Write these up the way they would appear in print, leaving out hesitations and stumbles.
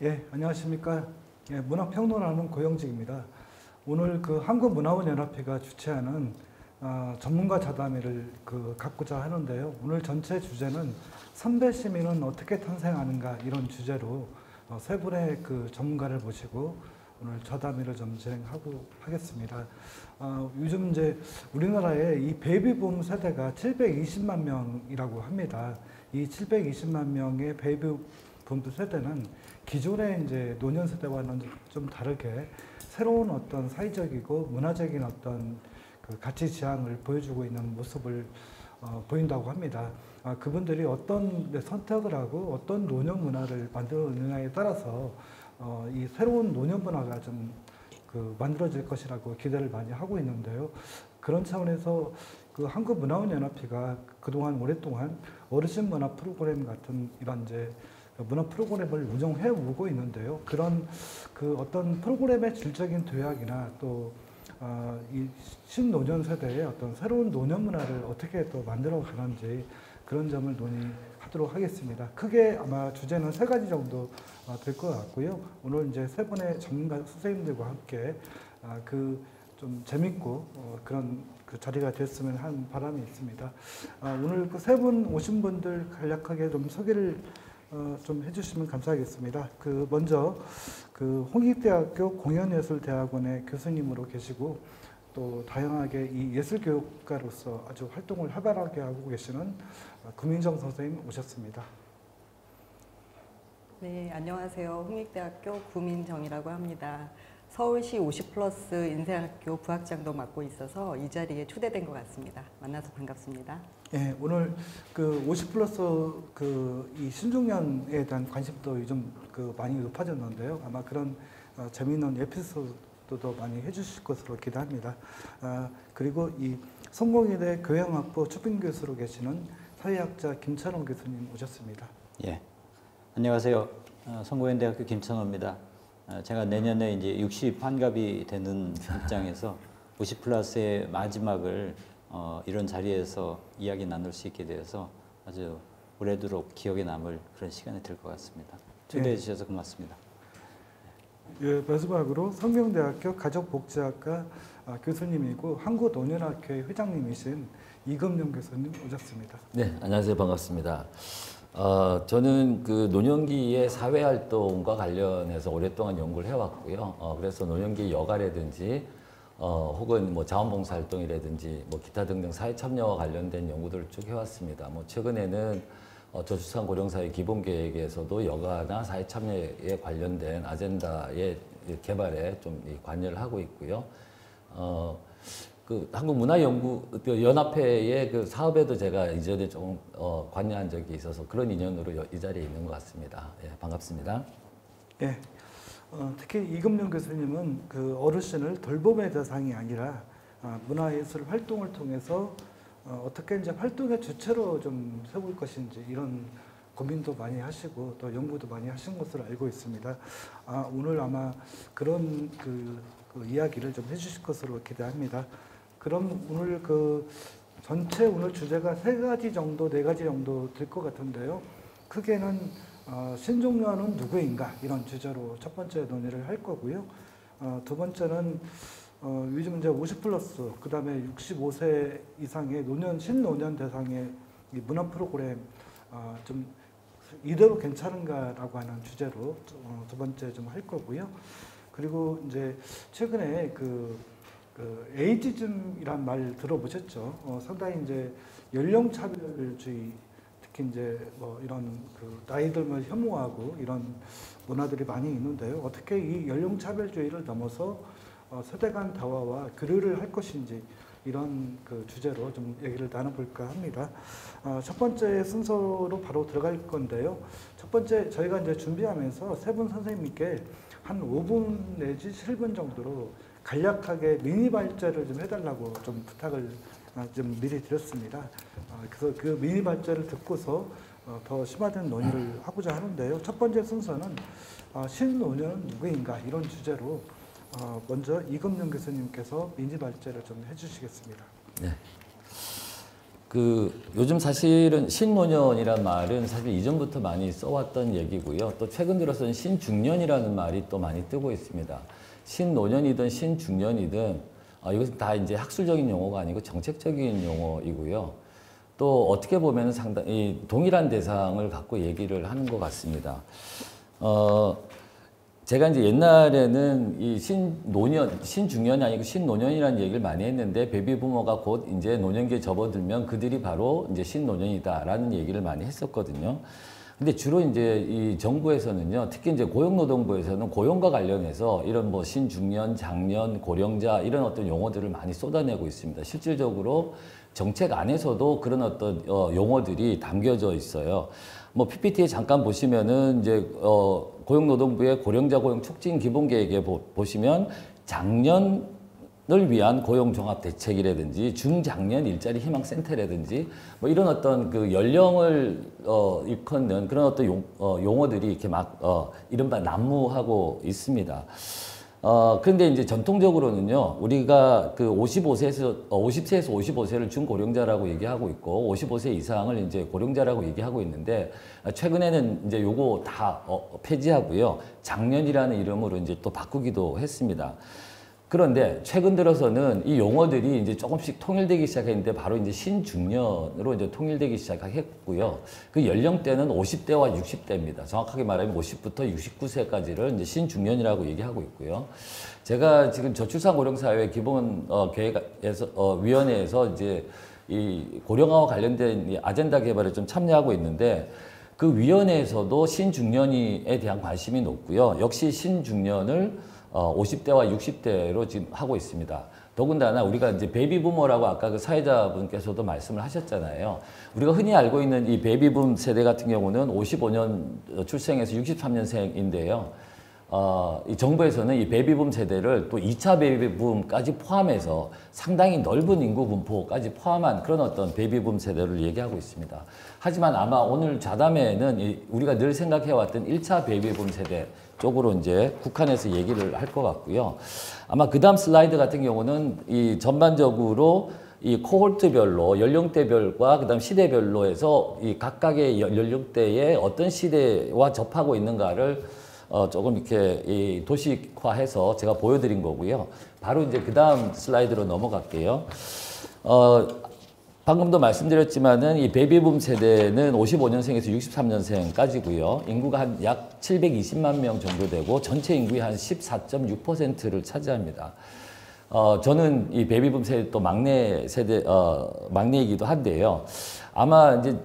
예, 안녕하십니까. 예, 문학평론하는 고영직입니다. 오늘 그 한국문화원연합회가 주최하는 전문가 자담회를 갖고자 하는데요. 오늘 전체 주제는 선배 시민은 어떻게 탄생하는가 이런 주제로 세 분의 그 전문가를 모시고 오늘 자담회를 좀 진행하고 하겠습니다. 요즘 이제 우리나라의 이 베이비붐 세대가 720만 명이라고 합니다. 이 720만 명의 베이비붐 세대는 기존의 이제 노년 세대와는 좀 다르게 새로운 어떤 사회적이고 문화적인 어떤 그 가치 지향을 보여주고 있는 모습을 보인다고 합니다. 그분들이 어떤 선택을 하고 어떤 노년 문화를 만들어내느냐에 따라서 이 새로운 노년 문화가 좀 만들어질 것이라고 기대를 많이 하고 있는데요. 그런 차원에서 그 한국문화원연합회가 그동안 오랫동안 어르신 문화 프로그램 같은 이런 이제 문화 프로그램을 운영해 오고 있는데요. 그런 그 어떤 프로그램의 질적인 도약이나 또 이 신노년 세대의 어떤 새로운 노년 문화를 어떻게 또 만들어 가는지 그런 점을 논의하도록 하겠습니다. 크게 아마 주제는 세 가지 정도 될 것 같고요. 오늘 이제 세 분의 전문가 선생님들과 함께 좀 재밌고 그런 그 자리가 됐으면 하는 바람이 있습니다. 오늘 그 세 분 오신 분들 간략하게 좀 소개를 좀 해주시면 감사하겠습니다. 먼저 홍익대학교 공연예술대학원의 교수님으로 계시고 또 다양하게 이 예술교육가로서 아주 활동을 활발하게 하고 계시는 구민정 선생님 오셨습니다. 네, 안녕하세요. 홍익대학교 구민정이라고 합니다. 서울시 50+ 인생학교 부학장도 맡고 있어서 이 자리에 초대된 것 같습니다. 만나서 반갑습니다. 네, 오늘 50+ 이 신중년에 대한 관심도 요즘 많이 높아졌는데요. 아마 그런 재미있는 에피소드도 많이 해주실 것으로 기대합니다. 그리고 이 성공회대 교양학부 초빙교수로 계시는 사회학자 김찬호 교수님 오셨습니다. 예, 안녕하세요. 성공회대학교 김찬호입니다. 제가 내년에 이제 60 환갑이 되는 입장에서 50+의 마지막을 이런 자리에서 이야기 나눌 수 있게 되어서 아주 오래도록 기억에 남을 그런 시간이 될 것 같습니다. 초대해 주셔서 고맙습니다. 예, 마지막으로 성명대학교 가족복지학과 교수님이고 한국노년학회 회장님이신 이금용 교수님 오셨습니다. 네, 안녕하세요. 반갑습니다. 저는 그 노년기의 사회활동과 관련해서 오랫동안 연구를 해왔고요. 그래서 노년기 여가라든지 혹은 뭐 자원봉사활동이라든지 뭐 기타 등등 사회참여와 관련된 연구들을 쭉 해왔습니다. 뭐 최근에는 저출산 고령사회 기본계획에서도 여가나 사회참여에 관련된 아젠다의 개발에 좀 관여를 하고 있고요. 한국문화연합회의 그 사업에도 제가 이전에 좀 관여한 적이 있어서 그런 인연으로 이 자리에 있는 것 같습니다. 예, 반갑습니다. 예. 특히 이금용 교수님은 그 어르신을 돌봄의 대상이 아니라 문화예술 활동을 통해서 어떻게 이제 활동의 주체로 좀 세울 것인지 이런 고민도 많이 하시고 또 연구도 많이 하신 것으로 알고 있습니다. 오늘 아마 그런 그 이야기를 좀 해주실 것으로 기대합니다. 그럼 오늘 전체 오늘 주제가 네 가지 정도 될 것 같은데요. 크게는 신종년은 누구인가 이런 주제로 첫 번째 논의를 할 거고요. 두 번째는 요즘 이제 50+ 그다음에 65세 이상의 신노년 대상의 이 문화 프로그램 좀 이대로 괜찮은가라고 하는 주제로 두 번째 좀 할 거고요. 그리고 이제 최근에 에이지즘이란 말 들어보셨죠? 상당히 이제 연령차별주의 특히 이제 뭐 이런 나이 들면 혐오하고 이런 문화들이 많이 있는데요. 어떻게 이 연령차별주의를 넘어서 세대 간 대화와 교류를 할 것인지 이런 주제로 좀 얘기를 나눠볼까 합니다. 첫 번째 순서로 바로 들어갈 건데요. 첫 번째 저희가 이제 준비하면서 세 분 선생님께 한 5분 내지 7분 정도로 간략하게 미니 발제를 좀 해달라고 좀 부탁을 좀 미리 드렸습니다. 그래서 그 미니 발제를 듣고서 더 심화된 논의를 하고자 하는데요. 첫 번째 순서는 신노년은 누구인가 이런 주제로 먼저 이금용 교수님께서 미니 발제를 좀 해주시겠습니다. 네. 요즘 사실은 신노년이란 말은 사실 이전부터 많이 써왔던 얘기고요. 또 최근 들어서는 신중년이라는 말이 또 많이 뜨고 있습니다. 신노년이든 신중년이든 이것은 다 이제 학술적인 용어가 아니고 정책적인 용어이고요. 또 어떻게 보면 상당히 동일한 대상을 갖고 얘기를 하는 것 같습니다. 제가 이제 옛날에는 이 신중년이 아니고 신노년이라는 얘기를 많이 했는데, 베이비 부모가 곧 이제 노년기에 접어들면 그들이 바로 이제 신노년이다라는 얘기를 많이 했었거든요. 근데 주로 이제 이 정부에서는요, 특히 이제 고용노동부에서는 고용과 관련해서 이런 뭐 신중년, 장년, 고령자 이런 어떤 용어들을 많이 쏟아내고 있습니다. 실질적으로 정책 안에서도 그런 어떤 용어들이 담겨져 있어요. 뭐 PPT에 잠깐 보시면은 이제 고용노동부의 고령자 고용 촉진 기본계획에 보시면 장년을 위한 고용 종합 대책이라든지 중장년 일자리 희망 센터라든지 뭐 이런 어떤 그 연령을 일컫는 그런 어떤 용어들이 이렇게 막 이른바 난무하고 있습니다. 그런데 이제 전통적으로는요, 우리가 그 50세에서 55세를 중고령자라고 얘기하고 있고, 55세 이상을 이제 고령자라고 얘기하고 있는데, 최근에는 이제 요거 다 폐지하고요, 장년이라는 이름으로 이제 또 바꾸기도 했습니다. 그런데 최근 들어서는 이 용어들이 이제 조금씩 통일되기 시작했는데, 바로 이제 신중년으로 이제 통일되기 시작했고요. 그 연령대는 50대와 60대입니다. 정확하게 말하면 50부터 69세까지를 이제 신중년이라고 얘기하고 있고요. 제가 지금 저출산고령사회 기본 계획에서 위원회에서 이제 이 고령화와 관련된 이 아젠다 개발에 좀 참여하고 있는데, 그 위원회에서도 신중년에 대한 관심이 높고요. 역시 신중년을 50대와 60대로 지금 하고 있습니다. 더군다나 우리가 이제 베이비부머라고 아까 그 사회자분께서도 말씀을 하셨잖아요. 우리가 흔히 알고 있는 이 베이비붐 세대 같은 경우는 55년 출생해서 63년생인데요. 이 정부에서는 이 베이비붐 세대를 또 2차 베이비붐까지 포함해서 상당히 넓은 인구 분포까지 포함한 그런 어떤 베이비붐 세대를 얘기하고 있습니다. 하지만 아마 오늘 자담회는 우리가 늘 생각해왔던 1차 베이비붐 세대 쪽으로 이제 국한해서 얘기를 할 것 같고요. 아마 그 다음 슬라이드 같은 경우는 이 전반적으로 이 코홀트별로 연령대별과 그다음 시대별로 해서 이 각각의 연령대에 어떤 시대와 접하고 있는가를 조금 이렇게 이 도식화해서 제가 보여드린 거고요. 바로 이제 그 다음 슬라이드로 넘어갈게요. 방금도 말씀드렸지만은 이 베이비붐 세대는 55년생에서 63년생까지고요. 인구가 한 약 720만 명 정도 되고 전체 인구의 한 14.6%를 차지합니다. 저는 이 베이비붐 세대 또 막내 세대 막내이기도 한데요. 아마 이제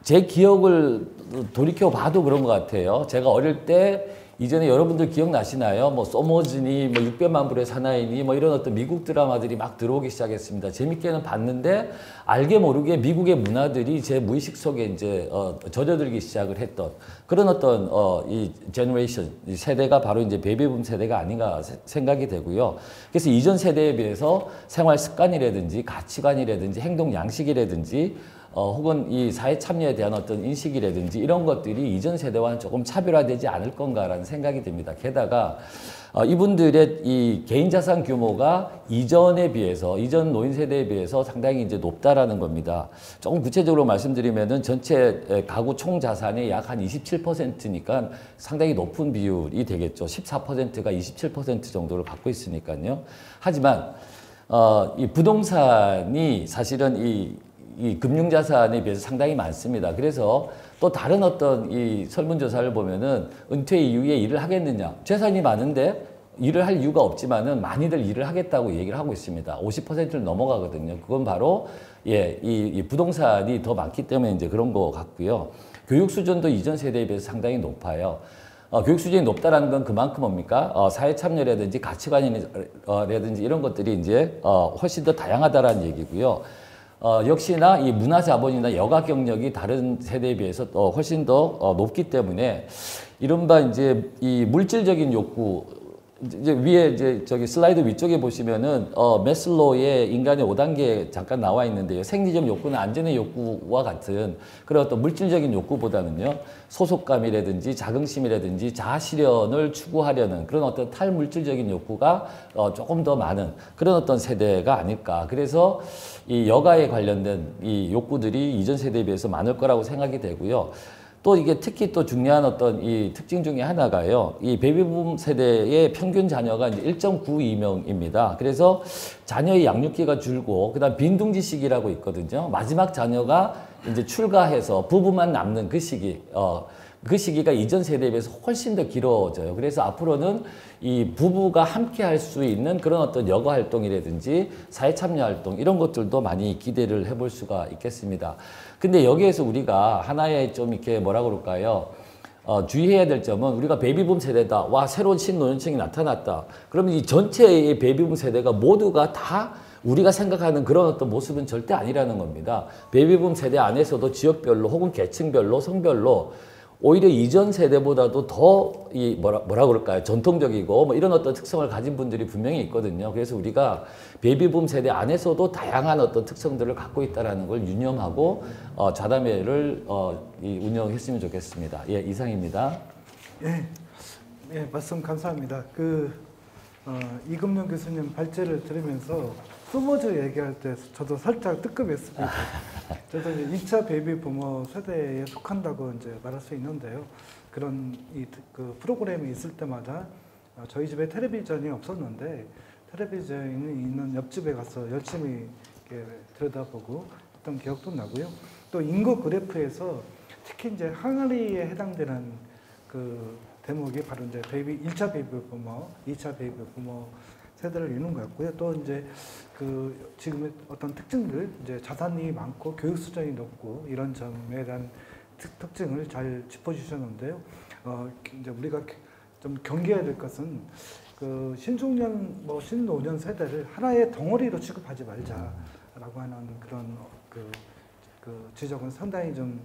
제 기억을 돌이켜 봐도 그런 것 같아요. 제가 어릴 때 이전에 여러분들 기억나시나요? 뭐 소머즈니 뭐 600만 불의 사나이니 뭐 이런 어떤 미국 드라마들이 막 들어오기 시작했습니다. 재밌게는 봤는데 알게 모르게 미국의 문화들이 제 무의식 속에 이제 젖어들기 시작을 했던 그런 어떤 이 제너레이션 이 세대가 바로 이제 베이비붐 세대가 아닌가 생각이 되고요. 그래서 이전 세대에 비해서 생활 습관이라든지 가치관이라든지 행동 양식이라든지 혹은 이 사회 참여에 대한 어떤 인식이라든지 이런 것들이 이전 세대와는 조금 차별화되지 않을 건가라는 생각이 듭니다. 게다가 이분들의 이 개인 자산 규모가 이전에 비해서 이전 노인 세대에 비해서 상당히 이제 높다라는 겁니다. 조금 구체적으로 말씀드리면은 전체 가구 총 자산의 약 한 27%니까 상당히 높은 비율이 되겠죠. 14%가 27% 정도를 갖고 있으니까요. 하지만 이 부동산이 사실은 이 금융자산에 비해서 상당히 많습니다. 그래서 또 다른 어떤 이 설문조사를 보면은 은퇴 이후에 일을 하겠느냐. 재산이 많은데 일을 할 이유가 없지만은 많이들 일을 하겠다고 얘기를 하고 있습니다. 50%를 넘어가거든요. 그건 바로 이 부동산이 더 많기 때문에 이제 그런 것 같고요. 교육 수준도 이전 세대에 비해서 상당히 높아요. 교육 수준이 높다라는 건 그만큼 뭡니까? 사회 참여라든지 가치관이라든지 이런 것들이 이제 훨씬 더 다양하다라는 얘기고요. 역시나 이 문화 자본이나 여가 경력이 다른 세대에 비해서 훨씬 더 높기 때문에 이른바 이제 이 물질적인 욕구 이제 위에 이제 저기 슬라이드 위쪽에 보시면은 매슬로우의 인간의 5단계 잠깐 나와 있는데요. 생리적 욕구는 안전의 욕구와 같은 그런 어떤 물질적인 욕구보다는요. 소속감이라든지 자긍심이라든지 자아실현을 추구하려는 그런 어떤 탈물질적인 욕구가 조금 더 많은 그런 어떤 세대가 아닐까. 그래서 이 여가에 관련된 이 욕구들이 이전 세대에 비해서 많을 거라고 생각이 되고요. 또 이게 특히 또 중요한 어떤 이 특징 중에 하나가요. 이 베이비붐 세대의 평균 자녀가 이제 1.92명입니다. 그래서 자녀의 양육기가 줄고 그다음 빈둥지 시기라고 있거든요. 마지막 자녀가 이제 출가해서 부부만 남는 그 시기. 그 시기가 이전 세대에 비해서 훨씬 더 길어져요. 그래서 앞으로는 이 부부가 함께 할 수 있는 그런 어떤 여가 활동이라든지 사회 참여 활동 이런 것들도 많이 기대를 해볼 수가 있겠습니다. 근데 여기에서 우리가 하나의 좀 이렇게 뭐라 그럴까요? 주의해야 될 점은 우리가 베이비붐 세대다. 와, 새로운 신노년층이 나타났다. 그러면 이 전체의 베이비붐 세대가 모두가 다 우리가 생각하는 그런 어떤 모습은 절대 아니라는 겁니다. 베이비붐 세대 안에서도 지역별로 혹은 계층별로 성별로 오히려 이전 세대보다도 더 이 뭐라 그럴까요? 전통적이고 뭐 이런 어떤 특성을 가진 분들이 분명히 있거든요. 그래서 우리가 베이비붐 세대 안에서도 다양한 어떤 특성들을 갖고 있다라는 걸 유념하고 좌담회를 운영했으면 좋겠습니다. 예, 이상입니다. 예, 말씀 감사합니다. 이금룡 교수님 발제를 들으면서 소머즈 얘기할 때 저도 살짝 뜨끔했습니다. 저도 이제 2차 베이비 부머 세대에 속한다고 이제 말할 수 있는데요. 그런 그 프로그램이 있을 때마다 저희 집에 텔레비전이 없었는데 텔레비전이 있는 옆집에 가서 열심히 이렇게 들여다보고 했던 기억도 나고요. 또 인구 그래프에서 특히 이제 항아리에 해당되는 그 대목이 바로 이제 1차 베이비 부머, 2차 베이비 부머 세대를 이루는 것 같고요. 또 이제 그 지금의 어떤 특징들, 이제 자산이 많고 교육 수준이 높고 이런 점에 대한 특징을 잘 짚어주셨는데요. 이제 우리가 좀 경계해야 될 것은 그 신중년, 신노년 세대를 하나의 덩어리로 취급하지 말자라고 하는 그런 그 지적은 상당히 좀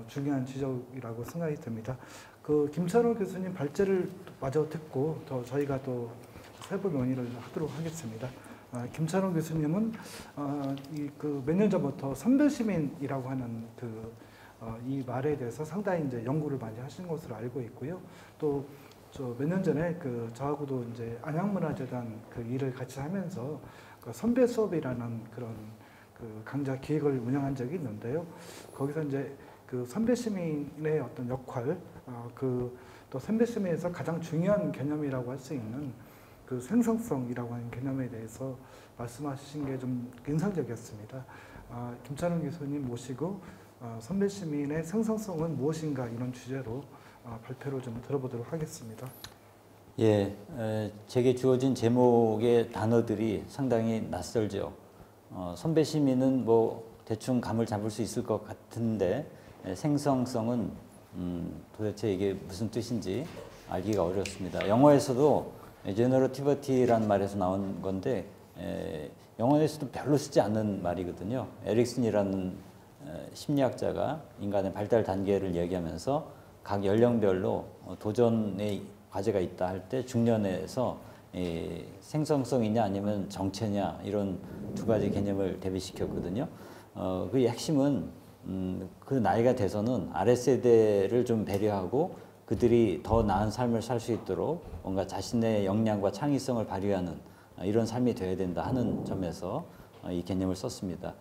중요한 지적이라고 생각이 듭니다. 그 김찬호 교수님 발제를 마저 듣고 또 저희가 또 세부 논의를 하도록 하겠습니다. 김찬호 교수님은 몇 년 전부터 선별시민이라고 하는 이 말에 대해서 상당히 이제 연구를 많이 하신 것으로 알고 있고요. 또 몇 년 전에 저하고도 이제 안양문화재단 일을 같이 하면서 선배 수업이라는 그런 강좌 기획을 운영한 적이 있는데요. 거기서 이제 선배시민의 어떤 역할, 또 선배시민에서 가장 중요한 개념이라고 할 수 있는 생성성이라고 하는 개념에 대해서 말씀하신 게 좀 인상적이었습니다. 김찬호 교수님 모시고 선배시민의 생성성은 무엇인가 이런 주제로 발표를 좀 들어보도록 하겠습니다. 예, 제게 주어진 제목의 단어들이 상당히 낯설죠. 선배시민은 뭐 대충 감을 잡을 수 있을 것 같은데 생성성은 도대체 이게 무슨 뜻인지 알기가 어렵습니다. 영어에서도 제너러티비티라는 말에서 나온 건데 영어에서도 별로 쓰지 않는 말이거든요. 에릭슨이라는 심리학자가 인간의 발달 단계를 얘기하면서 각 연령별로 도전의 과제가 있다 할 때 중년에서 생성성이냐 아니면 정체냐 이런 두 가지 개념을 대비시켰거든요. 그 핵심은 그 나이가 돼서는 아랫세대를 좀 배려하고 그들이 더 나은 삶을 살 수 있도록 뭔가 자신의 역량과 창의성을 발휘하는 이런 삶이 되어야 된다 하는 점에서 이 개념을 썼습니다.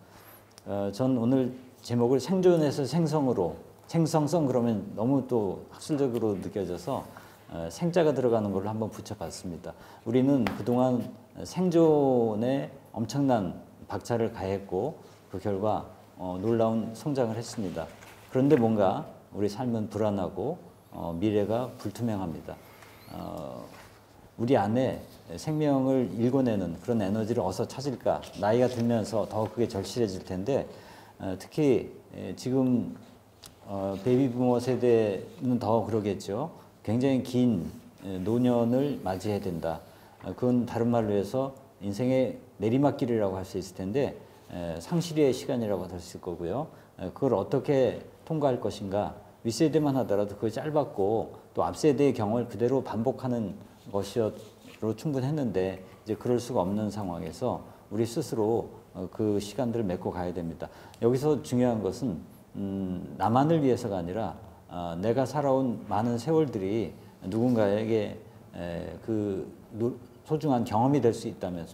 전 오늘 제목을 생존에서 생성으로, 생성성 그러면 너무 또 학술적으로 느껴져서 생자가 들어가는 걸로 한번 붙여봤습니다. 우리는 그동안 생존에 엄청난 박차를 가했고 그 결과 놀라운 성장을 했습니다. 그런데 뭔가 우리 삶은 불안하고 미래가 불투명합니다. 우리 안에 생명을 일궈내는 그런 에너지를 어디서 찾을까? 나이가 들면서 더 그게 절실해질 텐데 특히 지금 베이비부머 세대는 더 그러겠죠. 굉장히 긴 노년을 맞이해야 된다. 그건 다른 말로 해서 인생의 내리막길이라고 할 수 있을 텐데 상실의 시간이라고 할 수 있을 거고요. 그걸 어떻게 통과할 것인가. 윗세대만 하더라도 그게 짧았고 또 앞세대의 경험을 그대로 반복하는 것이었 시간으로 충분했는데 이제 그럴 수가 없는 상황에서 우리 스스로 그 시간들을 메꿔 가야 됩니다. 여기서 중요한 것은 나만을 위해서가 아니라 내가 살아온 많은 세월들이 누군가에게 그 소중한 경험이 될 수 있다면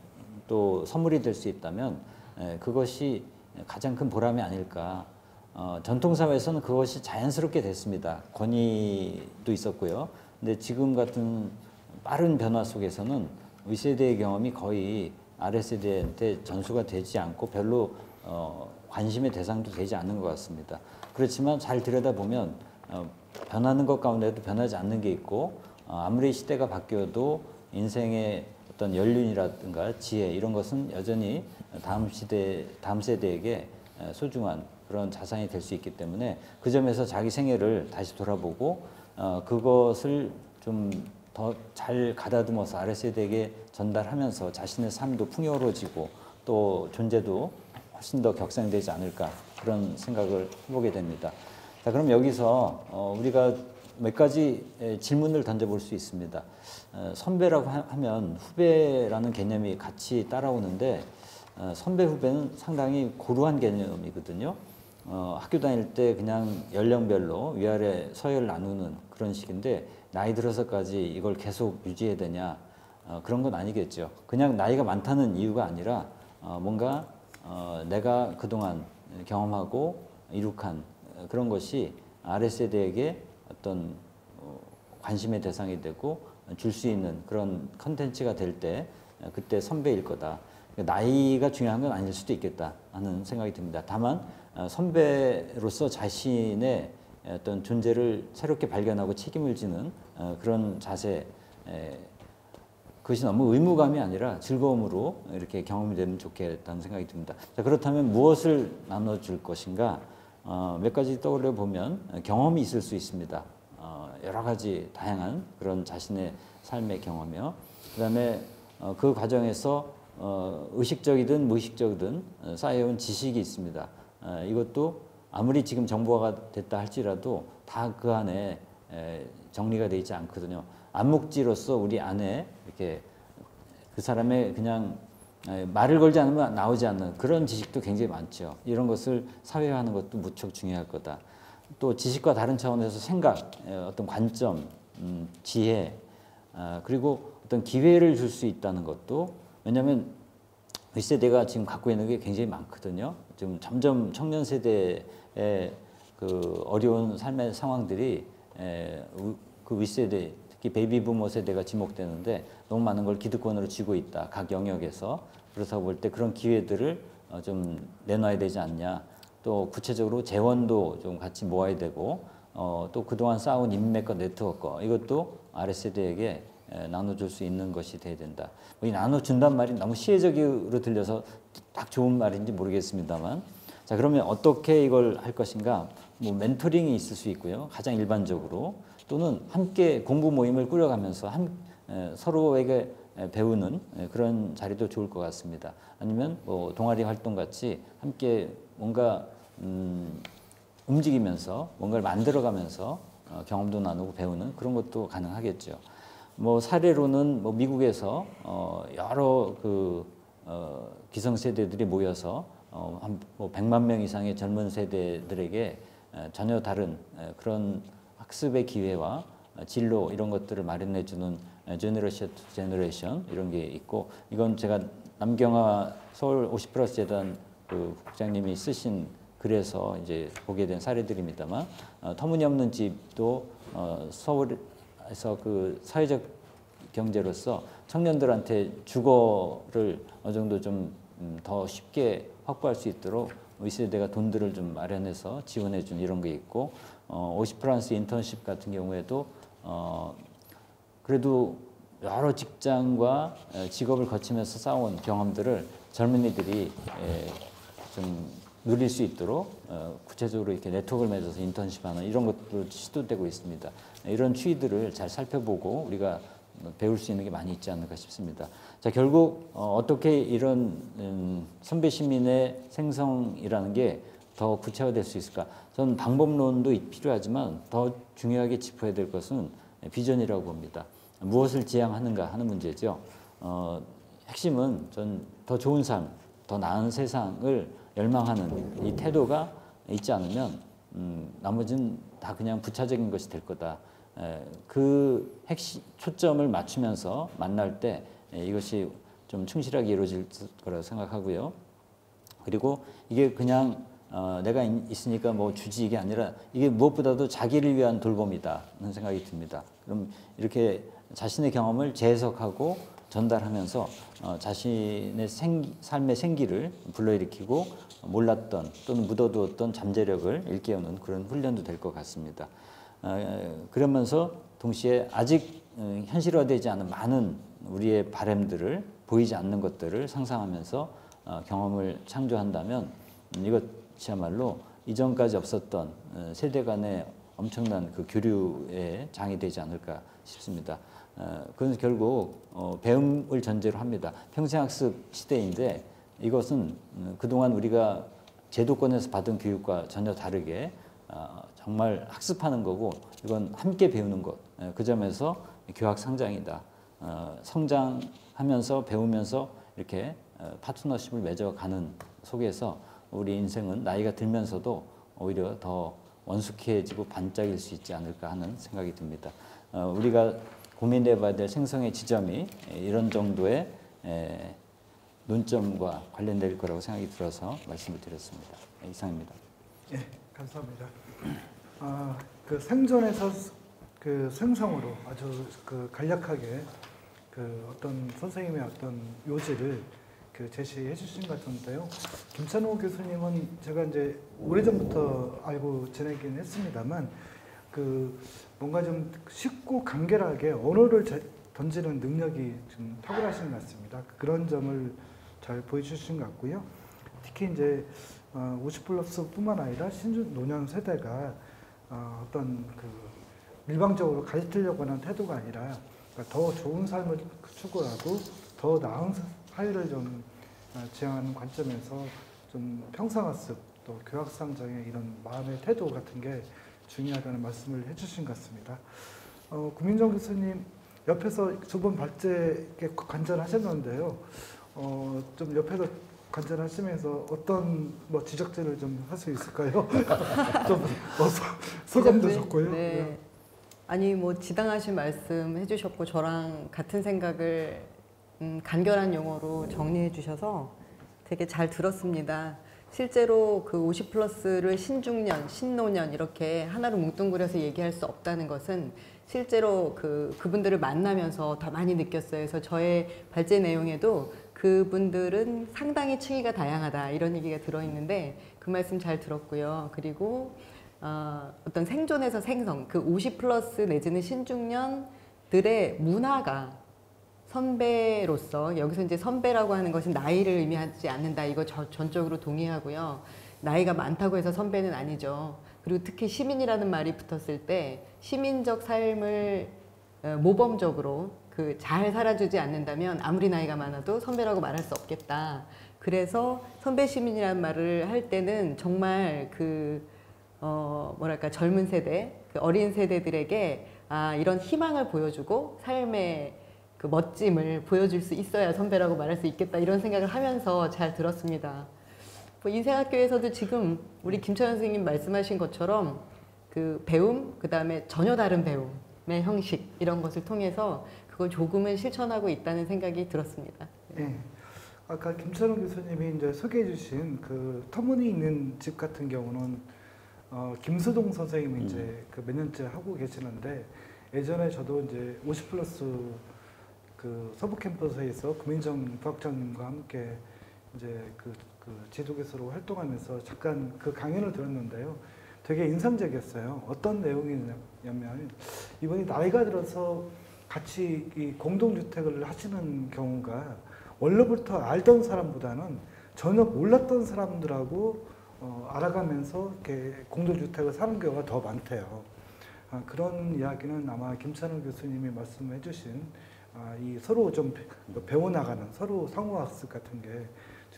또 선물이 될 수 있다면 그것이 가장 큰 보람이 아닐까. 전통사회에서는 그것이 자연스럽게 됐습니다. 권위도 있었고요. 근데 지금 같은 빠른 변화 속에서는 윗세대의 경험이 거의 아랫세대한테 전수가 되지 않고 별로 관심의 대상도 되지 않는 것 같습니다. 그렇지만 잘 들여다보면 변하는 것 가운데도 변하지 않는 게 있고 아무리 시대가 바뀌어도 인생의 어떤 연륜이라든가 지혜 이런 것은 여전히 다음 세대에게 소중한 그런 자산이 될 수 있기 때문에 그 점에서 자기 생애를 다시 돌아보고 그것을 좀 더 잘 가다듬어서 아랫세대에게 전달하면서 자신의 삶도 풍요로워지고 또 존재도 훨씬 더 격상되지 않을까 그런 생각을 해보게 됩니다. 자, 그럼 여기서 우리가 몇 가지 질문을 던져볼 수 있습니다. 선배라고 하면 후배라는 개념이 같이 따라오는데 선배 후배는 상당히 고루한 개념이거든요. 학교 다닐 때 그냥 연령별로 위아래 서열 나누는 그런 식인데 나이 들어서까지 이걸 계속 유지해야 되냐 그런 건 아니겠죠. 그냥 나이가 많다는 이유가 아니라 뭔가 내가 그동안 경험하고 이룩한 그런 것이 아랫세대에게 어떤 관심의 대상이 되고 줄 수 있는 그런 컨텐츠가 될 때 그때 선배일 거다. 나이가 중요한 건 아닐 수도 있겠다 하는 생각이 듭니다. 다만 선배로서 자신의 어떤 존재를 새롭게 발견하고 책임을 지는 그런 자세, 그것이 너무 의무감이 아니라 즐거움으로 이렇게 경험이 되면 좋겠다는 생각이 듭니다. 자, 그렇다면 무엇을 나눠줄 것인가? 몇 가지 떠올려 보면 경험이 있을 수 있습니다. 여러 가지 다양한 그런 자신의 삶의 경험이요. 그다음에 그 과정에서 의식적이든 무의식적이든 쌓여온 지식이 있습니다. 이것도 아무리 지금 정보화가 됐다 할지라도 다 그 안에 정리가 되어 있지 않거든요. 암묵지로서 우리 안에 이렇게 그 사람의 그냥 말을 걸지 않으면 나오지 않는 그런 지식도 굉장히 많죠. 이런 것을 사회화하는 것도 무척 중요할 거다. 또 지식과 다른 차원에서 생각, 어떤 관점, 지혜, 그리고 어떤 기회를 줄 수 있다는 것도 왜냐하면 윗세대가 지금 갖고 있는 게 굉장히 많거든요. 지금 점점 청년 세대의 그 어려운 삶의 상황들이 그 윗세대 특히 베이비부모 세대가 지목되는데 너무 많은 걸 기득권으로 쥐고 있다. 각 영역에서. 그렇다고 볼 때 그런 기회들을 좀 내놔야 되지 않냐. 또 구체적으로 재원도 좀 같이 모아야 되고 또 그동안 쌓아온 인맥과 네트워크 이것도 아랫세대에게 나눠줄 수 있는 것이 돼야 된다. 이 나눠준단 말이 너무 시혜적으로 들려서 딱 좋은 말인지 모르겠습니다만 자 그러면 어떻게 이걸 할 것인가 뭐 멘토링이 있을 수 있고요. 가장 일반적으로 또는 함께 공부 모임을 꾸려가면서 서로에게 배우는 그런 자리도 좋을 것 같습니다. 아니면 뭐 동아리 활동 같이 함께 뭔가 움직이면서 뭔가를 만들어가면서 경험도 나누고 배우는 그런 것도 가능하겠죠. 뭐 사례로는 뭐 미국에서 여러 그 기성세대들이 모여서 한 뭐 100만 명 이상의 젊은 세대들에게 전혀 다른 그런 학습의 기회와 진로 이런 것들을 마련해 주는 제너레이션 투 제너레이션 이런 게 있고 이건 제가 남경화 서울 50+ 재단 그 국장님이 쓰신 글에서 이제 보게 된 사례들입니다만 터무니없는 집도 서울에서 그 사회적 경제로서 청년들한테 주거를 어느 정도 좀 더 쉽게 확보할 수 있도록 윗세대가 돈들을 좀 마련해서 지원해 준 이런 게 있고 50+ 인턴십 같은 경우에도 그래도 여러 직장과 직업을 거치면서 쌓아온 경험들을 젊은이들이 좀 누릴 수 있도록 구체적으로 이렇게 네트워크를 맺어서 인턴십하는 이런 것도 시도되고 있습니다. 이런 추이들을 잘 살펴보고 우리가 배울 수 있는 게 많이 있지 않을까 싶습니다. 자 결국 어떻게 이런 선배 시민의 생성이라는 게 더 구체화될 수 있을까? 저는 방법론도 필요하지만 더 중요하게 짚어야 될 것은 비전이라고 봅니다. 무엇을 지향하는가 하는 문제죠. 핵심은 전 더 좋은 삶, 더 나은 세상을 열망하는 이 태도가 있지 않으면 나머지는 다 그냥 부차적인 것이 될 거다. 그 핵심 초점을 맞추면서 만날 때 이것이 좀 충실하게 이루어질 거라고 생각하고요. 그리고 이게 그냥 내가 있으니까 뭐 주지 이게 아니라 이게 무엇보다도 자기를 위한 돌봄이다는 생각이 듭니다. 그럼 이렇게 자신의 경험을 재해석하고 전달하면서 자신의 삶의 생기를 불러일으키고 몰랐던 또는 묻어두었던 잠재력을 일깨우는 그런 훈련도 될 것 같습니다. 그러면서 동시에 아직 현실화되지 않은 많은 우리의 바람들을 보이지 않는 것들을 상상하면서 경험을 창조한다면 이것이야말로 이전까지 없었던 세대 간의 엄청난 그 교류의 장이 되지 않을까 싶습니다. 그건 결국 배움을 전제로 합니다. 평생학습 시대인데 이것은 그동안 우리가 제도권에서 받은 교육과 전혀 다르게 정말 학습하는 거고 이건 함께 배우는 것. 그 점에서 교학 상장이다. 성장하면서 배우면서 이렇게 파트너십을 맺어가는 속에서 우리 인생은 나이가 들면서도 오히려 더 원숙해지고 반짝일 수 있지 않을까 하는 생각이 듭니다. 우리가 고민해봐야 될 생성의 지점이 이런 정도의 논점과 관련될 거라고 생각이 들어서 말씀을 드렸습니다. 이상입니다. 예, 감사합니다. 그 생존에서 그 생성으로 아주 그 간략하게 그 어떤 선생님의 어떤 요지를 그 제시해 주신 것 같은데요. 김찬호 교수님은 제가 이제 오래전부터 알고 지내긴 했습니다만 그 뭔가 좀 쉽고 간결하게 언어를 던지는 능력이 좀 탁월하신 것 같습니다. 그런 점을 잘 보여주신 것 같고요. 특히 이제 50플러스뿐만 아니라 신준 노년 세대가 어떤 그 일방적으로 가르치려고 하는 태도가 아니라 그러니까 더 좋은 삶을 추구하고 더 나은 사회를 좀 지향하는 관점에서 좀 평생학습 또 교학상장의 이런 마음의 태도 같은 게 중요하다는 말씀을 해주신 것 같습니다. 구민정 교수님 옆에서 두 분 발제에 관전하셨는데요. 좀 옆에서 관전하시면서 어떤 뭐 지적들을 좀 할 수 있을까요? 좀 소감도 좋고요. 네. 아니 뭐 지당하신 말씀 해주셨고 저랑 같은 생각을 간결한 용어로 정리해 주셔서 되게 잘 들었습니다. 실제로 그 50플러스를 신중년, 신노년 이렇게 하나로 뭉뚱그려서 얘기할 수 없다는 것은 실제로 그분들을 만나면서 더 많이 느꼈어요. 그래서 저의 발제 내용에도 그분들은 상당히 층위가 다양하다 이런 얘기가 들어있는데 그 말씀 잘 들었고요. 그리고 어떤 생존에서 생성, 그 50플러스 내지는 신중년들의 문화가 선배로서 여기서 이제 선배라고 하는 것은 나이를 의미하지 않는다. 이거 전적으로 동의하고요. 나이가 많다고 해서 선배는 아니죠. 그리고 특히 시민이라는 말이 붙었을 때 시민적 삶을 모범적으로 잘 살아주지 않는다면 아무리 나이가 많아도 선배라고 말할 수 없겠다. 그래서 선배 시민이라는 말을 할 때는 정말 뭐랄까 젊은 세대, 어린 세대들에게 이런 희망을 보여주고 삶의 그 멋짐을 보여줄 수 있어야 선배라고 말할 수 있겠다 이런 생각을 하면서 잘 들었습니다. 뭐 인생학교에서도 지금 우리 김찬현 선생님 말씀하신 것처럼 그 배움, 그 다음에 전혀 다른 배움의 형식 이런 것을 통해서 그걸 조금은 실천하고 있다는 생각이 들었습니다. 네. 아까 김찬호 교수님이 이제 소개해 주신 그 터무니있는 집 같은 경우는 김수동 선생님이 이제 그 몇 년째 하고 계시는데 예전에 저도 이제 50플러스 그 서부 캠퍼스에서 구민정 부학장님과 함께 이제 그 지도교수로 활동하면서 잠깐 그 강연을 들었는데요. 되게 인상적이었어요. 어떤 내용이냐면 이분이 나이가 들어서 같이 이 공동주택을 하시는 경우가 원래부터 알던 사람보다는 전혀 몰랐던 사람들하고 알아가면서 이렇게 공동주택을 사는 경우가 더 많대요. 그런 이야기는 아마 김찬호 교수님이 말씀해 주신 이 서로 좀 배워나가는 서로 상호학습 같은 게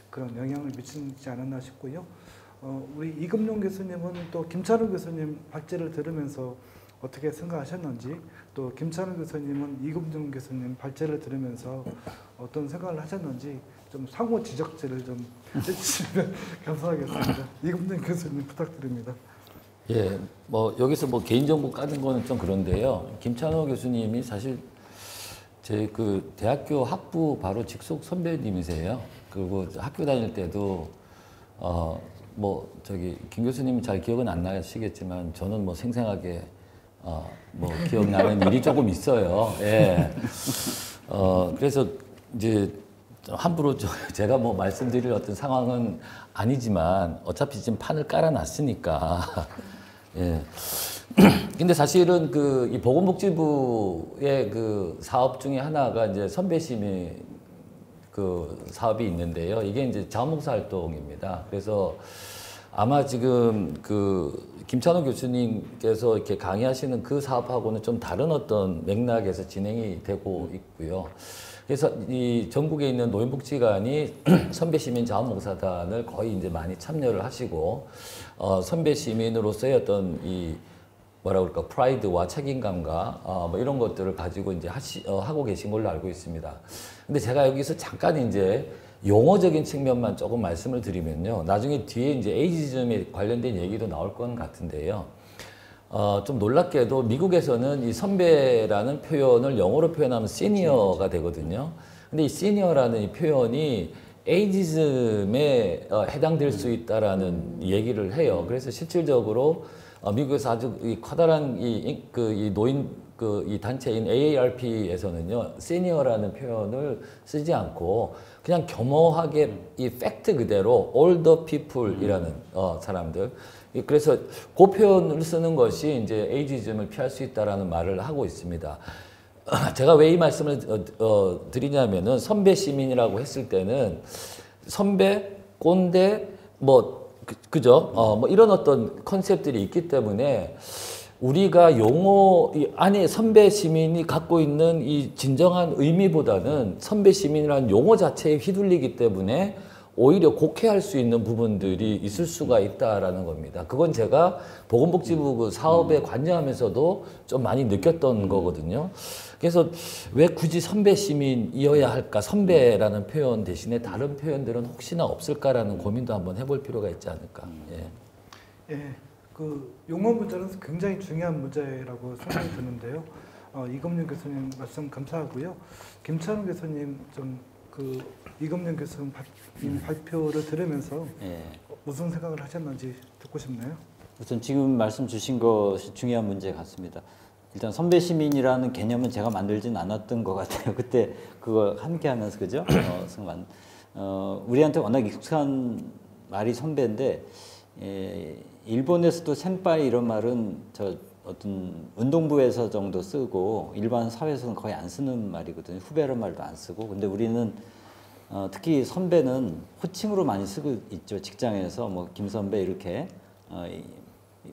그런 영향을 미치지 않았나 싶고요. 우리 이금용 교수님은 또 김찬호 교수님 발제를 들으면서 어떻게 생각하셨는지, 또 김찬호 교수님은 이금준 교수님 발제를 들으면서 어떤 생각을 하셨는지 좀 상호 지적질을 좀 해주시면 감사하겠습니다. 이금준 교수님 부탁드립니다. 예, 뭐 여기서 뭐 개인정보 까는 거는 좀 그런데요. 김찬호 교수님이 사실 제 그 대학교 학부 바로 직속 선배님이세요. 그리고 학교 다닐 때도 뭐 저기 김 교수님은 잘 기억은 안 나시겠지만 저는 뭐 생생하게 뭐 기억나는 일이 조금 있어요. 예. 그래서 이제 함부로 제가 뭐 말씀드릴 어떤 상황은 아니지만 어차피 지금 판을 깔아놨으니까. 예. 근데 사실은 그 이 보건복지부의 그 사업 중에 하나가 이제 선배심의 그 사업이 있는데요. 이게 이제 자원봉사 활동입니다. 그래서 아마 지금 그 김찬호 교수님께서 이렇게 강의하시는 그 사업하고는 좀 다른 어떤 맥락에서 진행이 되고 있고요. 그래서 이 전국에 있는 노인복지관이 선배시민 자원봉사단을 거의 이제 많이 참여를 하시고, 선배시민으로서의 어떤 이 뭐라 그럴까, 프라이드와 책임감과 뭐 이런 것들을 가지고 이제 하고 계신 걸로 알고 있습니다. 근데 제가 여기서 잠깐 이제 용어적인 측면만 조금 말씀을 드리면요. 나중에 뒤에 이제 에이지즘에 관련된 얘기도 나올 건 같은데요. 좀 놀랍게도 미국에서는 이 선배라는 표현을 영어로 표현하면 시니어가 되거든요. 근데 이 시니어라는 이 표현이 에이지즘에 해당될 수 있다라는 얘기를 해요. 그래서 실질적으로 미국에서 아주 이 커다란 이 노인 이 단체인 AARP에서는요, 시니어라는 표현을 쓰지 않고 그냥 겸허하게 이 팩트 그대로 older people이라는 사람들. 그래서 그 표현을 쓰는 것이 이제 에이지즘을 피할 수 있다라는 말을 하고 있습니다. 제가 왜 이 말씀을 드리냐면은 선배 시민이라고 했을 때는 선배, 꼰대, 뭐 그죠? 뭐 이런 어떤 컨셉들이 있기 때문에 우리가 용어 안에 선배 시민이 갖고 있는 이 진정한 의미보다는 선배 시민이라는 용어 자체에 휘둘리기 때문에 오히려 곡해할 수 있는 부분들이 있을 수가 있다라는 겁니다. 그건 제가 보건복지부 그 사업에 관여하면서도 좀 많이 느꼈던 거거든요. 그래서 왜 굳이 선배 시민이어야 할까? 선배라는 표현 대신에 다른 표현들은 혹시나 없을까라는 고민도 한번 해볼 필요가 있지 않을까. 예. 예, 그 용어 문제는 굉장히 중요한 문제라고 생각이 드는데요. 이금윤 교수님 말씀 감사하고요. 김찬호 교수님 좀 그 이금윤 교수님 발표를 들으면서 예. 무슨 생각을 하셨는지 듣고 싶네요. 우선 지금 말씀 주신 것이 중요한 문제 같습니다. 일단 선배 시민이라는 개념은 제가 만들진 않았던 것 같아요. 그때 그거 함께 하면서, 그죠? 우리한테 워낙 익숙한 말이 선배인데, 일본에서도 센파이 이런 말은 저 어떤 운동부에서 정도 쓰고 일반 사회에서는 거의 안 쓰는 말이거든요. 후배란 말도 안 쓰고. 근데 우리는 특히 선배는 호칭으로 많이 쓰고 있죠. 직장에서 뭐 김선배 이렇게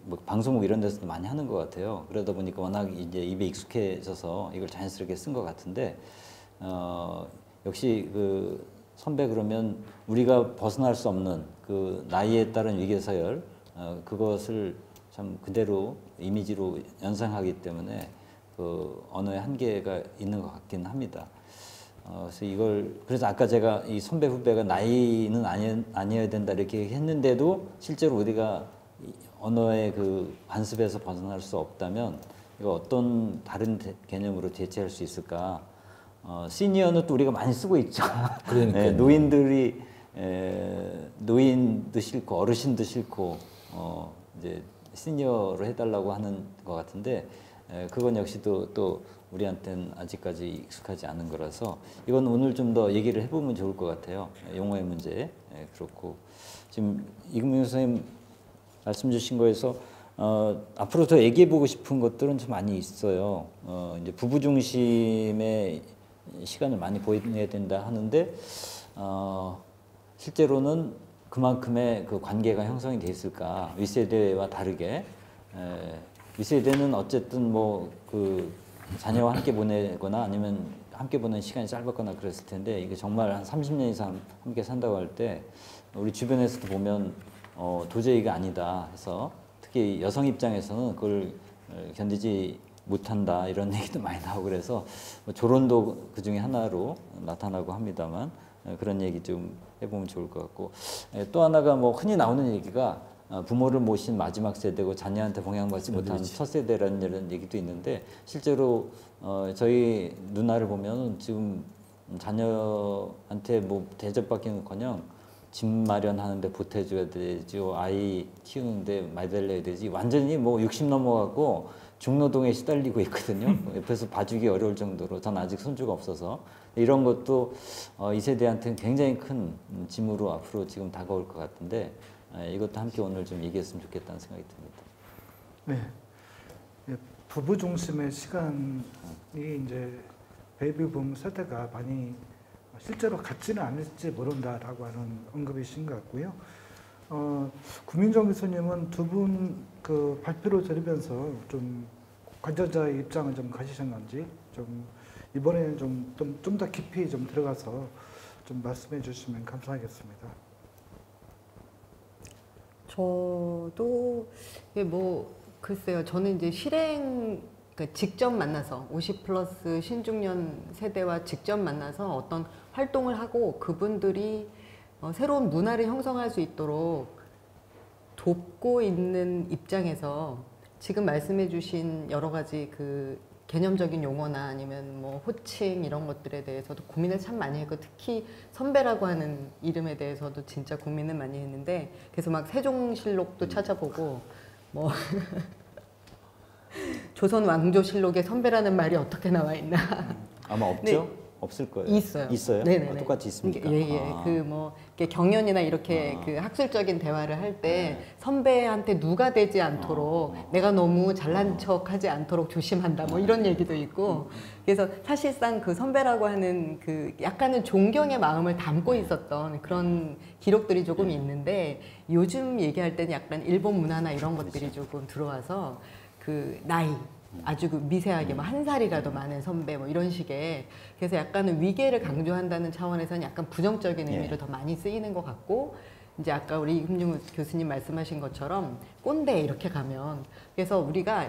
뭐 방송국 이런 데서도 많이 하는 것 같아요. 그러다 보니까 워낙 이제 입에 익숙해져서 이걸 자연스럽게 쓴 것 같은데, 역시 그 선배 그러면 우리가 벗어날 수 없는 그 나이에 따른 위계서열, 그것을 참 그대로 이미지로 연상하기 때문에 그 언어의 한계가 있는 것 같긴 합니다. 그래서 아까 제가 이 선배 후배가 나이는 아니어야 된다 이렇게 했는데도 실제로 우리가 언어의 그 관습에서 벗어날 수 없다면 이거 어떤 다른 개념으로 대체할 수 있을까? 시니어는 또 우리가 많이 쓰고 있죠. 그러니까요. 노인들이 노인도 싫고 어르신도 싫고 이제 시니어로 해달라고 하는 것 같은데, 그건 역시 또 우리한테는 아직까지 익숙하지 않은 거라서 이건 오늘 좀 더 얘기를 해보면 좋을 것 같아요. 용어의 문제. 그렇고 지금 이금민 선생님 말씀 주신 거에서 앞으로 더 얘기해보고 싶은 것들은 좀 많이 있어요. 이제 부부 중심의 시간을 많이 보내야 된다 하는데, 실제로는 그만큼의 그 관계가 형성이 돼 있을까? 윗세대와 다르게. 윗세대는 어쨌든 뭐 그 자녀와 함께 보내거나 아니면 함께 보낸 시간이 짧았거나 그랬을 텐데, 이게 정말 한 30년 이상 함께 산다고 할 때 우리 주변에서도 보면 도저히 이게 아니다 해서, 특히 여성 입장에서는 그걸 견디지 못한다 이런 얘기도 많이 나오고 그래서 뭐 조론도 그 중에 하나로 나타나고 합니다만 그런 얘기 좀 해보면 좋을 것 같고 또 하나가 뭐 흔히 나오는 얘기가 부모를 모신 마지막 세대고 자녀한테 봉양받지 못하는 첫 세대라는 이런 얘기도 있는데 실제로 저희 누나를 보면 지금 자녀한테 뭐 대접받기는커녕 집 마련하는데 보태줘야 되죠. 아이 키우는데 많이 달려야 되지. 완전히 뭐 60 넘어가고 중노동에 시달리고 있거든요. 옆에서 봐주기 어려울 정도로. 전 아직 손주가 없어서. 이런 것도 이 세대한테는 굉장히 큰 짐으로 앞으로 지금 다가올 것 같은데 이것도 함께 오늘 좀 얘기했으면 좋겠다는 생각이 듭니다. 네. 부부 중심의 시간이 이제 베이비붐 세대가 많이 실제로 갖지는 않을지 모른다라고 하는 언급이신 것 같고요. 구민정 교수님은 두 분 그 발표를 들으면서 좀 관전자의 입장을 좀 가지셨는지 좀 이번에는 좀 더 깊이 좀 들어가서 좀 말씀해 주시면 감사하겠습니다. 저도 뭐 글쎄요. 저는 이제 그러니까 직접 만나서 50 플러스 신중년 세대와 직접 만나서 어떤 활동을 하고 그분들이 새로운 문화를 형성할 수 있도록 돕고 있는 입장에서 지금 말씀해 주신 여러 가지 그 개념적인 용어나 아니면 뭐 호칭 이런 것들에 대해서도 고민을 참 많이 했고 특히 선배라고 하는 이름에 대해서도 진짜 고민을 많이 했는데 그래서 막 세종실록도 찾아보고 뭐 조선 왕조실록에 선배라는 말이 어떻게 나와 있나 아마 없죠? 네. 없을 거예요. 있어요. 있어요? 네네네. 똑같이 있습니까? 예. 그 뭐 경연이나 이렇게 그 학술적인 대화를 할 때 선배한테 누가 되지 않도록 내가 너무 잘난 척하지 않도록 조심한다. 뭐 이런 얘기도 있고. 그래서 사실상 그 선배라고 하는 그 약간은 존경의 마음을 담고 있었던 그런 기록들이 조금 있는데 요즘 얘기할 때는 약간 일본 문화나 이런 것들이 조금 들어와서 그 나이 아주 그 미세하게 뭐 한 살이라도 많은 선배 뭐 이런 식의 그래서 약간은 위계를 강조한다는 차원에서는 약간 부정적인 의미로 더 많이 쓰이는 것 같고 이제 아까 우리 임준우 교수님 말씀하신 것처럼 꼰대 이렇게 가면 그래서 우리가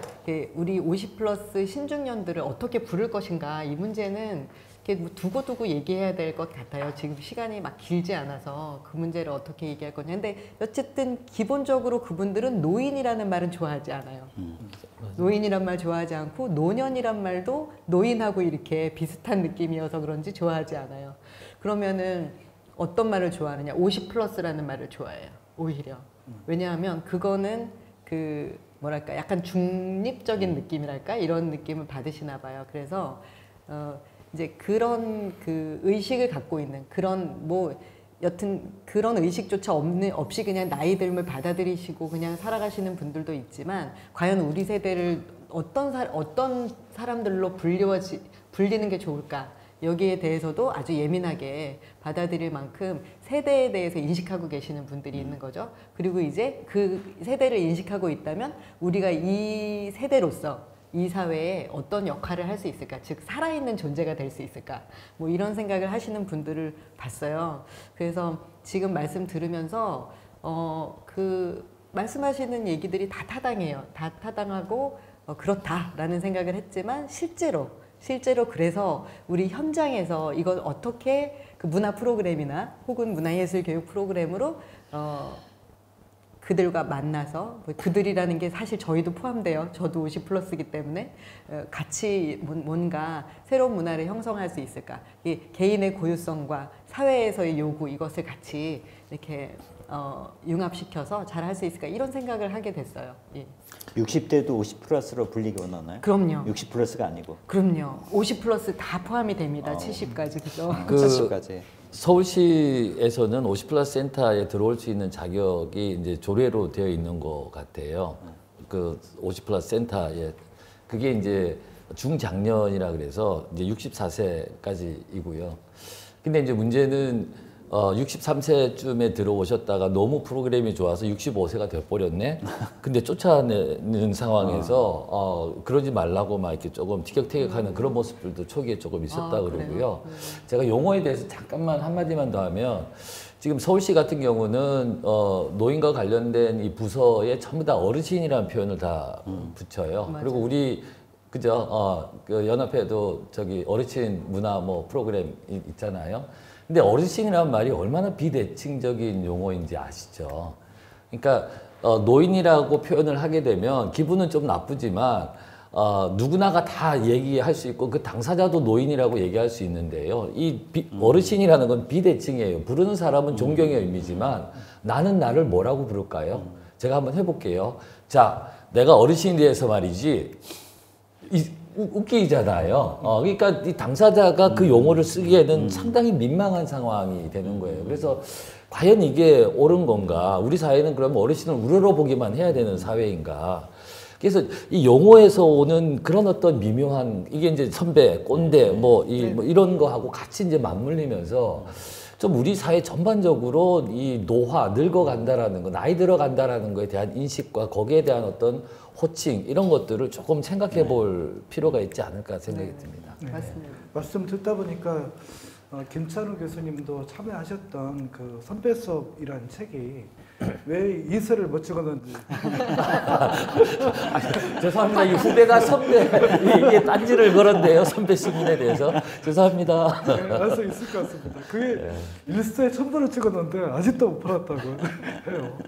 우리 50 플러스 신중년들을 어떻게 부를 것인가 이 문제는 이렇게 뭐 두고두고 얘기해야 될 것 같아요. 지금 시간이 막 길지 않아서 그 문제를 어떻게 얘기할 거냐. 근데 어쨌든 기본적으로 그분들은 노인이라는 말은 좋아하지 않아요. 노인이란 말 좋아하지 않고 노년이란 말도 노인하고 이렇게 비슷한 느낌이어서 그런지 좋아하지 않아요. 그러면은 어떤 말을 좋아하느냐? 50 플러스라는 말을 좋아해요. 오히려. 왜냐하면 그거는 그 뭐랄까 약간 중립적인 느낌이랄까 이런 느낌을 받으시나 봐요. 그래서 이제 그런 그 의식을 갖고 있는 그런 뭐 여튼 그런 의식조차 없이 그냥 나이 듦을 받아들이시고 그냥 살아가시는 분들도 있지만 과연 우리 세대를 어떤 사람들로 불리는 게 좋을까 여기에 대해서도 아주 예민하게 받아들일 만큼 세대에 대해서 인식하고 계시는 분들이 있는 거죠. 그리고 이제 그 세대를 인식하고 있다면 우리가 이 세대로서 이 사회에 어떤 역할을 할 수 있을까? 즉 살아있는 존재가 될 수 있을까? 뭐 이런 생각을 하시는 분들을 봤어요. 그래서 지금 말씀 들으면서 그 말씀하시는 얘기들이 다 타당해요. 다 타당하고 그렇다라는 생각을 했지만 실제로 그래서 우리 현장에서 이걸 어떻게 그 문화 프로그램이나 혹은 문화예술 교육 프로그램으로 그들과 만나서 그들이라는 게 사실 저희도 포함돼요. 저도 50 플러스이기 때문에 같이 뭔가 새로운 문화를 형성할 수 있을까. 이 개인의 고유성과 사회에서의 요구 이것을 같이 이렇게 융합시켜서 잘 할 수 있을까 이런 생각을 하게 됐어요. 예. 60대도 50 플러스로 불리기 원하나요? 그럼요. 60 플러스가 아니고. 그럼요. 50 플러스 다 포함이 됩니다. 70까지 그죠? 70까지. 서울시에서는 50 플러스 센터에 들어올 수 있는 자격이 이제 조례로 되어 있는 것 같아요. 그 50 플러스 센터에 그게 이제 중장년이라 그래서 이제 64세까지이고요. 근데 이제 문제는 63세쯤에 들어오셨다가 너무 프로그램이 좋아서 65세가 돼버렸네. 근데 쫓아내는 상황에서 그러지 말라고 막 이렇게 조금 티격태격하는 그런 모습들도 초기에 조금 있었다 그러고요. 제가 용어에 대해서 잠깐만 한마디만 더 하면 지금 서울시 같은 경우는 노인과 관련된 이 부서에 전부 다 어르신이라는 표현을 다 붙여요. 맞아요. 그리고 우리 그죠? 그 연합회도 저기 어르신 문화 뭐 프로그램 있잖아요. 근데 어르신이라는 말이 얼마나 비대칭적인 용어인지 아시죠? 그러니까 노인이라고 표현을 하게 되면 기분은 좀 나쁘지만 누구나가 다 얘기할 수 있고 그 당사자도 노인이라고 얘기할 수 있는데요. 이 어르신이라는 건 비대칭이에요. 부르는 사람은 존경의 의미지만 나는 나를 뭐라고 부를까요? 제가 한번 해볼게요. 자, 내가 어르신에 대해서 말이지 웃기잖아요. 그러니까 이 당사자가 그 용어를 쓰기에는 상당히 민망한 상황이 되는 거예요. 그래서 과연 이게 옳은 건가? 우리 사회는 그럼 어르신을 우러러보기만 해야 되는 사회인가? 그래서 이 용어에서 오는 그런 어떤 미묘한 이게 이제 선배, 꼰대 뭐 이런 거하고 같이 이제 맞물리면서 좀 우리 사회 전반적으로 이 노화, 늙어간다라는 거, 나이 들어간다라는 거에 대한 인식과 거기에 대한 어떤 호칭 이런 것들을 조금 생각해 볼 필요가 있지 않을까 생각이 듭니다. 네. 맞습니다. 말씀 듣다 보니까 김찬우 교수님도 참여하셨던 그 선배 수업이라는 책이 왜 이슬을 못 찍었는지. 죄송합니다. 이 후배가 선배 이게 딴지를 걸었네요. 선배 시민에 대해서 죄송합니다. 네, 알 수 있을 것 같습니다. 그게 일서에 1000번을 찍었는데 아직도 못 팔았다고 해요.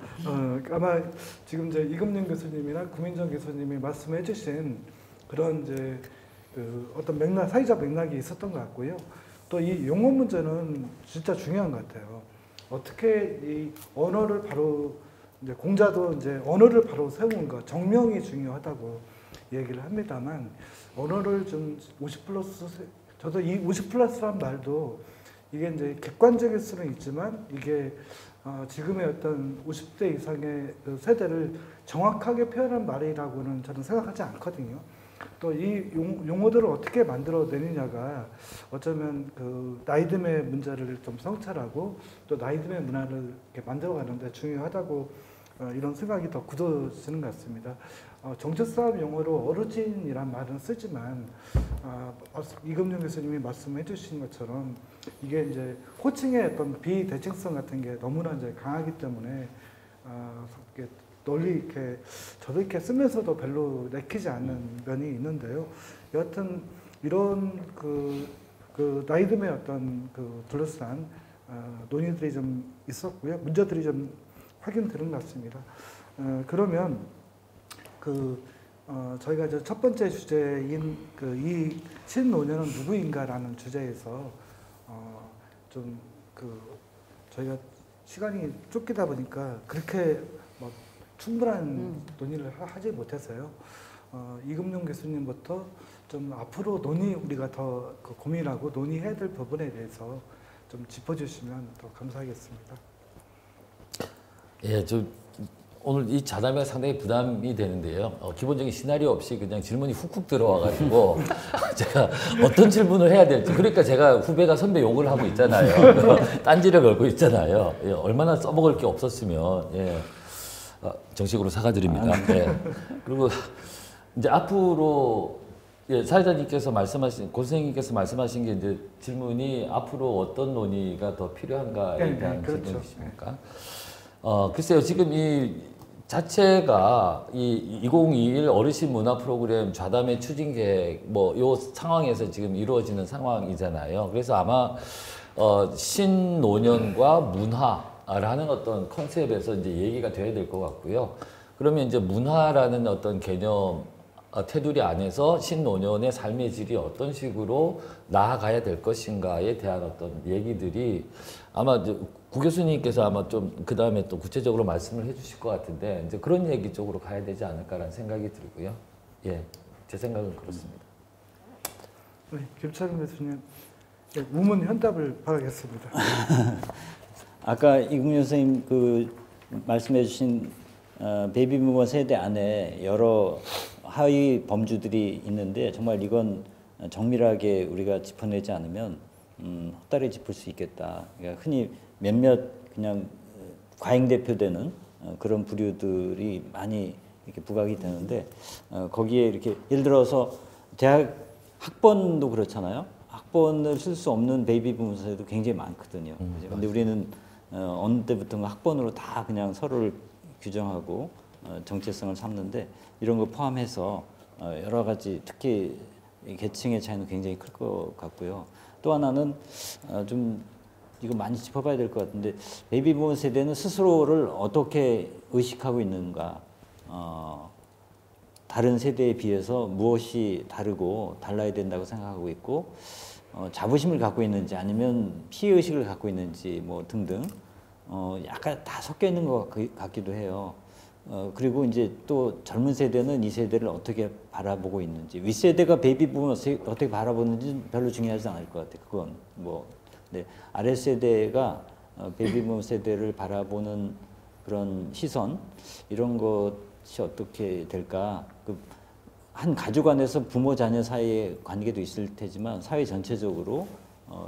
아마 지금 이제 이금영 교수님이나 구민정 교수님이 말씀해주신 그런 이제 그 어떤 맥락, 사회적 맥락이 있었던 것 같고요. 또 이 용어 문제는 진짜 중요한 것 같아요. 어떻게 이 언어를 바로 이제 공자도 이제 언어를 바로 세우는 것, 정명이 중요하다고 얘기를 합니다만 언어를 좀 50 플러스 저도 이 50 플러스란 말도 이게 이제 객관적일 수는 있지만 이게 지금의 어떤 50대 이상의 그 세대를 정확하게 표현한 말이라고는 저는 생각하지 않거든요. 또 이 용어들을 어떻게 만들어내느냐가 어쩌면 그 나이듦의 문제를 좀 성찰하고 또 나이듦의 문화를 이렇게 만들어가는데 중요하다고 이런 생각이 더 굳어지는 것 같습니다. 정치싸움 용어로 어르신이란 말은 쓰지만 이금영 교수님이 말씀해 주신 것처럼 이게 이제 호칭의 어떤 비대칭성 같은 게 너무나 이제 강하기 때문에 널리 이렇게 저도 이렇게 쓰면서도 별로 내키지 않는 면이 있는데요. 여하튼 이런 그 나이듦의 어떤 그 둘러싼 논의들이 좀 있었고요. 문제들이 좀 확인되는 것 같습니다. 그러면 저희가 이제 첫 번째 주제인 이 신노년은 누구인가라는 주제에서 저희가 시간이 쫓기다 보니까 그렇게 뭐 충분한 논의를 하지 못해서요. 이금용 교수님부터 좀 앞으로 우리가 더 고민하고 논의해야 될 부분에 대해서 좀 짚어주시면 더 감사하겠습니다. 예, 오늘 이 자담회가 상당히 부담이 되는데요. 기본적인 시나리오 없이 그냥 질문이 훅훅 들어와가지고 제가 어떤 질문을 해야 될지 그러니까 제가 후배가 선배 욕을 하고 있잖아요. 딴지를 걸고 있잖아요. 예, 얼마나 써먹을 게 없었으면 예. 정식으로 사과드립니다. 네. 그리고 이제 앞으로 예, 사회자님께서 말씀하신 고선생님께서 말씀하신 게 이제 질문이 앞으로 어떤 논의가 더 필요한가에 대한 그렇죠. 질문이십니까? 글쎄요, 지금 이 자체가 이 2021 어르신 문화 프로그램 좌담회 추진 계획 요 상황에서 지금 이루어지는 상황이잖아요. 그래서 아마 신노년과 문화라는 어떤 컨셉에서 이제 얘기가 돼야 될 것 같고요. 그러면 이제 문화라는 어떤 개념 테두리 안에서 신노년의 삶의 질이 어떤 식으로 나아가야 될 것인가에 대한 어떤 얘기들이 아마 이제 구 교수님께서 아마 좀 그 다음에 또 구체적으로 말씀을 해주실 것 같은데 이제 그런 얘기 쪽으로 가야 되지 않을까라는 생각이 들고요. 예, 제 생각은 그렇습니다. 네, 김찬우 교수님 우문 현답을 바라겠습니다. 아까 이금용 선생님 말씀해주신 베이비부머 세대 안에 여러 하위 범주들이 있는데 정말 이건 정밀하게 우리가 짚어내지 않으면 헛다리 짚을 수 있겠다. 그러니까 흔히 몇몇 그냥 과잉 대표되는 그런 부류들이 많이 이렇게 부각이 되는데 거기에 이렇게 예를 들어서 대학 학번도 그렇잖아요. 학번을 쓸 수 없는 베이비 부모 세대도 굉장히 많거든요. 근데 우리는 어느 때부터인가 학번으로 다 그냥 서로를 규정하고 정체성을 삼는데 이런 거 포함해서 여러 가지 특히 계층의 차이는 굉장히 클 것 같고요. 또 하나는 좀 이거 많이 짚어봐야 될 것 같은데 베이비 부모 세대는 스스로를 어떻게 의식하고 있는가, 다른 세대에 비해서 무엇이 다르고 달라야 된다고 생각하고 있고 자부심을 갖고 있는지 아니면 피해 의식을 갖고 있는지 뭐 등등 약간 다 섞여 있는 것 같기도 해요. 그리고 이제 또 젊은 세대는 이 세대를 어떻게 바라보고 있는지 윗세대가 베이비 부모 어떻게 바라보는지 별로 중요하지 않을 것 같아요. 그건 뭐 네, 아랫세대가 베이비 부모 세대를 바라보는 그런 시선 이런 것이 어떻게 될까? 한 가족 안에서 부모 자녀 사이의 관계도 있을 테지만 사회 전체적으로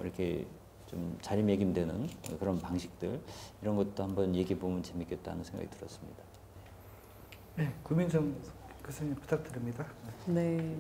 이렇게 좀 자리매김되는 그런 방식들 이런 것도 한번 얘기해 보면 재밌겠다는 생각이 들었습니다. 네, 구민정 교수님 부탁드립니다. 네.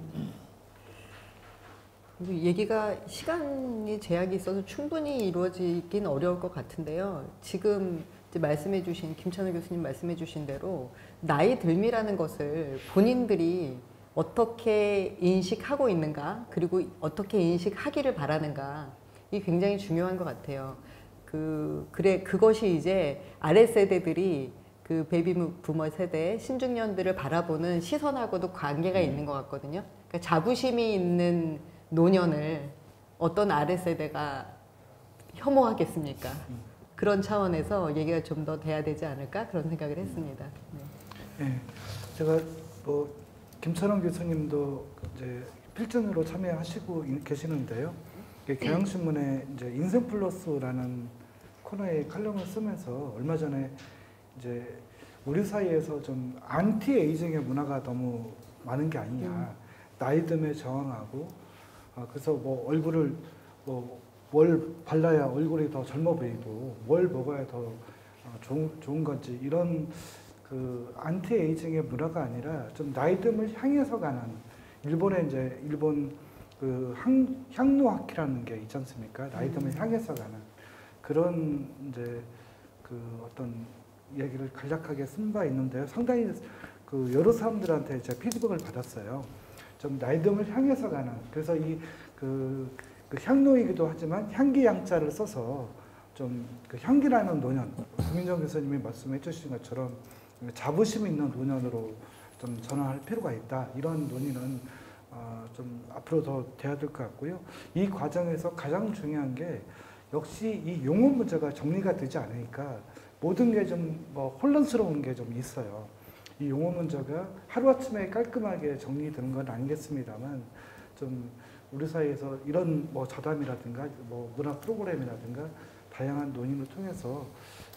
얘기가 시간이 제약이 있어서 충분히 이루어지긴 어려울 것 같은데요. 지금 이제 말씀해주신 김찬호 교수님 말씀해주신 대로 나이 들미라는 것을 본인들이 어떻게 인식하고 있는가, 그리고 어떻게 인식하기를 바라는가, 이게 굉장히 중요한 것 같아요. 그것이 이제 아랫세대들이 그 베이비 부머 세대 신중년들을 바라보는 시선하고도 관계가 있는 것 같거든요. 그러니까 자부심이 있는 노년을 어떤 아랫세대가 혐오하겠습니까? 그런 차원에서 얘기가 좀 더 돼야 되지 않을까 그런 생각을 했습니다. 네. 네, 제가 뭐 김철원 교수님도 이제 필전으로 참여하시고 계시는데요. 경향신문에 이제 인생 플러스라는 코너에 칼럼을 쓰면서 얼마 전에 이제 우리 사이에서 좀 안티 에이징의 문화가 너무 많은 게 아니냐. 나이 듦에 저항하고 그래서 뭐 얼굴을 뭘 발라야 얼굴이 더 젊어 보이고 뭘 먹어야 더 좋은 건지 이런 그 안티 에이징의 문화가 아니라 좀 나이 듦을 향해서 가는 일본 그 향노학기라는 게 있지 않습니까? 나이 듦을 향해서 가는 그런 이제 그 어떤 이야기를 간략하게 쓴 바 있는데요. 상당히 그 여러 사람들한테 제가 피드백을 받았어요. 좀 나이 듦을 향해서 가는 그래서 그 향노이기도 하지만 향기 양자를 써서 좀 그 향기라는 노년 구민정 교수님이 말씀해 주신 것처럼 자부심 있는 노년으로 좀 전환할 필요가 있다. 이런 논의는 좀 앞으로 더 돼야 될 것 같고요. 이 과정에서 가장 중요한 게 역시 이 용어 문제가 정리가 되지 않으니까 모든 게 좀 뭐 혼란스러운 게 좀 있어요. 이 용어 문제가 하루아침에 깔끔하게 정리되는 건 아니겠습니다만 좀 우리 사이에서 이런 뭐 자담이라든가 뭐 문화 프로그램이라든가 다양한 논의를 통해서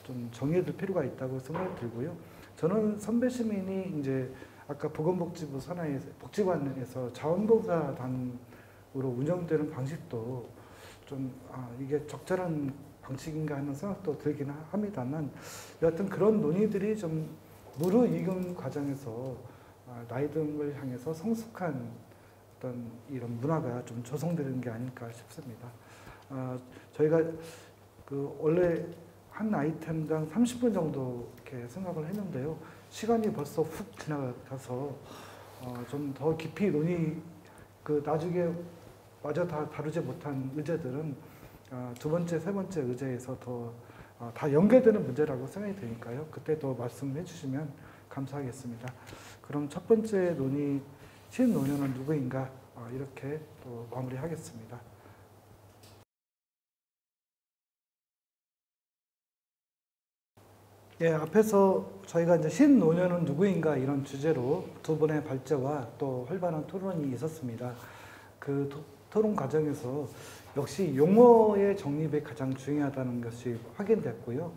좀 정해질 필요가 있다고 생각이 들고요. 저는 선배 시민이 이제 아까 보건복지부 산하의 복지관에서 자원봉사단으로 운영되는 방식도 좀 이게 적절한 방식인가 하는 생각도 들긴 합니다만 여하튼 그런 논의들이 좀 무르익은 과정에서 나이 듦을 향해서 성숙한 어떤 이런 문화가 좀 조성되는 게 아닐까 싶습니다. 저희가 그 원래 한 아이템당 30분 정도 이렇게 생각을 했는데요. 시간이 벌써 훅 지나가서 좀 더 깊이 논의 그 나중에 마저 다 다루지 못한 의제들은 두 번째, 세 번째 의제에서 더 다 연결되는 문제라고 생각이 되니까요. 그때 더 말씀해 주시면 감사하겠습니다. 그럼 첫 번째 논의 신노년은 누구인가 이렇게 또 마무리하겠습니다. 예, 앞에서 저희가 이제 신노년은 누구인가 이런 주제로 두 분의 발제와 또 활발한 토론이 있었습니다. 그 토론 과정에서 역시 용어의 정립이 가장 중요하다는 것이 확인됐고요.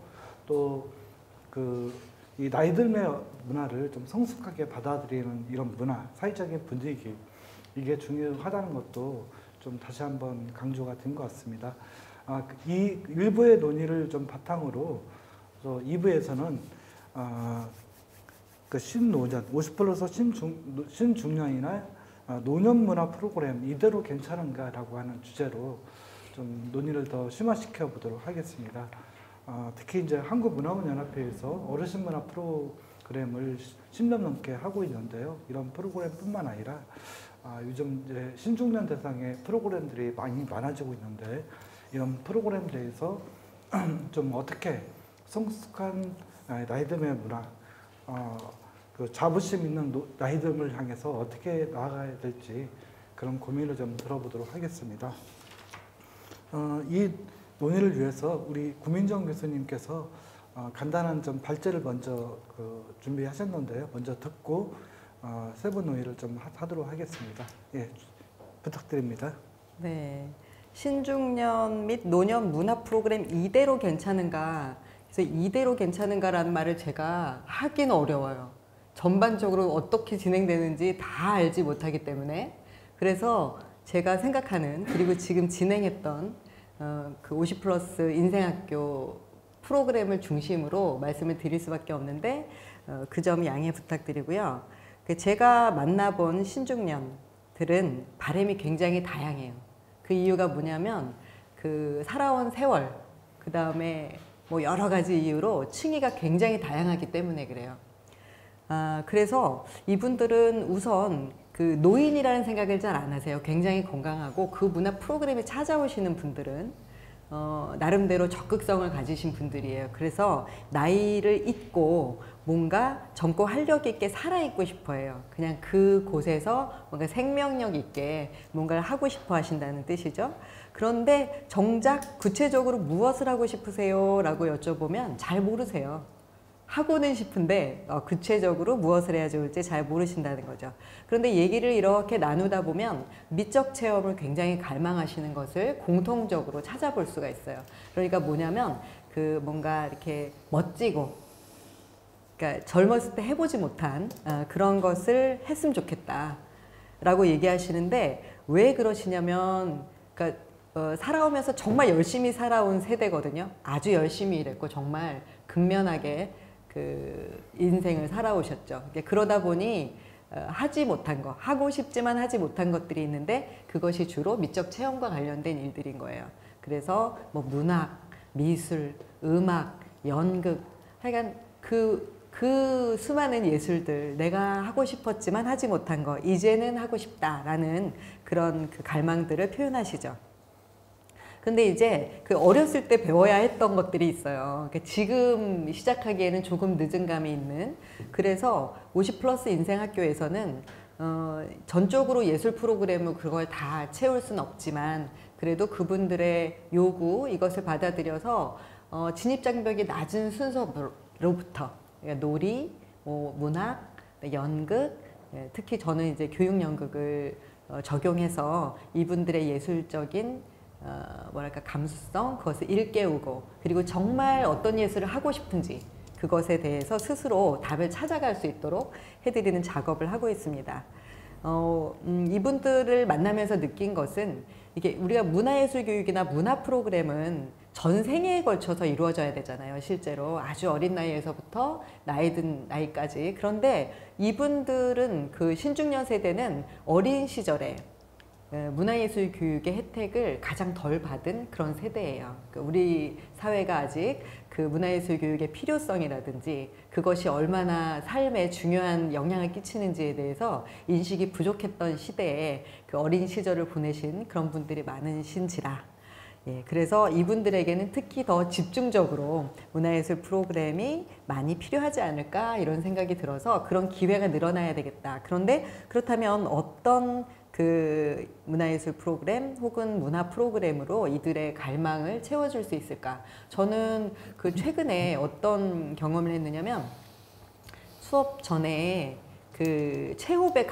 또 이 나이 들의 문화를 좀 성숙하게 받아들이는 이런 문화, 사회적인 분위기 이게 중요하다는 것도 좀 좀 다시 한번 강조가 된 것 같습니다. 이 일부의 논의를 좀 바탕으로 2부에서는 그 신노년, 50+ 신중년이나 노년 문화 프로그램 이대로 괜찮은가라고 하는 주제로 좀 논의를 더 심화시켜 보도록 하겠습니다. 특히 이제 한국문화원연합회에서 어르신 문화 프로그램을 10년 넘게 하고 있는데요. 이런 프로그램뿐만 아니라 요즘 이제 신중년 대상의 프로그램들이 많이 많아지고 있는데 이런 프로그램에 대해서 좀 어떻게 성숙한 나이듦의 문화, 그 자부심 있는 나이듦을 향해서 어떻게 나아가야 될지 그런 고민을 좀 들어보도록 하겠습니다. 이 논의를 위해서 우리 구민정 교수님께서 간단한 좀 발제를 먼저 준비하셨는데요. 먼저 듣고 세부 논의를 좀 하도록 하겠습니다. 예, 부탁드립니다. 네, 신중년 및 노년 문화 프로그램 이대로 괜찮은가? 그래서 이대로 괜찮은가라는 말을 제가 하기는 어려워요. 전반적으로 어떻게 진행되는지 다 알지 못하기 때문에. 그래서 제가 생각하는, 그리고 지금 진행했던 그 50+ 인생학교 프로그램을 중심으로 말씀을 드릴 수밖에 없는데 그 점 양해 부탁드리고요. 제가 만나본 신중년들은 바람이 굉장히 다양해요. 그 이유가 뭐냐면 그 살아온 세월, 그 다음에 뭐 여러 가지 이유로 층위가 굉장히 다양하기 때문에 그래요. 그래서 이분들은 우선 그 노인이라는 생각을 잘 안 하세요. 굉장히 건강하고 그 문화 프로그램에 찾아오시는 분들은 나름대로 적극성을 가지신 분들이에요. 그래서 나이를 잊고 뭔가 젊고 활력 있게 살아있고 싶어 해요. 그냥 그곳에서 뭔가 생명력 있게 뭔가를 하고 싶어 하신다는 뜻이죠. 그런데 정작 구체적으로 무엇을 하고 싶으세요? 라고 여쭤보면 잘 모르세요. 하고는 싶은데 구체적으로 무엇을 해야 좋을지 잘 모르신다는 거죠. 그런데 얘기를 이렇게 나누다 보면 미적 체험을 굉장히 갈망하시는 것을 공통적으로 찾아볼 수가 있어요. 그러니까 뭐냐면 그 뭔가 이렇게 멋지고, 그러니까 젊었을 때 해보지 못한 그런 것을 했으면 좋겠다 라고 얘기하시는데, 왜 그러시냐면 그러니까 살아오면서 정말 열심히 살아온 세대거든요. 아주 열심히 일했고 정말 근면하게 그 인생을 살아오셨죠. 그러다 보니 하지 못한 거, 하고 싶지만 하지 못한 것들이 있는데 그것이 주로 미적 체험과 관련된 일들인 거예요. 그래서 뭐 문학, 미술, 음악, 연극, 하여간 그 수많은 예술들, 내가 하고 싶었지만 하지 못한 거, 이제는 하고 싶다라는 그런 그 갈망들을 표현하시죠. 근데 이제 그 어렸을 때 배워야 했던 것들이 있어요. 그러니까 지금 시작하기에는 조금 늦은 감이 있는. 그래서 50+ 인생학교에서는 전적으로 예술 프로그램을 그걸 다 채울 수는 없지만 그래도 그분들의 요구, 이것을 받아들여서 진입장벽이 낮은 순서로부터, 그러니까 놀이, 뭐 문학, 연극, 특히 저는 이제 교육 연극을 적용해서 이분들의 예술적인 뭐랄까 감수성, 그것을 일깨우고, 그리고 정말 어떤 예술을 하고 싶은지 그것에 대해서 스스로 답을 찾아갈 수 있도록 해드리는 작업을 하고 있습니다. 이분들을 만나면서 느낀 것은, 이게 우리가 문화예술 교육이나 문화 프로그램은 전 생애에 걸쳐서 이루어져야 되잖아요. 실제로 아주 어린 나이에서부터 나이 든 나이까지. 그런데 이분들은, 그 신중년 세대는 어린 시절에 문화예술 교육의 혜택을 가장 덜 받은 그런 세대예요. 우리 사회가 아직 그 문화예술 교육의 필요성이라든지 그것이 얼마나 삶에 중요한 영향을 끼치는지에 대해서 인식이 부족했던 시대에 그 어린 시절을 보내신 그런 분들이 많으신지라, 그래서 이분들에게는 특히 더 집중적으로 문화예술 프로그램이 많이 필요하지 않을까 이런 생각이 들어서 그런 기회가 늘어나야 되겠다. 그런데 그렇다면 어떤 그 문화예술 프로그램 혹은 문화 프로그램으로 이들의 갈망을 채워줄 수 있을까? 저는 그 최근에 어떤 경험을 했느냐면, 수업 전에 그 체홉의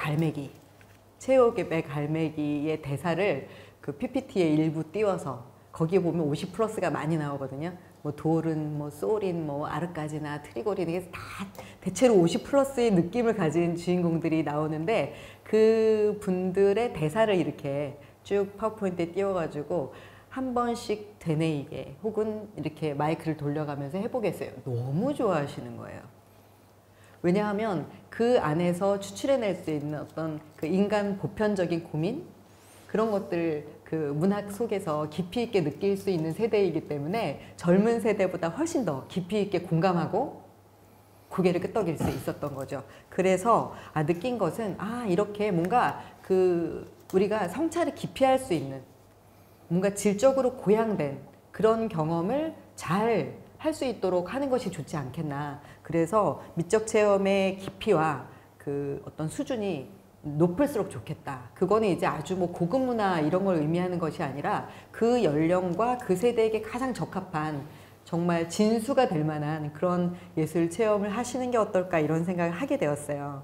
갈매기의 대사를 그 PPT에 일부 띄워서, 거기에 보면 50+가 많이 나오거든요. 뭐 돌은, 뭐 쏘린, 뭐 아르까지나 트리고린, 이게 다 대체로 50+의 느낌을 가진 주인공들이 나오는데 그 분들의 대사를 이렇게 쭉 파워포인트에 띄워가지고 한 번씩 되뇌이게 혹은 이렇게 마이크를 돌려가면서 해보겠어요. 너무 좋아하시는 거예요. 왜냐하면 그 안에서 추출해낼 수 있는 어떤 그 인간 보편적인 고민 그런 것들 그 문학 속에서 깊이 있게 느낄 수 있는 세대이기 때문에 젊은 세대보다 훨씬 더 깊이 있게 공감하고 고개를 끄덕일 수 있었던 거죠. 그래서 느낀 것은 이렇게 뭔가 그 우리가 성찰을 깊이 할 수 있는 뭔가 질적으로 고양된 그런 경험을 잘 할 수 있도록 하는 것이 좋지 않겠나. 그래서 미적 체험의 깊이와 그 어떤 수준이 높을수록 좋겠다. 그거는 이제 아주 뭐 고급 문화 이런 걸 의미하는 것이 아니라 그 연령과 그 세대에게 가장 적합한 정말 진수가 될 만한 그런 예술 체험을 하시는 게 어떨까 이런 생각을 하게 되었어요.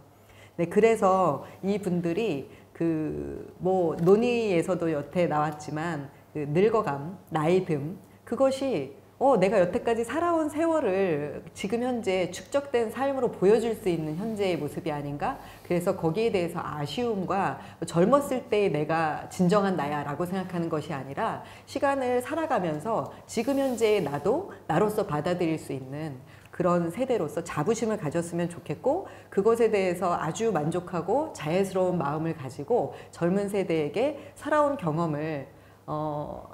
네, 그래서 이 분들이 그 뭐 논의에서도 여태 나왔지만 그 늙어감, 나이듦 그것이 내가 여태까지 살아온 세월을 지금 현재 축적된 삶으로 보여줄 수 있는 현재의 모습이 아닌가? 그래서 거기에 대해서 아쉬움과 젊었을 때의 내가 진정한 나야 라고 생각하는 것이 아니라 시간을 살아가면서 지금 현재의 나도 나로서 받아들일 수 있는 그런 세대로서 자부심을 가졌으면 좋겠고 그것에 대해서 아주 만족하고 자애스러운 마음을 가지고 젊은 세대에게 살아온 경험을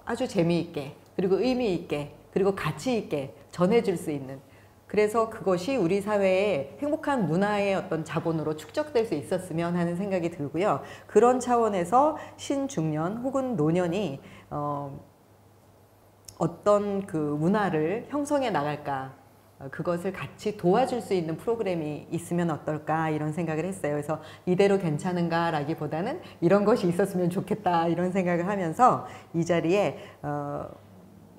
아주 재미있게 그리고 의미 있게 그리고 가치 있게 전해줄 수 있는 그래서 그것이 우리 사회의 행복한 문화의 어떤 자본으로 축적될 수 있었으면 하는 생각이 들고요. 그런 차원에서 신중년 혹은 노년이 어떤 그 문화를 형성해 나갈까 그것을 같이 도와줄 수 있는 프로그램이 있으면 어떨까 이런 생각을 했어요. 그래서 이대로 괜찮은가 라기보다는 이런 것이 있었으면 좋겠다 이런 생각을 하면서 이 자리에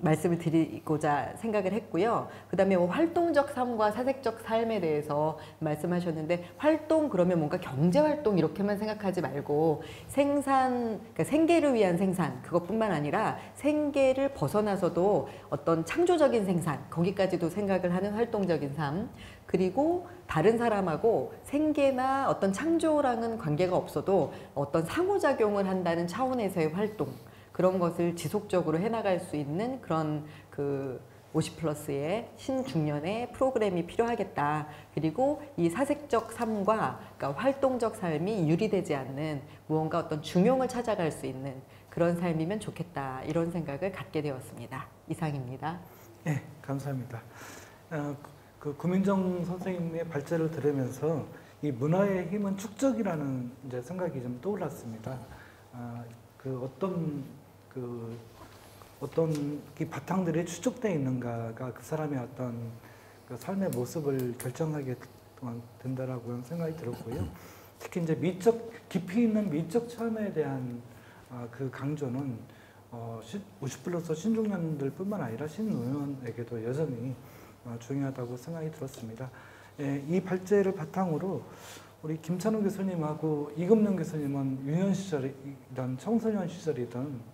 말씀을 드리고자 생각을 했고요. 그 다음에 활동적 삶과 사색적 삶에 대해서 말씀하셨는데 활동 그러면 뭔가 경제활동 이렇게만 생각하지 말고 생산, 그러니까 생계를 위한 생산 그것뿐만 아니라 생계를 벗어나서도 어떤 창조적인 생산 거기까지도 생각을 하는 활동적인 삶 그리고 다른 사람하고 생계나 어떤 창조랑은 관계가 없어도 어떤 상호작용을 한다는 차원에서의 활동 그런 것을 지속적으로 해나갈 수 있는 그런 그 50플러스의 신중년의 프로그램이 필요하겠다. 그리고 이 사색적 삶과 그러니까 활동적 삶이 유리되지 않는 무언가 어떤 중용을 찾아갈 수 있는 그런 삶이면 좋겠다. 이런 생각을 갖게 되었습니다. 이상입니다. 네, 감사합니다. 그 구민정 선생님의 발제를 들으면서 이 문화의 힘은 축적이라는 이제 생각이 좀 떠올랐습니다. 어떤 이 바탕들이 추적되어 있는가가 그 사람의 어떤 그 삶의 모습을 결정하게 된다라고 생각이 들었고요. 특히 이제 깊이 있는 미적 체험에 대한 그 강조는 50플러스 신중년들뿐만 아니라 신노년에게도 여전히 중요하다고 생각이 들었습니다. 이 발제를 바탕으로 우리 김찬호 교수님하고 이금룡 교수님은 유년 시절이든 청소년 시절이든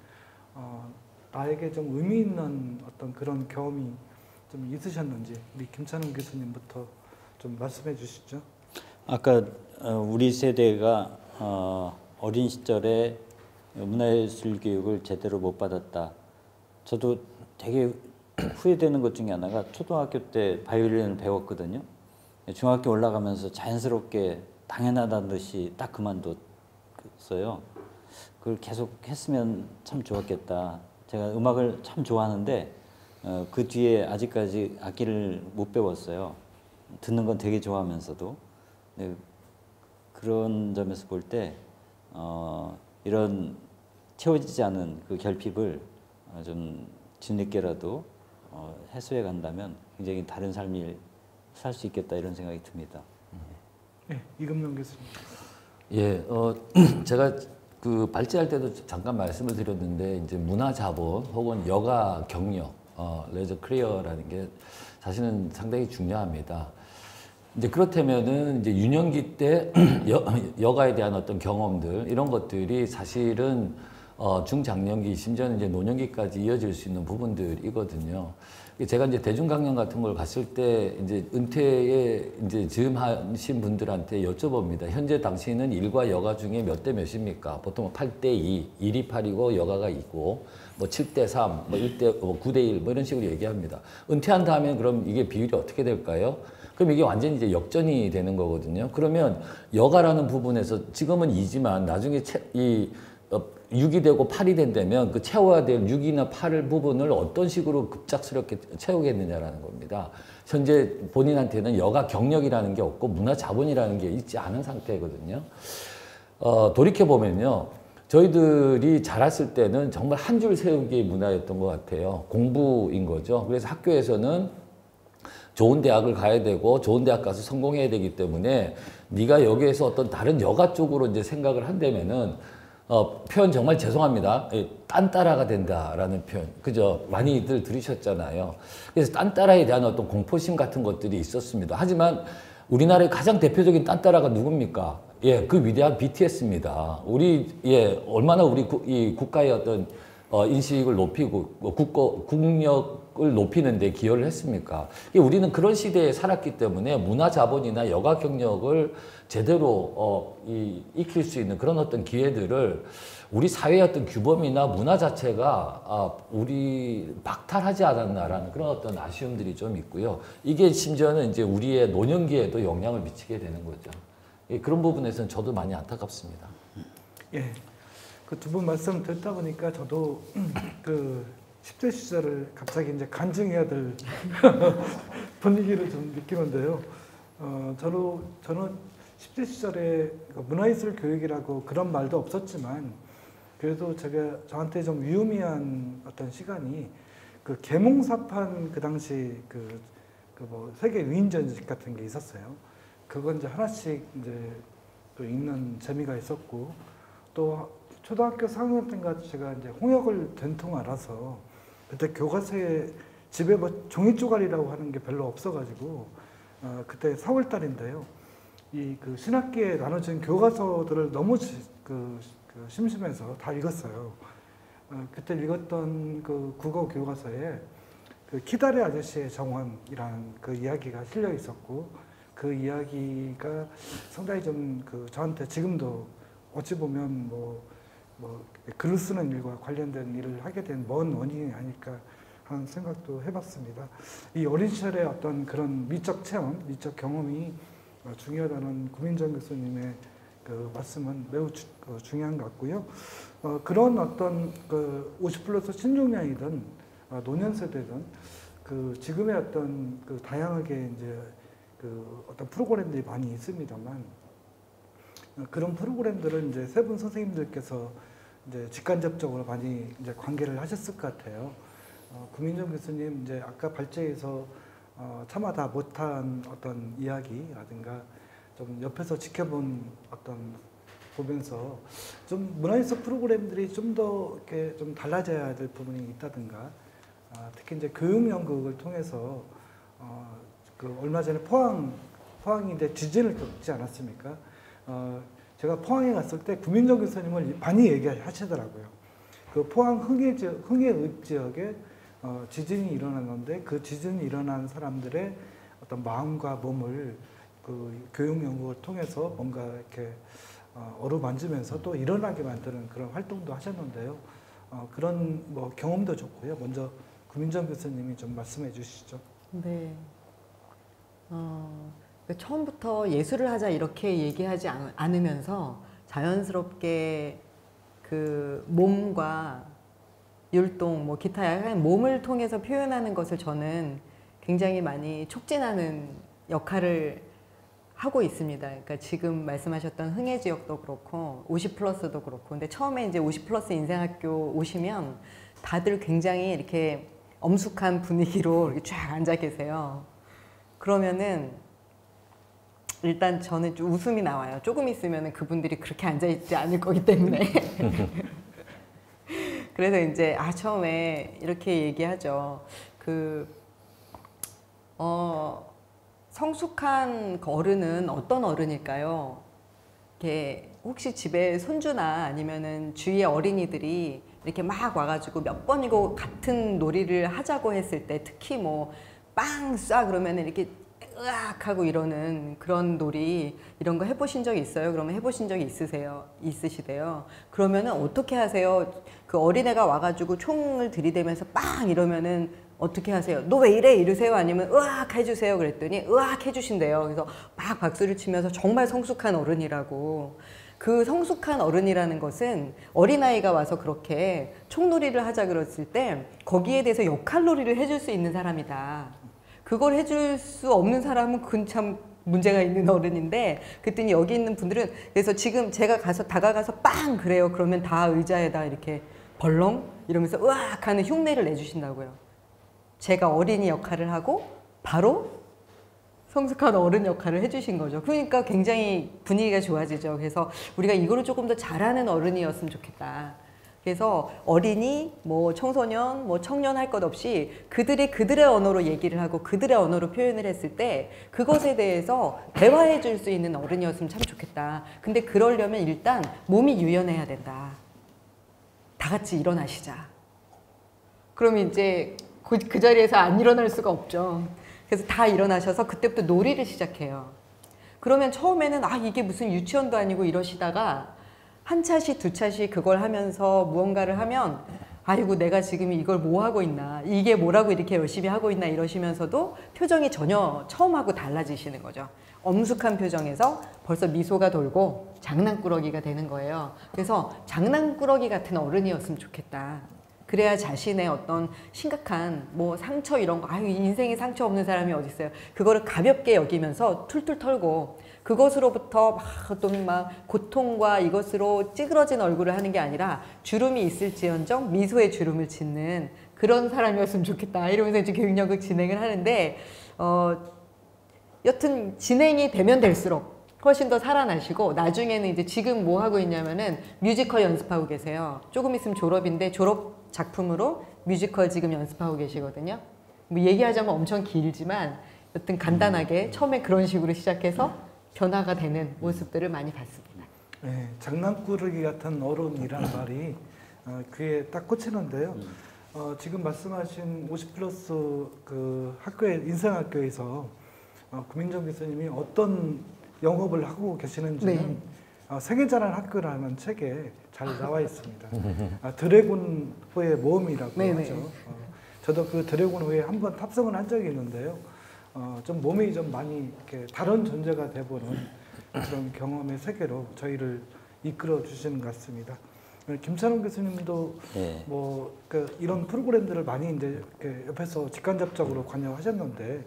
나에게 좀 의미 있는 어떤 그런 경험이 좀 있으셨는지 우리 김찬호 교수님부터 좀 말씀해 주시죠. 아까 우리 세대가 어린 시절에 문화예술 교육을 제대로 못 받았다. 저도 되게 후회되는 것 중에 하나가 초등학교 때 바이올린을 배웠거든요. 중학교 올라가면서 자연스럽게 당연하다는 듯이 딱 그만뒀어요. 그걸 계속 했으면 참 좋았겠다. 제가 음악을 참 좋아하는데 그 뒤에 아직까지 악기를 못 배웠어요. 듣는 건 되게 좋아하면서도. 네, 그런 점에서 볼 때 이런 채워지지 않은 그 결핍을 좀 뒤늦게라도 해소해 간다면 굉장히 다른 삶을 살 수 있겠다 이런 생각이 듭니다. 네, 이금룡 교수님. 예, 제가 그 발제할 때도 잠깐 말씀을 드렸는데 이제 문화 자본 혹은 여가 경력, 레저 클리어라는 게 사실은 상당히 중요합니다. 이제 그렇다면은 이제 유년기 때 여가에 대한 어떤 경험들 이런 것들이 사실은 중장년기 심지어는 이제 노년기까지 이어질 수 있는 부분들이거든요. 제가 이제 대중강연 같은 걸 갔을 때 이제 은퇴에 이제 즈음 하신 분들한테 여쭤봅니다. 현재 당신은 일과 여가 중에 몇 대 몇입니까? 보통 8대 2, 1이 8이고 여가가 있고 뭐 7대 3, 뭐 1대 9대 1 뭐 이런 식으로 얘기합니다. 은퇴한 다음에 그럼 이게 비율이 어떻게 될까요? 그럼 이게 완전히 이제 역전이 되는 거거든요. 그러면 여가라는 부분에서 지금은 2지만 나중에 6이 되고 8이 된다면 그 채워야 될 6이나 8 부분을 어떤 식으로 급작스럽게 채우겠느냐라는 겁니다. 현재 본인한테는 여가 경력이라는 게 없고 문화 자본이라는 게 있지 않은 상태거든요. 돌이켜보면요. 저희들이 자랐을 때는 정말 한 줄 세우기의 문화였던 것 같아요. 공부인 거죠. 그래서 학교에서는 좋은 대학을 가야 되고 좋은 대학 가서 성공해야 되기 때문에 네가 여기에서 어떤 다른 여가 쪽으로 이제 생각을 한다면은 표현 정말 죄송합니다. 딴따라가 된다라는 표현. 그죠? 많이들 들으셨잖아요. 그래서 딴따라에 대한 어떤 공포심 같은 것들이 있었습니다. 하지만 우리나라의 가장 대표적인 딴따라가 누굽니까? 예, 그 위대한 BTS입니다. 얼마나 이 국가의 어떤 인식을 높이고 국력을 높이는데 기여를 했습니까? 우리는 그런 시대에 살았기 때문에 문화 자본이나 여가 경력을 제대로 익힐 수 있는 그런 어떤 기회들을 우리 사회의 어떤 규범이나 문화 자체가 우리 박탈하지 않았나라는 그런 어떤 아쉬움들이 좀 있고요. 이게 심지어는 이제 우리의 노년기에도 영향을 미치게 되는 거죠. 그런 부분에서는 저도 많이 안타깝습니다. 예. 그 두 분 말씀 듣다 보니까 저도 그 10대 시절을 갑자기 이제 간증해야 될 분위기를 좀 느끼는데요. 저는 10대 시절에 문화예술 교육이라고 그런 말도 없었지만 그래도 저한테 좀 유의미한 어떤 시간이 그 계몽사판 그 당시 뭐 세계 위인전식 같은 게 있었어요. 그건 이제 하나씩 이제 또 읽는 재미가 있었고 또 초등학교 4학년 때인가 제가 이제 홍역을 된통 알아서 그때 교과서에 집에 뭐 종이 쪼가리라고 하는 게 별로 없어가지고 그때 4월 달인데요. 그 신학기에 나눠진 교과서들을 너무 심심해서 다 읽었어요. 그때 읽었던 그 국어 교과서에 그 키다리 아저씨의 정원이라는 그 이야기가 실려 있었고 그 이야기가 상당히 좀 저한테 지금도 어찌 보면 뭐 글을 쓰는 일과 관련된 일을 하게 된 먼 원인이 아닐까 하는 생각도 해봤습니다. 이 어린 시절의 어떤 그런 미적 체험, 미적 경험이 중요하다는 구민정 교수님의 그 말씀은 매우 중요한 것 같고요. 그런 어떤 50+ 신중량이든 노년 세대든 지금의 어떤 다양하게 이제 어떤 프로그램들이 많이 있습니다만 그런 프로그램들은 이제 세 분 선생님들께서 이제 직간접적으로 많이 이제 관계를 하셨을 것 같아요. 구민정 교수님 이제 아까 발제에서 차마 다 못한 어떤 이야기라든가 좀 옆에서 지켜본 보면서 좀 문화예술 프로그램들이 좀 더 이렇게 좀 달라져야 될 부분이 있다든가 특히 이제 교육 연극을 통해서 얼마 전에 포항이 이제 지진을 겪지 않았습니까? 제가 포항에 갔을 때 구민정 교수님을 많이 얘기하시더라고요. 그 포항 흥해읍 지역에 지진이 일어났는데 그 지진이 일어난 사람들의 어떤 마음과 몸을 교육 연구를 통해서 뭔가 이렇게 어루만지면서 또 일어나게 만드는 그런 활동도 하셨는데요. 그런 뭐 경험도 좋고요. 먼저 구민정 교수님이 좀 말씀해 주시죠. 네. 처음부터 예술을 하자 이렇게 얘기하지 않으면서 자연스럽게 그 몸과 율동, 뭐 기타 약간 몸을 통해서 표현하는 것을 저는 굉장히 많이 촉진하는 역할을 하고 있습니다. 그러니까 지금 말씀하셨던 흥해 지역도 그렇고 50+도 그렇고 근데 처음에 이제 50+ 인생학교 오시면 다들 굉장히 이렇게 엄숙한 분위기로 이렇게 쫙 앉아 계세요. 그러면은 일단 저는 좀 웃음이 나와요. 조금 있으면 그분들이 그렇게 앉아있지 않을 거기 때문에. 그래서 이제 처음에 이렇게 얘기하죠. 성숙한 어른은 어떤 어른일까요? 이렇게 혹시 집에 손주나 아니면은 주위의 어린이들이 이렇게 막 와가지고 몇 번이고 같은 놀이를 하자고 했을 때 특히 뭐 빵 쏴 그러면 이렇게 으악 하고 이러는 그런 놀이 이런 거 해보신 적 있어요? 그러면 해보신 적이 있으시대요. 그러면은 어떻게 하세요? 그 어린애가 와가지고 총을 들이대면서 빵 이러면은 어떻게 하세요? 너 왜 이래? 이러세요? 아니면 으악 해주세요? 그랬더니 으악 해주신대요. 그래서 막 박수를 치면서 정말 성숙한 어른이라고. 그 성숙한 어른이라는 것은 어린아이가 와서 그렇게 총놀이를 하자 그랬을 때 거기에 대해서 역할놀이를 해줄 수 있는 사람이다. 그걸 해줄 수 없는 사람은 그건 참 문제가 있는 어른인데 그랬더니 여기 있는 분들은 그래서 지금 제가 다가가서 빵 그래요. 그러면 다 의자에다 이렇게 벌렁 이러면서 으악 하는 흉내를 내주신다고요. 제가 어린이 역할을 하고 바로 성숙한 어른 역할을 해주신 거죠. 그러니까 굉장히 분위기가 좋아지죠. 그래서 우리가 이거를 조금 더 잘하는 어른이었으면 좋겠다. 그래서 어린이, 뭐 청소년, 뭐 청년 할 것 없이 그들의 언어로 얘기를 하고 그들의 언어로 표현을 했을 때 그것에 대해서 대화해 줄 수 있는 어른이었으면 참 좋겠다. 근데 그러려면 일단 몸이 유연해야 된다. 다 같이 일어나시자. 그러면 이제 그 자리에서 안 일어날 수가 없죠. 그래서 다 일어나셔서 그때부터 놀이를 시작해요. 그러면 처음에는 아 이게 무슨 유치원도 아니고 이러시다가 한 차씩 두 차씩 그걸 하면서 무언가를 하면 아이고 내가 지금 이걸 뭐 하고 있나 이게 뭐라고 이렇게 열심히 하고 있나 이러시면서도 표정이 전혀 처음하고 달라지시는 거죠. 엄숙한 표정에서 벌써 미소가 돌고 장난꾸러기가 되는 거예요. 그래서 장난꾸러기 같은 어른이었으면 좋겠다. 그래야 자신의 어떤 심각한 뭐 상처 이런 거 아유 인생에 상처 없는 사람이 어디 있어요. 그거를 가볍게 여기면서 툴툴 털고 그것으로부터 막 고통과 이것으로 찌그러진 얼굴을 하는 게 아니라 주름이 있을지언정 미소의 주름을 짓는 그런 사람이었으면 좋겠다. 이러면서 이제 교육연극 진행을 하는데 여튼 진행이 되면 될수록 훨씬 더 살아나시고 나중에는 이제 지금 뭐 하고 있냐면은 뮤지컬 연습하고 계세요. 조금 있으면 졸업인데 졸업 작품으로 뮤지컬 지금 연습하고 계시거든요. 뭐 얘기하자면 엄청 길지만 여튼 간단하게 처음에 그런 식으로 시작해서 변화가 되는 모습들을 많이 봤습니다. 네, 장난꾸러기 같은 어른이라는 말이 귀에 딱 꽂히는데요. 지금 말씀하신 50 플러스 그 학교에 인생학교에서 구민정 교수님이 어떤 영업을 하고 계시는지는 생애자란 학교라는 책에 잘 나와 있습니다. 드래곤호의 모험이라고 네네. 하죠. 저도 그 드래곤호에 한번 탑승을 한 적이 있는데요. 좀 몸이 좀 많이 이렇게 다른 존재가 돼보는 그런 경험의 세계로 저희를 이끌어 주시는 것 같습니다. 김찬원 교수님도 네. 이런 프로그램들을 많이 이제 이렇게 옆에서 직간접적으로 관여하셨는데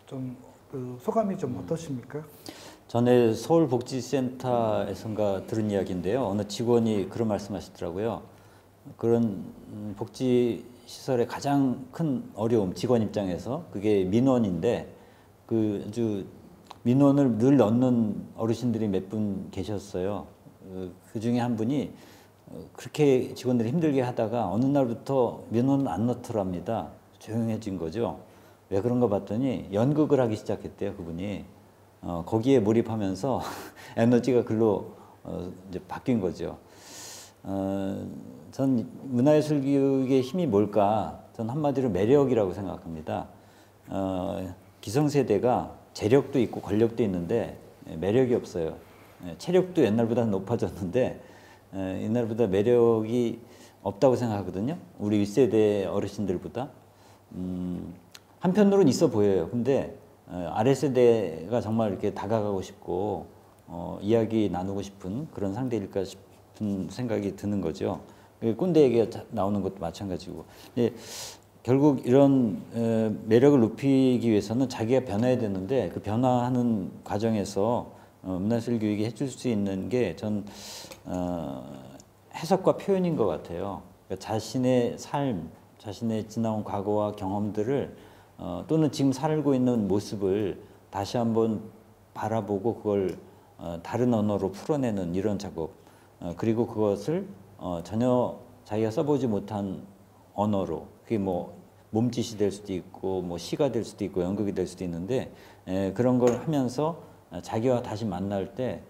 좀 그 소감이 좀 어떠십니까? 전에 서울복지센터에선가 들은 이야기인데요. 어느 직원이 그런 말씀하시더라고요. 그런 복지시설의 가장 큰 어려움, 직원 입장에서 그게 민원인데 그 아주 민원을 늘 넣는 어르신들이 몇 분 계셨어요. 그 중에 한 분이 그렇게 직원들이 힘들게 하다가 어느 날부터 민원을 안 넣더랍니다. 조용해진 거죠. 왜 그런가 봤더니 연극을 하기 시작했대요. 그분이. 거기에 몰입하면서 에너지가 글로 이제 바뀐 거죠. 전 문화예술 교육의 힘이 뭘까? 전 한마디로 매력이라고 생각합니다. 기성세대가 재력도 있고 권력도 있는데 매력이 없어요. 체력도 옛날보다 높아졌는데 옛날보다 매력이 없다고 생각하거든요. 우리 윗세대 어르신들보다. 한편으로는 있어 보여요. 근데 아랫세대가 정말 이렇게 다가가고 싶고 이야기 나누고 싶은 그런 상대일까 싶은 생각이 드는 거죠. 꼰대 얘기가 나오는 것도 마찬가지고. 근데 결국 이런 매력을 높이기 위해서는 자기가 변해야 되는데 그 변화하는 과정에서 문화예술 교육이 해줄 수 있는 게 전 해석과 표현인 것 같아요. 그러니까 자신의 삶, 자신의 지나온 과거와 경험들을 또는 지금 살고 있는 모습을 다시 한번 바라보고 그걸 다른 언어로 풀어내는 이런 작업, 그리고 그것을 전혀 자기가 써보지 못한 언어로, 그게 뭐 몸짓이 될 수도 있고 뭐 시가 될 수도 있고 연극이 될 수도 있는데 그런 걸 하면서 자기와 다시 만날 때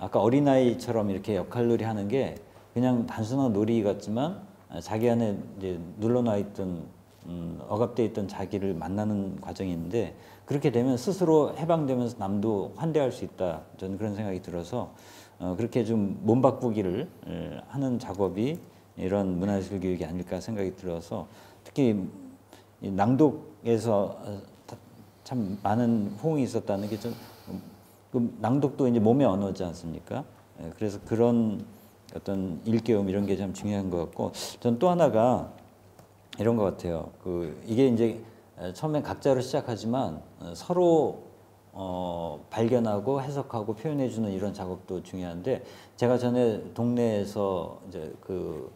아까 어린아이처럼 이렇게 역할놀이 하는 게 그냥 단순한 놀이 같지만 자기 안에 이제 눌러놔 있던 억압돼 있던 자기를 만나는 과정인데 그렇게 되면 스스로 해방되면서 남도 환대할 수 있다. 저는 그런 생각이 들어서 그렇게 좀 몸 바꾸기를 하는 작업이 이런 문화예술 교육이 아닐까 생각이 들어서 특히 이 낭독에서 참 많은 호응이 있었다는 게 좀 그 낭독도 이제 몸의 언어지 않습니까? 그래서 그런 어떤 일깨움 이런 게 참 중요한 것 같고 전 또 하나가 이런 것 같아요. 그 이게 이제 처음엔 각자로 시작하지만 서로 발견하고 해석하고 표현해주는 이런 작업도 중요한데 제가 전에 동네에서 이제 그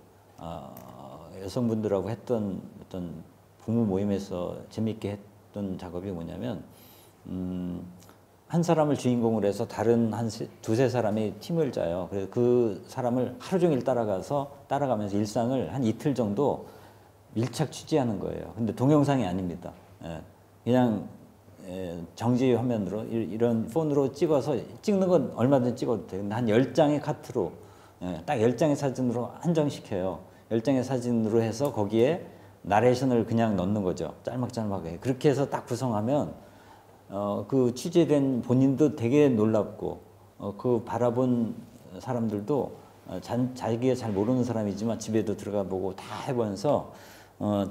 여성분들하고 했던 어떤 부모 모임에서 재밌게 했던 작업이 뭐냐면 한 사람을 주인공으로 해서 다른 한 두세 사람이 팀을 짜요. 그래서 그 사람을 하루 종일 따라가면서 일상을 한 이틀 정도 밀착 취재하는 거예요. 근데 동영상이 아닙니다. 그냥 정지 화면으로 이런 폰으로 찍어서 찍는 건 얼마든지 찍어도 돼요. 근데 한 10장의 카트로 딱 10장의 사진으로 한정시켜요. 10장의 사진으로 해서 거기에 나레이션을 그냥 넣는 거죠. 짤막짤막하게. 그렇게 해서 딱 구성하면 그 취재된 본인도 되게 놀랍고 그 바라본 사람들도 자기가 잘 모르는 사람이지만 집에도 들어가 보고 다 해보면서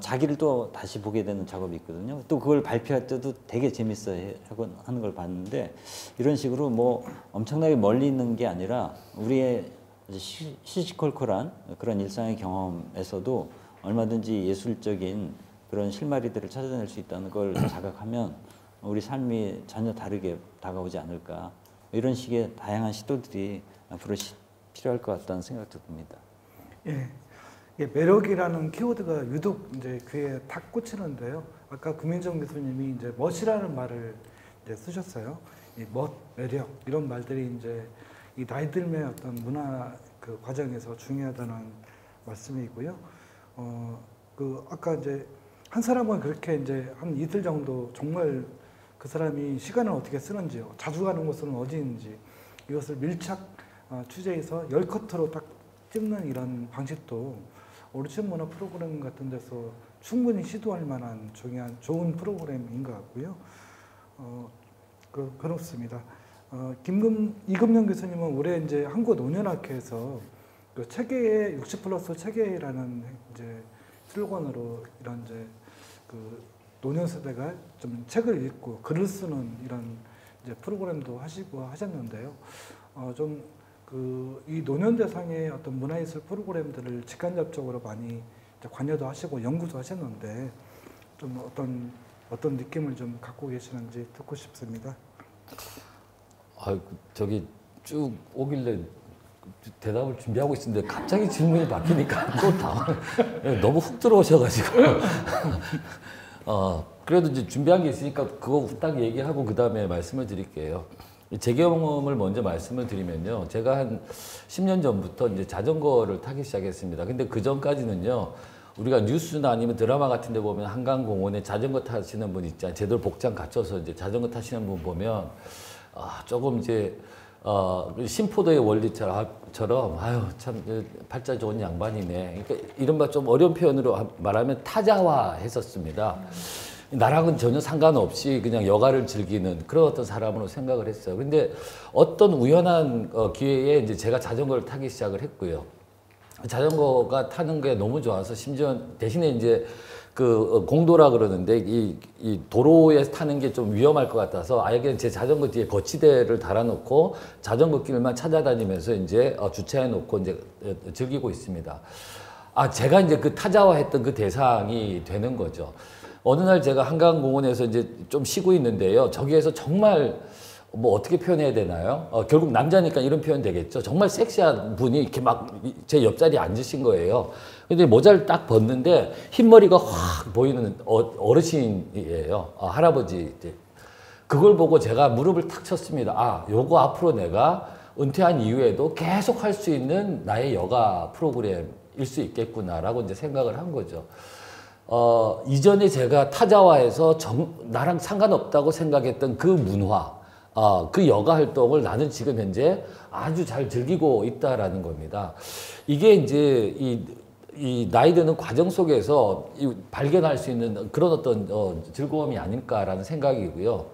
자기를 또 다시 보게 되는 작업이 있거든요. 또 그걸 발표할 때도 되게 재밌어 하는 걸 봤는데 이런 식으로 뭐 엄청나게 멀리 있는 게 아니라 우리의 시시콜콜한 그런 일상의 경험에서도 얼마든지 예술적인 그런 실마리들을 찾아낼 수 있다는 걸 자각하면 우리 삶이 전혀 다르게 다가오지 않을까 이런 식의 다양한 시도들이 앞으로 필요할 것 같다는 생각도 듭니다. 예. 매력이라는 키워드가 유독 이제 귀에 탁 꽂히는데요. 아까 구민정 교수님이 이제 멋이라는 말을 이제 쓰셨어요. 이 멋, 매력 이런 말들이 이제 이 나이 들면 어떤 문화 그 과정에서 중요하다는 말씀이고요. 그 아까 이제 한 사람은 그렇게 이제 한 이틀 정도 정말 그 사람이 시간을 어떻게 쓰는지요, 자주 가는 곳은 어디인지 이것을 밀착 취재해서 10커트로 딱 찍는 이런 방식도 오리진 문화 프로그램 같은 데서 충분히 시도할 만한 좋은 프로그램인 것 같고요. 그렇습니다. 이금영 교수님은 올해 이제 한국노년학회에서 그 체계의 60+ 체계라는 이제 슬로건으로 이런 이제 그 노년 세대가 좀 책을 읽고 글을 쓰는 이런 이제 프로그램도 하시고 하셨는데요. 좀 이 노년 대상의 어떤 문화예술 프로그램들을 직간접적으로 많이 관여도 하시고 연구도 하셨는데 좀 어떤 느낌을 좀 갖고 계시는지 듣고 싶습니다. 저기 쭉 오길래 대답을 준비하고 있었는데 갑자기 질문이 바뀌니까 또 너무 훅 들어오셔가지고 그래도 이제 준비한 게 있으니까 그거 딱 얘기하고 그 다음에 말씀을 드릴게요. 제 경험을 먼저 말씀을 드리면요. 제가 한 10년 전부터 이제 자전거를 타기 시작했습니다. 근데 그 전까지는요. 우리가 뉴스나 아니면 드라마 같은 데 보면 한강공원에 자전거 타시는 분 있잖아요. 제대로 복장 갖춰서 이제 자전거 타시는 분 보면 조금 이제 심포도의 원리처럼 아유 참 팔자 좋은 양반이네. 그러니까 이른바 좀 어려운 표현으로 말하면 타자화 했었습니다. 나랑은 전혀 상관없이 그냥 여가를 즐기는 그런 어떤 사람으로 생각을 했어요. 근데 어떤 우연한 기회에 이제 제가 자전거를 타기 시작을 했고요. 자전거가 타는 게 너무 좋아서 심지어 대신에 이제 그 공도라 그러는데 이 도로에 타는 게 좀 위험할 것 같아서 아예 그냥 제 자전거 뒤에 거치대를 달아놓고 자전거 길만 찾아다니면서 이제 주차해놓고 이제 즐기고 있습니다. 제가 이제 그 타자화했던 그 대상이 되는 거죠. 어느 날 제가 한강공원에서 이제 좀 쉬고 있는데요. 저기에서 정말 뭐 어떻게 표현해야 되나요? 결국 남자니까 이런 표현 되겠죠. 정말 섹시한 분이 이렇게 막 제 옆자리에 앉으신 거예요. 근데 모자를 딱 벗는데 흰머리가 확 보이는 어르신이에요. 할아버지. 그걸 보고 제가 무릎을 탁 쳤습니다. 요거 앞으로 내가 은퇴한 이후에도 계속 할 수 있는 나의 여가 프로그램일 수 있겠구나라고 이제 생각을 한 거죠. 이전에 제가 타자화해서 나랑 상관없다고 생각했던 그 문화, 그 여가 활동을 나는 지금 현재 아주 잘 즐기고 있다라는 겁니다. 이게 이제 이 나이 드는 과정 속에서 발견할 수 있는 그런 어떤 즐거움이 아닐까라는 생각이고요.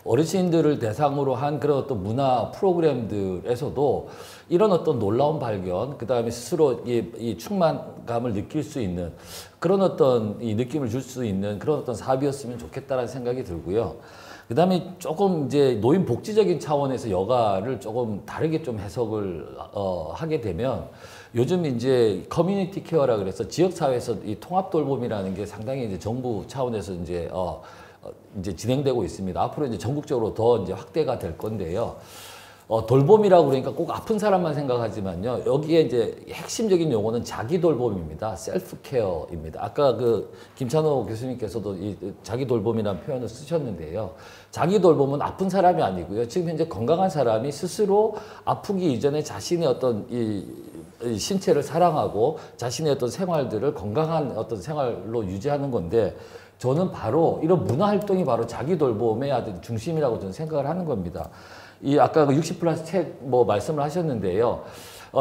어르신들을 대상으로 한 그런 어떤 문화 프로그램들에서도 이런 어떤 놀라운 발견, 그 다음에 스스로 이 충만감을 느낄 수 있는 그런 어떤 이 느낌을 줄 수 있는 그런 어떤 사업이었으면 좋겠다라는 생각이 들고요. 그 다음에 조금 이제 노인 복지적인 차원에서 여가를 조금 다르게 좀 해석을 하게 되면 요즘 이제 커뮤니티 케어라 그래서 지역사회에서 이 통합 돌봄이라는 게 상당히 이제 정부 차원에서 이제 진행되고 있습니다. 앞으로 이제 전국적으로 더 이제 확대가 될 건데요. 돌봄이라고 그러니까 꼭 아픈 사람만 생각하지만요. 여기에 이제 핵심적인 용어는 자기 돌봄입니다. 셀프 케어입니다. 아까 그 김찬호 교수님께서도 이 자기 돌봄이라는 표현을 쓰셨는데요. 자기 돌봄은 아픈 사람이 아니고요. 지금 현재 건강한 사람이 스스로 아프기 이전에 자신의 어떤 이 신체를 사랑하고 자신의 어떤 생활들을 건강한 어떤 생활로 유지하는 건데 저는 바로 이런 문화 활동이 바로 자기 돌봄의 아주 중심이라고 저는 생각을 하는 겁니다. 이 아까 그 60+ 책 뭐 말씀을 하셨는데요.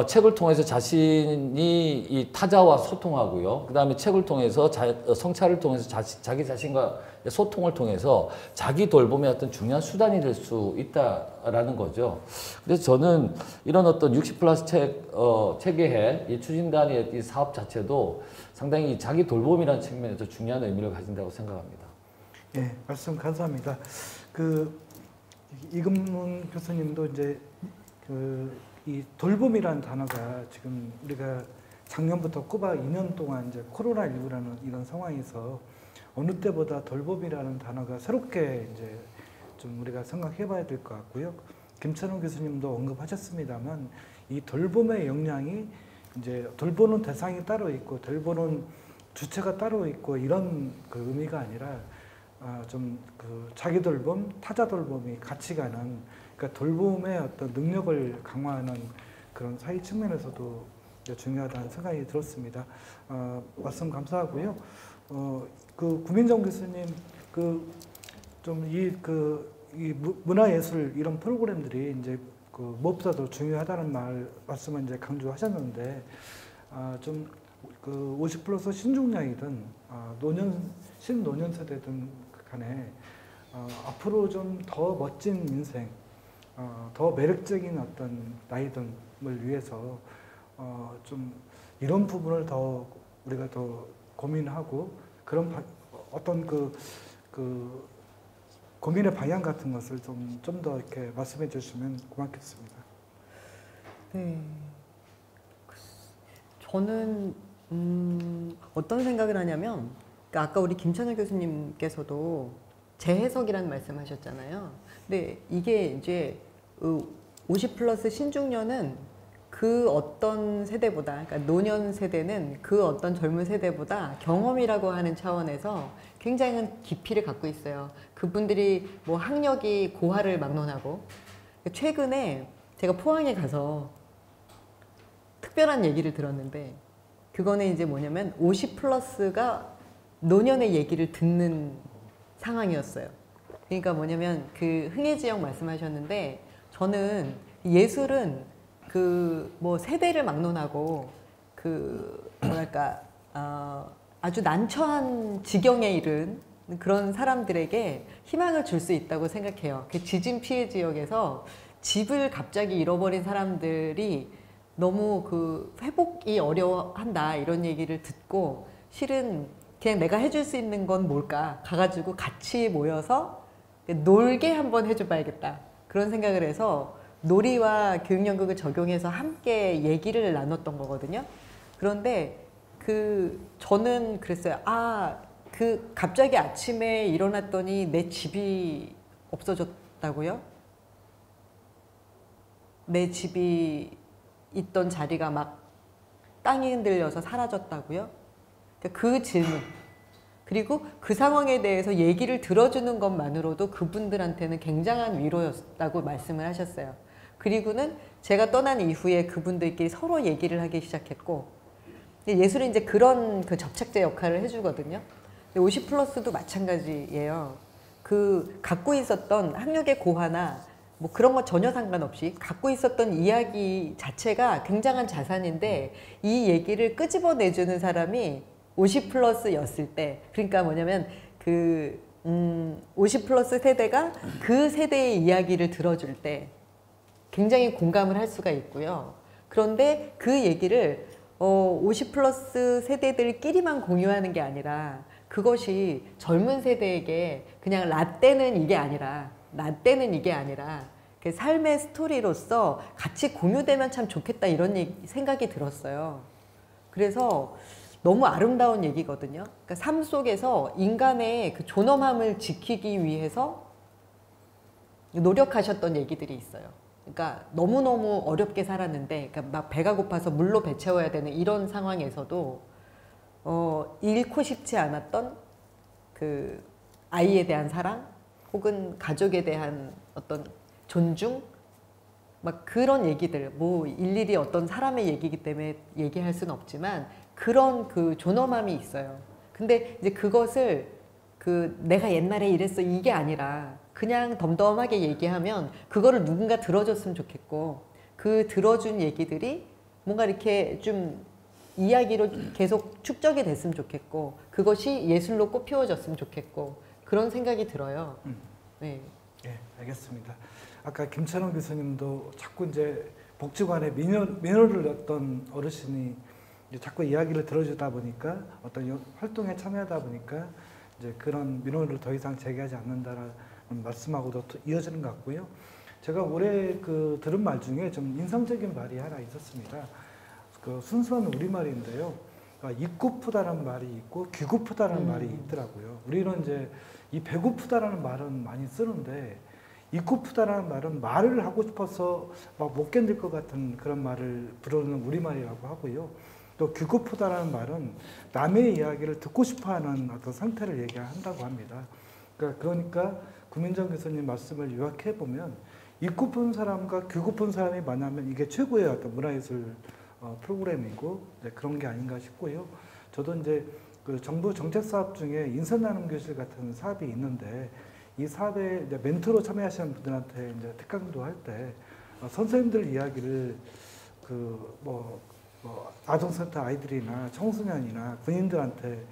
책을 통해서 자신이 이 타자와 소통하고요. 그 다음에 책을 통해서 성찰을 통해서 자기 자신과 소통을 통해서 자기 돌봄의 어떤 중요한 수단이 될 수 있다라는 거죠. 그래서 저는 이런 어떤 60+ 체계회 이 추진단의 이 사업 자체도 상당히 자기 돌봄이라는 측면에서 중요한 의미를 가진다고 생각합니다. 예, 말씀 감사합니다. 이금문 교수님도 이제 이 돌봄이라는 단어가 지금 우리가 작년부터 꼬박 2년 동안 이제 코로나19라는 이런 상황에서 어느 때보다 돌봄이라는 단어가 새롭게 이제 좀 우리가 생각해봐야 될 것 같고요. 김찬호 교수님도 언급하셨습니다만 이 돌봄의 역량이 이제 돌보는 대상이 따로 있고 돌보는 주체가 따로 있고 이런 그 의미가 아니라 좀 그 자기 돌봄, 타자 돌봄이 같이 가는 그러니까 돌봄의 어떤 능력을 강화하는 그런 사회 측면에서도 중요하다는 생각이 들었습니다. 말씀 감사하고요. 그 구민정 교수님 이 문화예술 이런 프로그램들이 이제 그 무엇보다도 중요하다는 말씀을 이제 강조하셨는데 좀 그 50+ 신중량이든 신노년 세대든 간에 앞으로 좀 더 멋진 인생, 더 매력적인 어떤 나이듦을 위해서 좀 이런 부분을 더 우리가 더 고민하고 그런 어떤 그 고민의 방향 같은 것을 좀 더 이렇게 말씀해 주시면 고맙겠습니다. 네. 저는 어떤 생각을 하냐면 그러니까 아까 우리 김찬호 교수님께서도 재해석이라는 말씀하셨잖아요. 근데 이게 이제 50+ 신중년은 그 어떤 세대보다, 그러니까 노년 세대는 그 어떤 젊은 세대보다 경험이라고 하는 차원에서 굉장히 깊이를 갖고 있어요. 그분들이 뭐 학력이 고하를 막론하고 최근에 제가 포항에 가서 특별한 얘기를 들었는데 그거는 이제 뭐냐면 50+가 노년의 얘기를 듣는 상황이었어요. 그러니까 뭐냐면 그 흥해지역 말씀하셨는데 저는 예술은 그 뭐 세대를 막론하고 그 뭐랄까 아주 난처한 지경에 이른 그런 사람들에게 희망을 줄 수 있다고 생각해요. 그 지진 피해 지역에서 집을 갑자기 잃어버린 사람들이 너무 그 회복이 어려워한다 이런 얘기를 듣고 실은 그냥 내가 해줄 수 있는 건 뭘까 가가지고 같이 모여서 놀게 한번 해줘봐야겠다 그런 생각을 해서 놀이와 교육연극을 적용해서 함께 얘기를 나눴던 거거든요. 그런데 저는 그랬어요. 갑자기 아침에 일어났더니 내 집이 없어졌다고요? 내 집이 있던 자리가 막 땅이 흔들려서 사라졌다고요? 그 질문 그리고 그 상황에 대해서 얘기를 들어주는 것만으로도 그분들한테는 굉장한 위로였다고 말씀을 하셨어요. 그리고는 제가 떠난 이후에 그분들끼리 서로 얘기를 하기 시작했고 예술은 이제 그런 그 접착제 역할을 해주거든요. 50+도 마찬가지예요. 그 갖고 있었던 학력의 고하나 뭐 그런 거 전혀 상관없이 갖고 있었던 이야기 자체가 굉장한 자산인데 이 얘기를 끄집어내주는 사람이 50 플러스였을 때, 그러니까 뭐냐면 50 플러스 세대가 그 세대의 이야기를 들어줄 때 굉장히 공감을 할 수가 있고요. 그런데 그 얘기를 50 플러스 세대들끼리만 공유하는 게 아니라 그것이 젊은 세대에게 그냥 라떼는 이게 아니라 그 삶의 스토리로서 같이 공유되면 참 좋겠다 이런 생각이 들었어요. 그래서 너무 아름다운 얘기거든요. 그러니까 삶 속에서 인간의 그 존엄함을 지키기 위해서 노력하셨던 얘기들이 있어요. 그러니까 너무너무 어렵게 살았는데, 그러니까 막 배가 고파서 물로 배 채워야 되는 이런 상황에서도 잃고 싶지 않았던 그 아이에 대한 사랑, 혹은 가족에 대한 어떤 존중, 막 그런 얘기들, 뭐 일일이 어떤 사람의 얘기이기 때문에 얘기할 수는 없지만 그런 그 존엄함이 있어요. 근데 이제 그것을 내가 옛날에 이랬어 이게 아니라 그냥 덤덤하게 얘기하면 그거를 누군가 들어줬으면 좋겠고, 그 들어준 얘기들이 뭔가 이렇게 좀 이야기로 계속 축적이 됐으면 좋겠고, 그것이 예술로 꽃피워졌으면 좋겠고, 그런 생각이 들어요. 네. 예, 알겠습니다. 아까 김찬호 교수님도 자꾸 이제 복지관에 민원을 어떤 어르신이 이제 자꾸 이야기를 들어주다 보니까 어떤 활동에 참여하다 보니까 이제 그런 민원을 더 이상 제기하지 않는다라는 말씀하고도 이어지는 것 같고요. 제가 올해 들은 말 중에 좀 인상적인 말이 하나 있었습니다. 그 순수한 우리말인데요. 그러니까 입고프다라는 말이 있고 귀고프다라는 말이 있더라고요. 우리는 이제 이 배고프다라는 말은 많이 쓰는데, 입고프다라는 말은 말을 하고 싶어서 막 못 견딜 것 같은 그런 말을 부르는 우리말이라고 하고요. 또 귀고프다라는 말은 남의 이야기를 듣고 싶어하는 어떤 상태를 얘기한다고 합니다. 그러니까 구민정 교수님 말씀을 요약해 보면, 입고픈 사람과 귀고픈 사람이 만나면 이게 최고의 어떤 문화예술 프로그램이고 그런 게 아닌가 싶고요. 저도 이제 그 정부 정책 사업 중에 인선나눔 교실 같은 사업이 있는데, 이 사업에 이제 멘토로 참여하시는 분들한테 이제 특강도 할 때 선생님들 이야기를 아동센터 아이들이나 청소년이나 군인들한테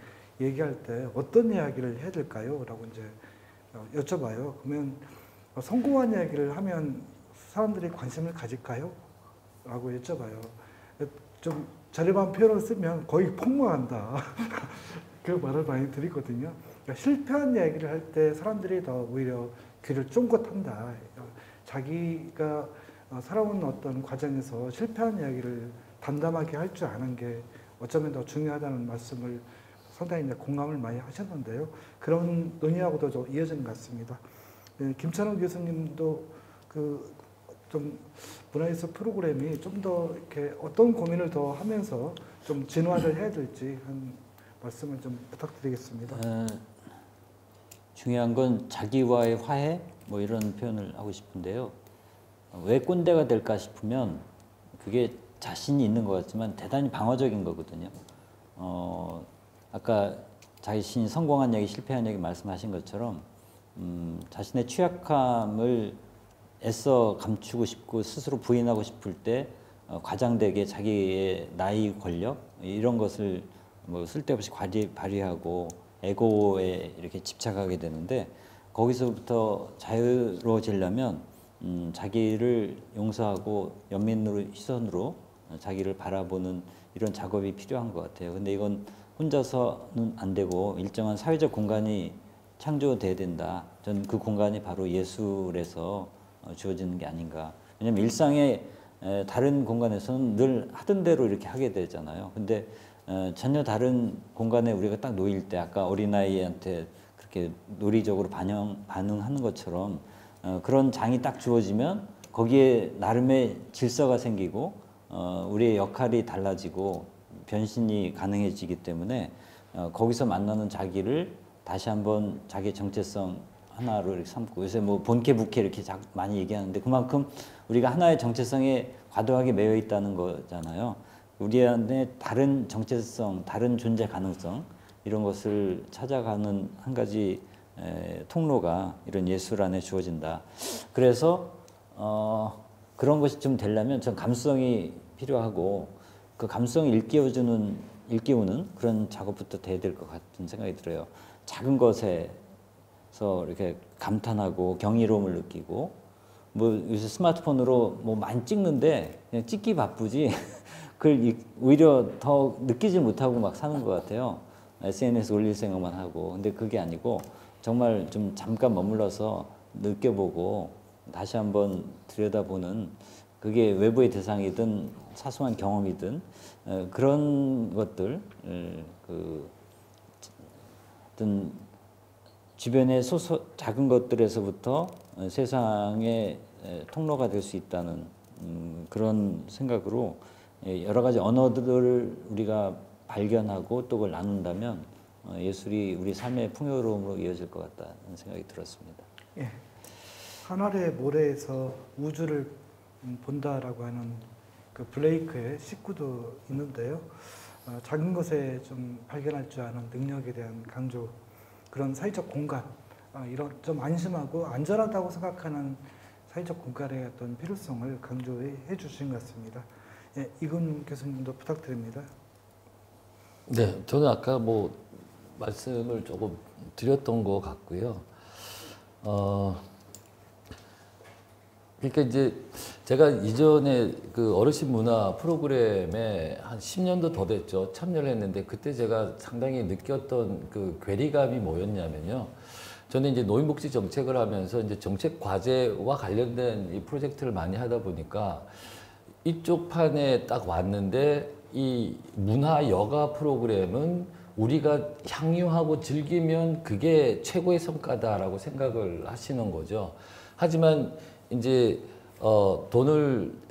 얘기할 때 어떤 이야기를 해야 될까요? 라고 이제 여쭤봐요. 그러면 성공한 이야기를 하면 사람들이 관심을 가질까요? 라고 여쭤봐요. 좀 자립한 표현을 쓰면 거의 폭망한다. 그 말을 많이 드리거든요. 그러니까 실패한 이야기를 할 때 사람들이 더 오히려 귀를 쫑긋한다. 자기가 살아온 어떤 과정에서 실패한 이야기를 담담하게 할 줄 아는 게 어쩌면 더 중요하다는 말씀을 상당히 이제 공감을 많이 하셨는데요. 그런 논의하고도 좀 이어지는 것 같습니다. 김찬호 교수님도 좀 문화예술 프로그램이 좀 더 이렇게 어떤 고민을 더 하면서 좀 진화를 해야 될지 한 말씀을 좀 부탁드리겠습니다. 중요한 건 자기와의 화해 뭐 이런 표현을 하고 싶은데요. 왜 꼰대가 될까 싶으면 그게 자신이 있는 것 같지만 대단히 방어적인 거거든요. 아까 자신이 성공한 얘기, 실패한 얘기 말씀하신 것처럼 자신의 취약함을 애써 감추고 싶고 스스로 부인하고 싶을 때 과장되게 자기의 나이, 권력 이런 것을 뭐 쓸데없이 발휘하고 에고에 이렇게 집착하게 되는데, 거기서부터 자유로워지려면 자기를 용서하고 연민으로 시선으로 자기를 바라보는 이런 작업이 필요한 것 같아요. 근데 이건 혼자서는 안 되고 일정한 사회적 공간이 창조돼야 된다. 저는 그 공간이 바로 예술에서 주어지는 게 아닌가. 왜냐하면 일상의 다른 공간에서는 늘 하던 대로 이렇게 하게 되잖아요. 근데 전혀 다른 공간에 우리가 딱 놓일 때, 아까 어린아이한테 그렇게 논리적으로 반응하는 것처럼 그런 장이 딱 주어지면 거기에 나름의 질서가 생기고 우리의 역할이 달라지고 변신이 가능해지기 때문에 거기서 만나는 자기를 다시 한번 자기의 정체성 하나로 이렇게 삼고, 요새 뭐 본캐 부캐 이렇게 많이 얘기하는데 그만큼 우리가 하나의 정체성에 과도하게 매여 있다는 거잖아요. 우리 안에 다른 정체성, 다른 존재 가능성 이런 것을 찾아가는 한 가지 통로가 이런 예술 안에 주어진다. 그래서 그런 것이 좀 되려면 전 감수성이 필요하고 그 감수성을 일깨우는 그런 작업부터 돼야 될 것 같은 생각이 들어요. 작은 것에서 이렇게 감탄하고 경이로움을 느끼고 뭐 요새 스마트폰으로 뭐 많이 찍는데 그냥 찍기 바쁘지 그걸 오히려 더 느끼지 못하고 막 사는 것 같아요. SNS 올릴 생각만 하고. 근데 그게 아니고 정말 좀 잠깐 머물러서 느껴보고 다시 한번 들여다보는 그게 외부의 대상이든 사소한 경험이든 그런 것들 그 어떤 주변의 작은 것들에서부터 세상의 통로가 될 수 있다는 그런 생각으로 여러 가지 언어들을 우리가 발견하고 또 그걸 나눈다면 예술이 우리 삶의 풍요로움으로 이어질 것 같다는 생각이 들었습니다. 예. 하늘의 모래에서 우주를 본다라고 하는 그 블레이크의 식구도 있는데요. 작은 것에 좀 발견할 줄 아는 능력에 대한 강조, 그런 사회적 공간, 이런 좀 안심하고 안전하다고 생각하는 사회적 공간의 어떤 필요성을 강조해 주신 것 같습니다. 예, 이근 교수님도 부탁드립니다. 네, 저는 아까 뭐 말씀을 조금 드렸던 것 같고요. 그러니까 이제 제가 이전에 그 어르신 문화 프로그램에 한 10년도 더 됐죠. 참여를 했는데 그때 제가 상당히 느꼈던 그 괴리감이 뭐였냐면요. 저는 이제 노인복지 정책을 하면서 이제 정책 과제와 관련된 이 프로젝트를 많이 하다 보니까 이쪽 판에 딱 왔는데 이 문화 여가 프로그램은 우리가 향유하고 즐기면 그게 최고의 성과다라고 생각을 하시는 거죠. 하지만 이제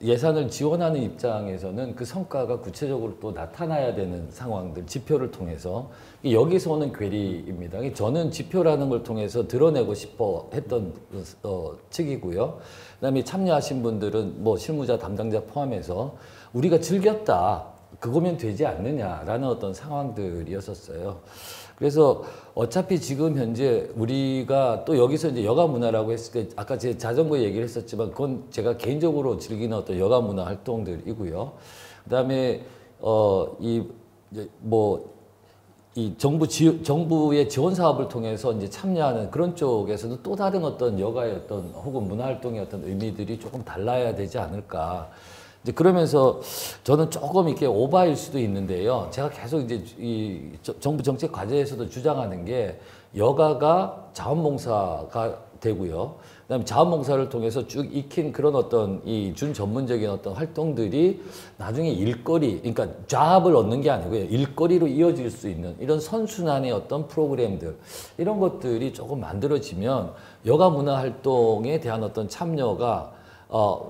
예산을 지원하는 입장에서는 그 성과가 구체적으로 또 나타나야 되는 상황들, 지표를 통해서 여기서 오는 괴리입니다. 저는 지표라는 걸 통해서 드러내고 싶어 했던 측이고요. 그다음에 참여하신 분들은 뭐 실무자 담당자 포함해서 우리가 즐겼다, 그거면 되지 않느냐라는 어떤 상황들이었었어요. 그래서 어차피 지금 현재 우리가 또 여기서 이제 여가 문화라고 했을 때 아까 제 자전거 얘기를 했었지만 그건 제가 개인적으로 즐기는 어떤 여가 문화 활동들이고요. 그다음에 이 정부의 지원 사업을 통해서 이제 참여하는 그런 쪽에서도 또 다른 어떤 여가의 어떤 혹은 문화 활동의 어떤 의미들이 조금 달라야 되지 않을까. 이제 그러면서 저는 조금 이렇게 오바일 수도 있는데요. 제가 계속 이제 이 정부 정책 과제에서도 주장하는 게 여가가 자원봉사가 되고요. 그다음에 자원봉사를 통해서 쭉 익힌 그런 어떤 이 준전문적인 어떤 활동들이 나중에 일거리, 그러니까 잡을 얻는 게 아니고요. 일거리로 이어질 수 있는 이런 선순환의 어떤 프로그램들, 이런 것들이 조금 만들어지면 여가 문화 활동에 대한 어떤 참여가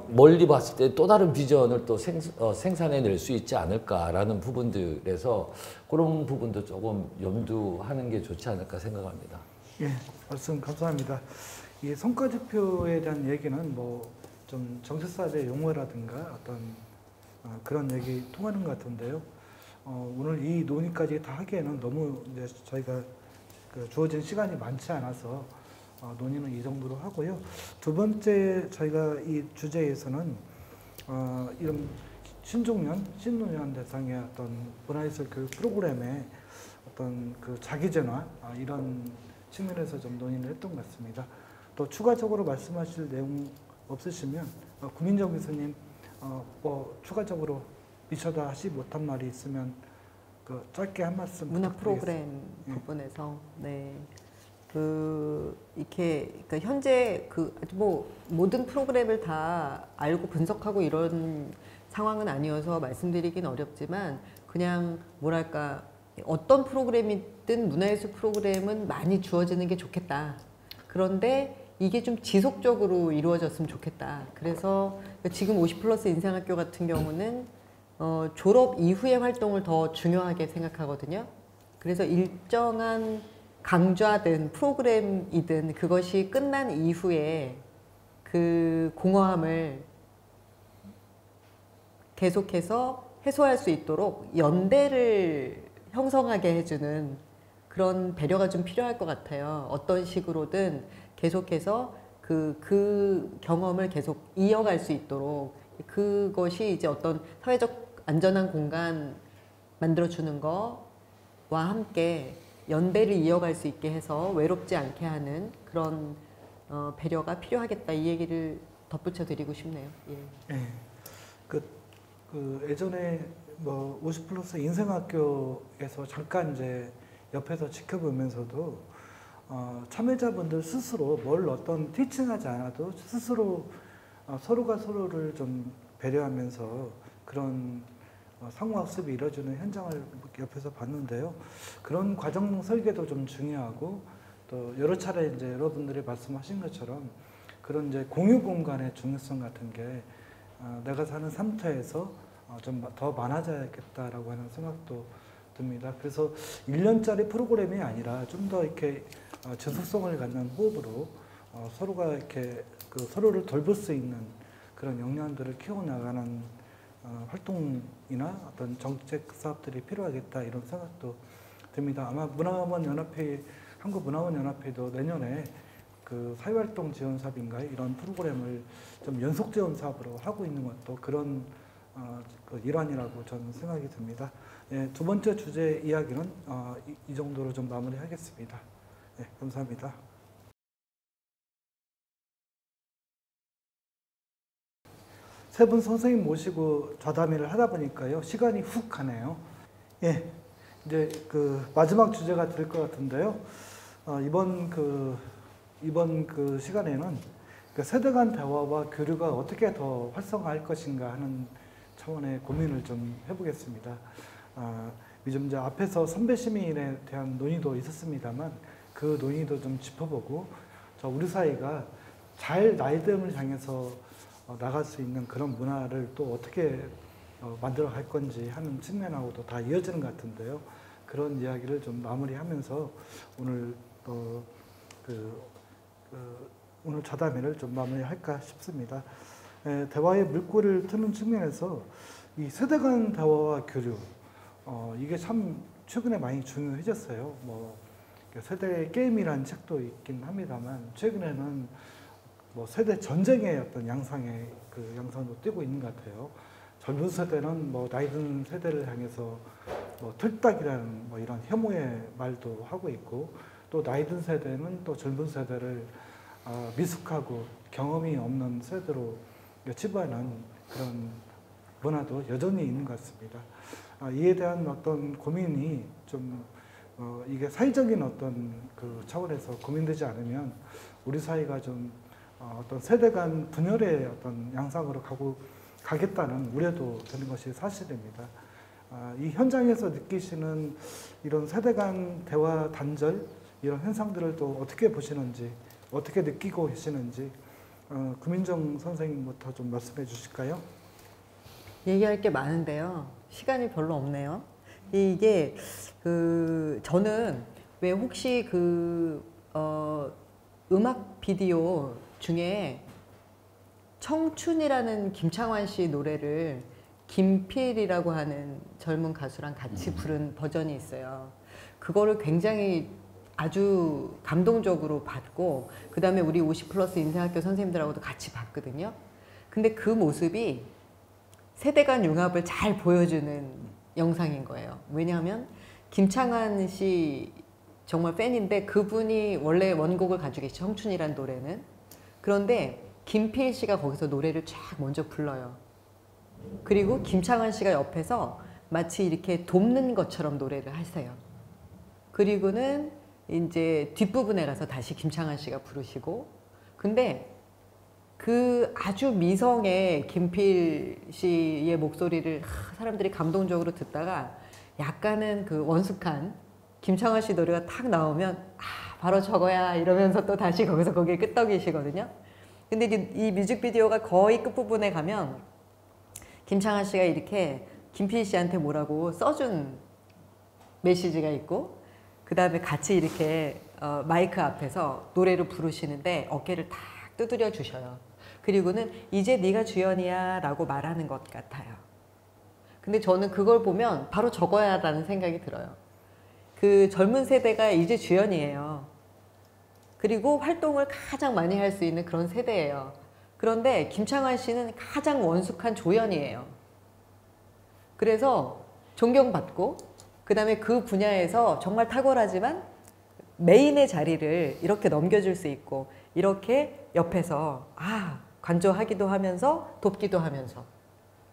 멀리 봤을 때 또 다른 비전을 또 생산해낼 수 있지 않을까라는 부분들에서 그런 부분도 조금 염두하는 게 좋지 않을까 생각합니다. 예, 말씀 감사합니다. 이 성과지표에 대한 얘기는 뭐 좀 정책사의 용어라든가 어떤 그런 얘기 통하는 것 같은데요. 오늘 이 논의까지 다 하기에는 너무 이제 저희가 주어진 시간이 많지 않아서 논의는 이 정도로 하고요. 두 번째 저희가 이 주제에서는 이런 신중년 대상의 어떤 문화예술 교육 프로그램의 어떤 그 자기전화 이런 측면에서 좀 논의를 했던 것 같습니다. 또 추가적으로 말씀하실 내용 없으시면 구민정 교수님 뭐 추가적으로 미처다 하지 못한 말이 있으면 그 짧게 한 말씀 문화 부탁드리겠습니다. 프로그램 부분에서 네. 이렇게 그러니까 현재 뭐 모든 프로그램을 다 알고 분석하고 이런 상황은 아니어서 말씀드리긴 어렵지만 그냥 뭐랄까 어떤 프로그램이든 문화예술 프로그램은 많이 주어지는 게 좋겠다. 그런데 이게 좀 지속적으로 이루어졌으면 좋겠다. 그래서 지금 50+ 인생학교 같은 경우는 졸업 이후의 활동을 더 중요하게 생각하거든요. 그래서 일정한 강좌든 프로그램이든 그것이 끝난 이후에 그 공허함을 계속해서 해소할 수 있도록 연대를 형성하게 해주는 그런 배려가 좀 필요할 것 같아요. 어떤 식으로든 계속해서 그 경험을 계속 이어갈 수 있도록 그것이 이제 어떤 사회적 안전한 공간 만들어주는 거와 함께 연대를 이어갈 수 있게 해서 외롭지 않게 하는 그런 배려가 필요하겠다 이 얘기를 덧붙여 드리고 싶네요. 예. 예. 그 예전에 뭐 50플러스 인생학교에서 잠깐 이제 옆에서 지켜보면서도 참여자분들 스스로 뭘 어떤 티칭하지 않아도 스스로 서로가 서로를 좀 배려하면서 그런 상호학습이 이루어지는 현장을 옆에서 봤는데요. 그런 과정 설계도 좀 중요하고 또 여러 차례 이제 여러분들이 말씀하신 것처럼 그런 이제 공유 공간의 중요성 같은 게 내가 사는 삼터에서 좀 더 많아져야겠다라고 하는 생각도 듭니다. 그래서 1년짜리 프로그램이 아니라 좀 더 이렇게 지속성을 갖는 호흡으로 서로가 이렇게 서로를 돌볼 수 있는 그런 역량들을 키워나가는 활동이나 어떤 정책 사업들이 필요하겠다 이런 생각도 듭니다. 아마 한국문화원연합회도 내년에 그 사회활동 지원 사업인가 이런 프로그램을 좀 연속 지원 사업으로 하고 있는 것도 그런 그 일환이라고 저는 생각이 듭니다. 예, 두 번째 주제 이야기는 이 정도로 좀 마무리하겠습니다. 예, 감사합니다. 세 분 선생님 모시고 좌담회를 하다 보니까요 시간이 훅 가네요. 예, 이제 그 마지막 주제가 될 것 같은데요. 이번 그 시간에는 그 세대 간 대화와 교류가 어떻게 더 활성화할 것인가 하는 차원의 고민을 좀 해보겠습니다. 요즘 이제 앞에서 선배 시민에 대한 논의도 있었습니다만 그 논의도 좀 짚어보고 우리 사회가 잘 나이듦을 향해서 나갈 수 있는 그런 문화를 또 어떻게 만들어 갈 건지 하는 측면하고도 다 이어지는 것 같은데요. 그런 이야기를 좀 마무리하면서 오늘 오늘 좌담회를 좀 마무리할까 싶습니다. 대화의 물꼬를 트는 측면에서 이 세대 간 대화와 교류 이게 참 최근에 많이 중요해졌어요. 뭐 세대 게임이라는 책도 있긴 합니다만 최근에는 뭐 세대 전쟁의 어떤 양상의 그 양상도 띄고 있는 것 같아요. 젊은 세대는 뭐 나이 든 세대를 향해서 뭐 틀딱이라는 뭐 이런 혐오의 말도 하고 있고 또 나이 든 세대는 또 젊은 세대를 미숙하고 경험이 없는 세대로 치부하는 그런 문화도 여전히 있는 것 같습니다. 이에 대한 어떤 고민이 좀 이게 사회적인 어떤 그 차원에서 고민되지 않으면 우리 사회가 좀 어떤 세대 간 분열의 어떤 양상으로 가겠다는 우려도 되는 것이 사실입니다. 이 현장에서 느끼시는 이런 세대 간 대화 단절 이런 현상들을 또 어떻게 보시는지 어떻게 느끼고 계시는지 구민정 선생님부터 좀 말씀해 주실까요? 얘기할 게 많은데요. 시간이 별로 없네요. 이게 저는 왜 혹시 음악 비디오 중에 청춘이라는 김창완 씨 노래를 김필이라고 하는 젊은 가수랑 같이 부른 버전이 있어요. 그거를 굉장히 아주 감동적으로 봤고 그 다음에 우리 50플러스 인생학교 선생님들하고도 같이 봤거든요. 근데 그 모습이 세대 간 융합을 잘 보여주는 영상인 거예요. 왜냐하면 김창완 씨 정말 팬인데 그분이 원래 원곡을 가지고 계시죠. 청춘이란 노래는. 그런데 김필 씨가 거기서 노래를 쫙 먼저 불러요. 그리고 김창완 씨가 옆에서 마치 이렇게 돕는 것처럼 노래를 하세요. 그리고는 이제 뒷부분에 가서 다시 김창완 씨가 부르시고 근데 그 아주 미성의 김필 씨의 목소리를 사람들이 감동적으로 듣다가 약간은 그 원숙한 김창완 씨 노래가 탁 나오면 바로 저거야 이러면서 또 다시 거기에 끄떡이시거든요. 근데 이 뮤직비디오가 거의 끝부분에 가면 김창완 씨가 이렇게 김필 씨한테 뭐라고 써준 메시지가 있고 그 다음에 같이 이렇게 마이크 앞에서 노래를 부르시는데 어깨를 탁 두드려 주셔요. 그리고는 이제 네가 주연이야 라고 말하는 것 같아요. 근데 저는 그걸 보면 바로 저거야 라는 생각이 들어요. 그 젊은 세대가 이제 주연이에요. 그리고 활동을 가장 많이 할 수 있는 그런 세대예요. 그런데 김창완 씨는 가장 원숙한 조연이에요. 그래서 존경받고 그다음에 그 분야에서 정말 탁월하지만 메인의 자리를 이렇게 넘겨줄 수 있고 이렇게 옆에서 관조하기도 하면서 돕기도 하면서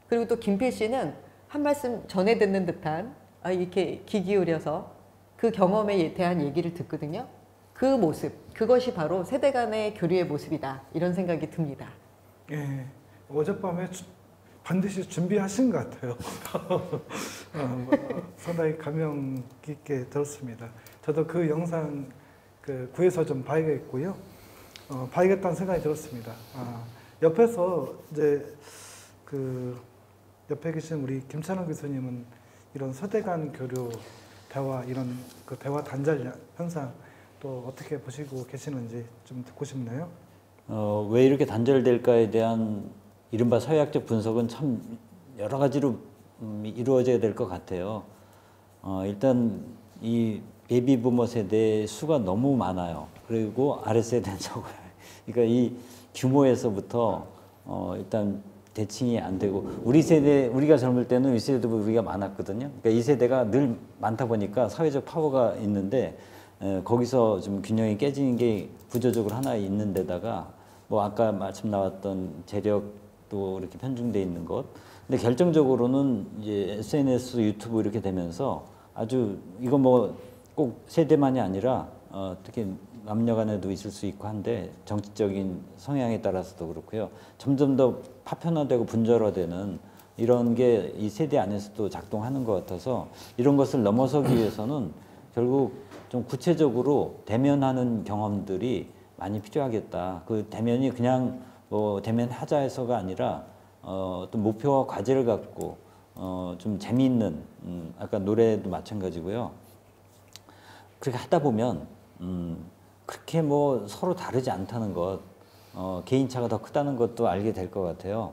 그리고 또 김필 씨는 한 말씀 전해 듣는 듯한 이렇게 귀 기울여서 그 경험에 대한 얘기를 듣거든요. 그 모습, 그것이 바로 세대 간의 교류의 모습이다 이런 생각이 듭니다. 예, 어젯밤에 반드시 준비하신 것 같아요. 상당히 감명 깊게 들었습니다. 저도 그 영상 구해서 좀 봐야겠고요. 봐야겠다는 생각이 들었습니다. 옆에서 이제 옆에 계신 우리 김찬원 교수님은 이런 세대 간 교류, 대화 이런 대화 단절 현상 또 어떻게 보시고 계시는지 좀 듣고 싶네요. 왜 이렇게 단절될까에 대한 이른바 사회학적 분석은 참 여러 가지로 이루어져야 될 것 같아요. 일단 이 베이비부머 세대의 수가 너무 많아요. 그리고 아랫세대는 적어요. 그러니까 이 규모에서부터 일단 대칭이 안 되고 우리 세대 우리가 젊을 때는 이 세대도 우리가 많았거든요. 그러니까 이 세대가 늘 많다 보니까 사회적 파워가 있는데 거기서 좀 균형이 깨지는 게 구조적으로 하나 있는 데다가 뭐 아까 말씀 나왔던 재력도 이렇게 편중돼 있는 것. 근데 결정적으로는 이제 SNS, 유튜브 이렇게 되면서 아주 이거 뭐 꼭 세대만이 아니라 특히 남녀간에도 있을 수 있고 한데 정치적인 성향에 따라서도 그렇고요. 점점 더 파편화되고 분절화되는 이런 게 이 세대 안에서도 작동하는 것 같아서 이런 것을 넘어서기 위해서는 결국 좀 구체적으로 대면하는 경험들이 많이 필요하겠다. 그 대면이 그냥 뭐 대면하자해서가 아니라 어떤 목표와 과제를 갖고 좀 재미있는 아까 노래도 마찬가지고요. 그렇게 하다 보면 그렇게 뭐 서로 다르지 않다는 것, 개인차가 더 크다는 것도 알게 될 것 같아요.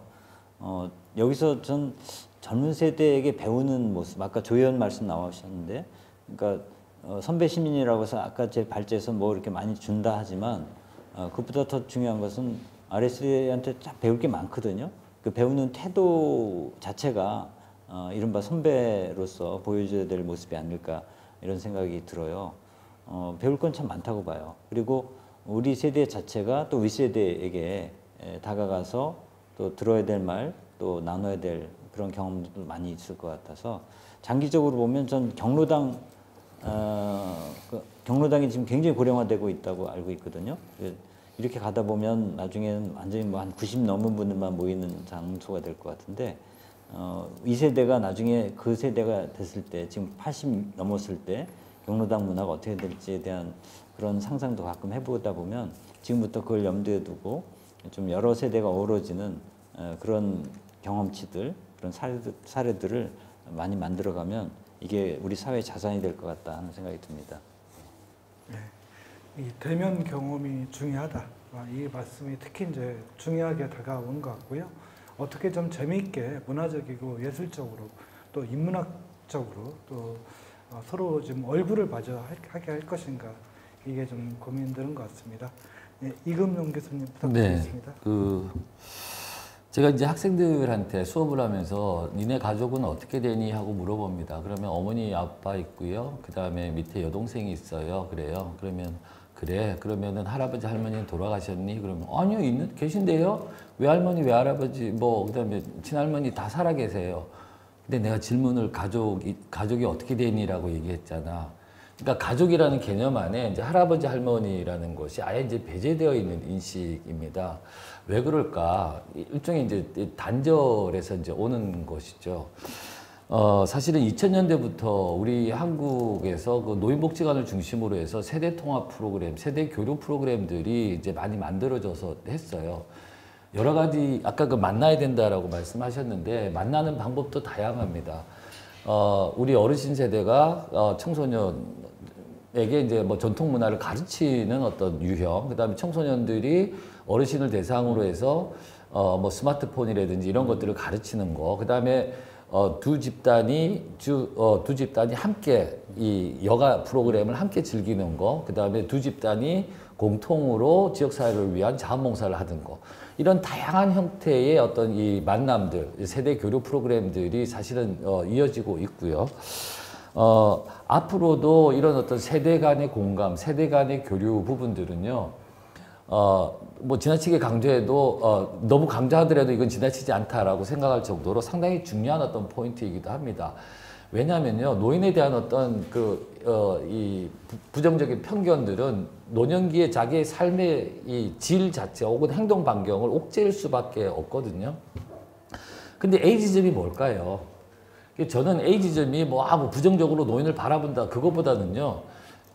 여기서 전 젊은 세대에게 배우는 모습, 아까 조연 말씀 나오셨는데, 그러니까 선배 시민이라고 해서 아까 제 발제에서 뭐 이렇게 많이 준다 하지만 그것보다 더 중요한 것은 아랫세대한테 쫙 배울 게 많거든요. 그 배우는 태도 자체가 이른바 선배로서 보여줘야 될 모습이 아닐까 이런 생각이 들어요. 배울 건 참 많다고 봐요. 그리고 우리 세대 자체가 또 윗세대에게 다가가서 또 들어야 될 말, 또 나눠야 될 그런 경험도 많이 있을 것 같아서 장기적으로 보면 전 경로당이 지금 굉장히 고령화되고 있다고 알고 있거든요. 이렇게 가다 보면 나중에는 완전히 뭐 한 90 넘은 분들만 모이는 장소가 될 것 같은데 이 세대가 나중에 그 세대가 됐을 때 지금 80 넘었을 때 경로당 문화가 어떻게 될지에 대한 그런 상상도 가끔 해보다 보면 지금부터 그걸 염두에 두고 좀 여러 세대가 어우러지는 그런 경험치들, 그런 사례들을 많이 만들어가면 이게 우리 사회의 자산이 될 것 같다 하는 생각이 듭니다. 네, 이 대면 경험이 중요하다. 이 말씀이 특히 이제 중요하게 다가오는 것 같고요. 어떻게 좀 재미있게 문화적이고 예술적으로 또 인문학적으로 또 서로 좀 얼굴을 마저 하게 할 것인가 이게 좀 고민되는 것 같습니다. 네, 이금용 교수님 부탁드리겠습니다. 네, 제가 이제 학생들한테 수업을 하면서 니네 가족은 어떻게 되니 하고 물어봅니다. 그러면 어머니 아빠 있고요. 그 다음에 밑에 여동생이 있어요. 그래요. 그러면 그래. 그러면은 할아버지 할머니는 돌아가셨니? 그러면 아니요 계신데요. 외할머니 외할아버지 뭐 그다음에 친할머니 다 살아 계세요. 근데 내가 질문을 가족이 어떻게 되니라고 얘기했잖아. 그러니까 가족이라는 개념 안에 이제 할아버지 할머니라는 것이 아예 이제 배제되어 있는 인식입니다. 왜 그럴까? 일종의 이제 단절에서 이제 오는 것이죠. 사실은 2000년대부터 우리 한국에서 그 노인복지관을 중심으로 해서 세대 통합 프로그램, 세대 교류 프로그램들이 이제 많이 만들어져서 했어요. 여러 가지 아까 그 만나야 된다라고 말씀하셨는데 만나는 방법도 다양합니다. 우리 어르신 세대가 청소년에게 이제 뭐 전통 문화를 가르치는 어떤 유형, 그다음에 청소년들이 어르신을 대상으로 해서 뭐 스마트폰이라든지 이런 것들을 가르치는 거, 그다음에 두 집단이 함께 이 여가 프로그램을 함께 즐기는 거, 그다음에 두 집단이 공통으로 지역사회를 위한 자원봉사를 하는 거. 이런 다양한 형태의 어떤 이 만남들, 세대 교류 프로그램들이 사실은 이어지고 있고요. 앞으로도 이런 어떤 세대 간의 공감, 세대 간의 교류 부분들은요, 뭐 지나치게 강조해도 너무 강조하더라도 이건 지나치지 않다라고 생각할 정도로 상당히 중요한 어떤 포인트이기도 합니다. 왜냐하면요, 노인에 대한 어떤 이 부정적인 편견들은 노년기에 자기의 삶의 이 질 자체 혹은 행동 반경을 옥죄일 수밖에 없거든요. 근데 에이지즘이 뭘까요? 저는 에이지즘이 뭐 부정적으로 노인을 바라본다 그거보다는요,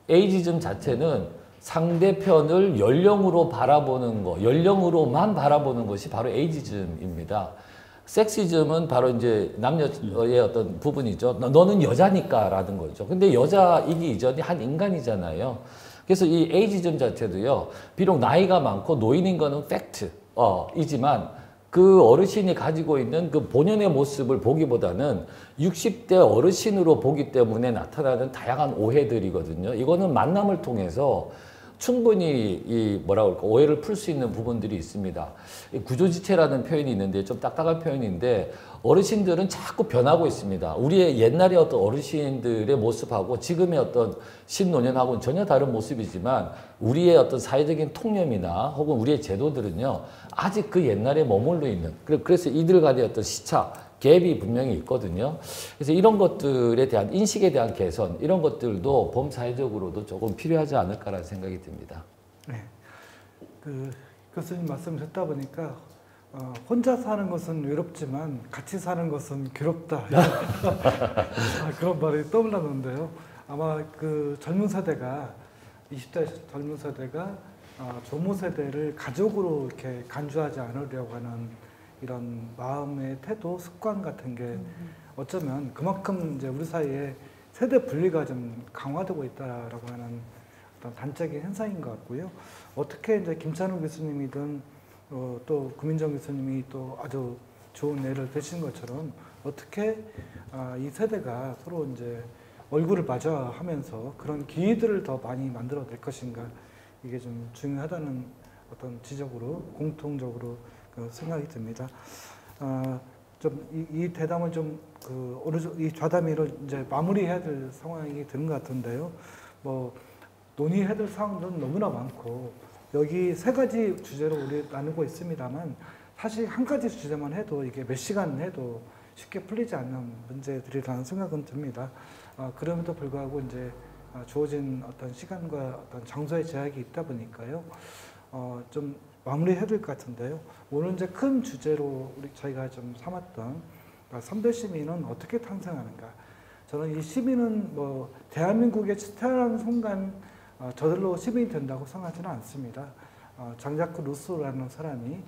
에이지즘 자체는 상대편을 연령으로 바라보는 거, 연령으로만 바라보는 것이 바로 에이지즘입니다. 섹시즘은 바로 이제 남녀의 어떤 부분이죠. 너는 여자니까라는 거죠. 근데 여자이기 이전이 한 인간이잖아요. 그래서 이 에이지즘 자체도요, 비록 나이가 많고 노인인 거는 팩트, 이지만 그 어르신이 가지고 있는 그 본연의 모습을 보기보다는 60대 어르신으로 보기 때문에 나타나는 다양한 오해들이거든요. 이거는 만남을 통해서 충분히 이 뭐라 그럴까 오해를 풀 수 있는 부분들이 있습니다. 구조지체라는 표현이 있는데 좀 딱딱한 표현인데 어르신들은 자꾸 변하고 있습니다. 우리의 옛날의 어떤 어르신들의 모습하고 지금의 어떤 신노년하고는 전혀 다른 모습이지만 우리의 어떤 사회적인 통념이나 혹은 우리의 제도들은요 아직 그 옛날에 머물러 있는 그래서 이들 간의 어떤 시차 갭이 분명히 있거든요. 그래서 이런 것들에 대한 인식에 대한 개선 이런 것들도 범사회적으로도 조금 필요하지 않을까라는 생각이 듭니다. 네, 그 교수님 말씀 듣다 보니까 혼자 사는 것은 외롭지만 같이 사는 것은 괴롭다. 그런 말이 떠올랐는데요. 아마 그 젊은 세대가 20대 젊은 세대가 조모 세대를 가족으로 이렇게 간주하지 않으려고 하는 이런 마음의 태도, 습관 같은 게 어쩌면 그만큼 이제 우리 사이에 세대 분리가 좀 강화되고 있다라고 하는 어떤 단적인 현상인 것 같고요. 어떻게 이제 김찬우 교수님이든 또 구민정 교수님이 또 아주 좋은 예를 드신 것처럼 어떻게 이 세대가 서로 이제 얼굴을 마주하면서 그런 기회들을 더 많이 만들어 낼 것인가 이게 좀 중요하다는 어떤 지적으로 공통적으로 생각이 듭니다. 좀 이 대담을 좀 이 좌담회를 이제 마무리해야 될 상황이 되는 것 같은데요. 뭐 논의해야 될 사항들은 너무나 많고 여기 세 가지 주제로 우리 나누고 있습니다만 사실 한 가지 주제만 해도 이게 몇 시간 해도 쉽게 풀리지 않는 문제들이라는 생각은 듭니다. 그럼에도 불구하고 이제 주어진 어떤 시간과 어떤 장소의 제약이 있다 보니까요. 좀 마무리해야 될 것 같은데요. 오늘 이제 큰 주제로 저희가 좀 삼았던 선배 시민은 어떻게 탄생하는가. 저는 이 시민은 뭐 대한민국에 태어난 순간 저절로 시민이 된다고 생각하지는 않습니다. 장자크 루소라는 사람이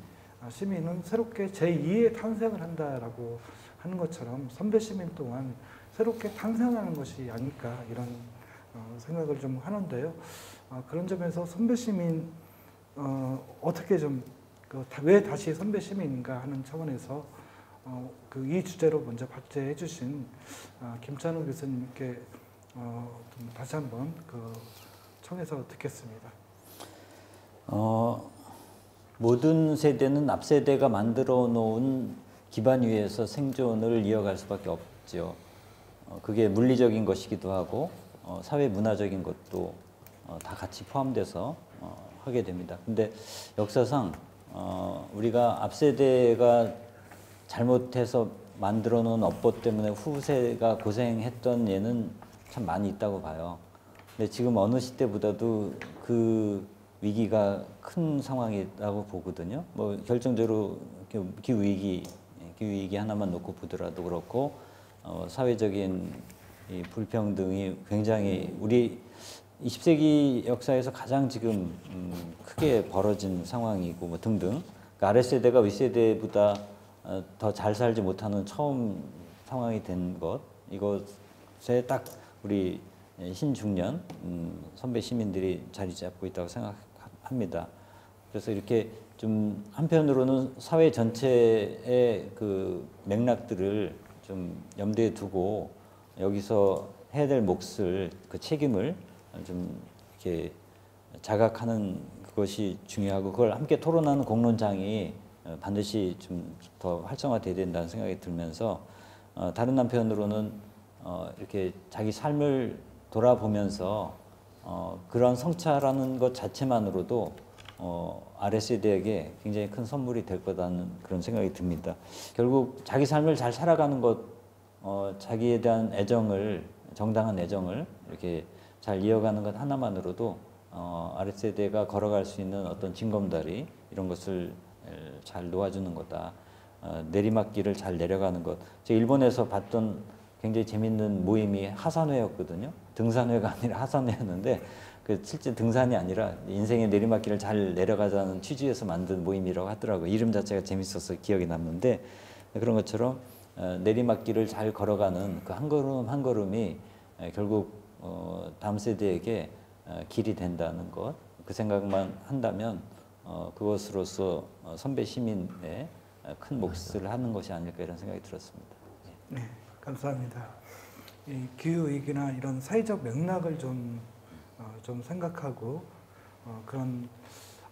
시민은 새롭게 제2의 탄생을 한다라고 하는 것처럼 선배 시민 또한 새롭게 탄생하는 것이 아닐까 이런 생각을 좀 하는데요. 그런 점에서 선배 시민 어떻게 좀 왜 다시 선배 시민인가 하는 차원에서 이 주제로 먼저 발제해 주신 김찬우 교수님께 좀 다시 한번 청해서 듣겠습니다. 모든 세대는 앞 세대가 만들어 놓은 기반 위에서 생존을 이어갈 수밖에 없죠. 그게 물리적인 것이기도 하고 사회 문화적인 것도 다 같이 포함돼서 하게 됩니다. 근데 역사상 우리가 앞 세대가 잘못해서 만들어 놓은 업보 때문에 후세가 고생했던 예는 참 많이 있다고 봐요. 근데 지금 어느 시대보다도 그 위기가 큰 상황이라고 보거든요. 뭐 결정적으로 기후위기 하나만 놓고 보더라도 그렇고 사회적인 이 불평등이 굉장히 우리 20세기 역사에서 가장 지금 크게 벌어진 상황이고 뭐 등등. 그러니까 아랫세대가 윗세대보다 더 잘 살지 못하는 처음 상황이 된 것, 이것에 딱 우리 신중년 선배 시민들이 자리 잡고 있다고 생각합니다. 그래서 이렇게 좀 한편으로는 사회 전체의 그 맥락들을 좀 염두에 두고 여기서 해야 될 몫을 그 책임을 좀 이렇게 자각하는 그것이 중요하고 그걸 함께 토론하는 공론장이 반드시 좀 더 활성화돼야 된다는 생각이 들면서 다른 한편으로는 이렇게 자기 삶을 돌아보면서 그런 성찰하는 것 자체만으로도 아래 세대에게 굉장히 큰 선물이 될 거다는 그런 생각이 듭니다. 결국 자기 삶을 잘 살아가는 것, 자기에 대한 애정을, 정당한 애정을 이렇게 잘 이어가는 것 하나만으로도 아래 세대가 걸어갈 수 있는 어떤 징검다리 이런 것을 잘 놓아주는 거다. 내리막길을 잘 내려가는 것. 제가 일본에서 봤던 굉장히 재밌는 모임이 하산회였거든요. 등산회가 아니라 하산회였는데 그 실제 등산이 아니라 인생의 내리막길을 잘 내려가자는 취지에서 만든 모임이라고 하더라고요. 이름 자체가 재밌어서 기억이 남는데 그런 것처럼 내리막길을 잘 걸어가는 그 한 걸음 한 걸음이 결국 다음 세대에게 길이 된다는 것, 그 생각만 한다면 그것으로서 선배 시민의 큰 몫을 하는 것이 아닐까 이런 생각이 들었습니다. 네, 감사합니다. 이 기후위기나 이런 사회적 맥락을 좀 생각하고 그런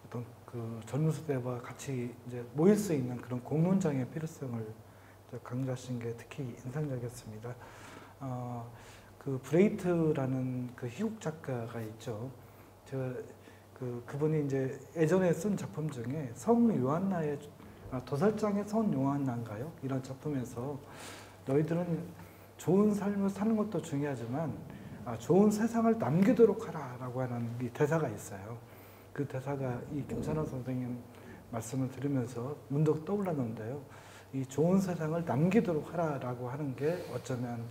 어떤 그 젊은 세대와 같이 이제 모일 수 있는 그런 공론장의 필요성을 강조하신 게 특히 인상적이었습니다. 그 브레이트라는 그 희곡 작가가 있죠. 그분이 이제 예전에 쓴 작품 중에 성 요한나의 도살장의 성 요한나인가요? 이런 작품에서 너희들은 좋은 삶을 사는 것도 중요하지만 좋은 세상을 남기도록 하라라고 하는 이 대사가 있어요. 그 대사가 이 김찬원 선생님 말씀을 들으면서 문득 떠올랐는데요. 이 좋은 세상을 남기도록 하라라고 하는 게 어쩌면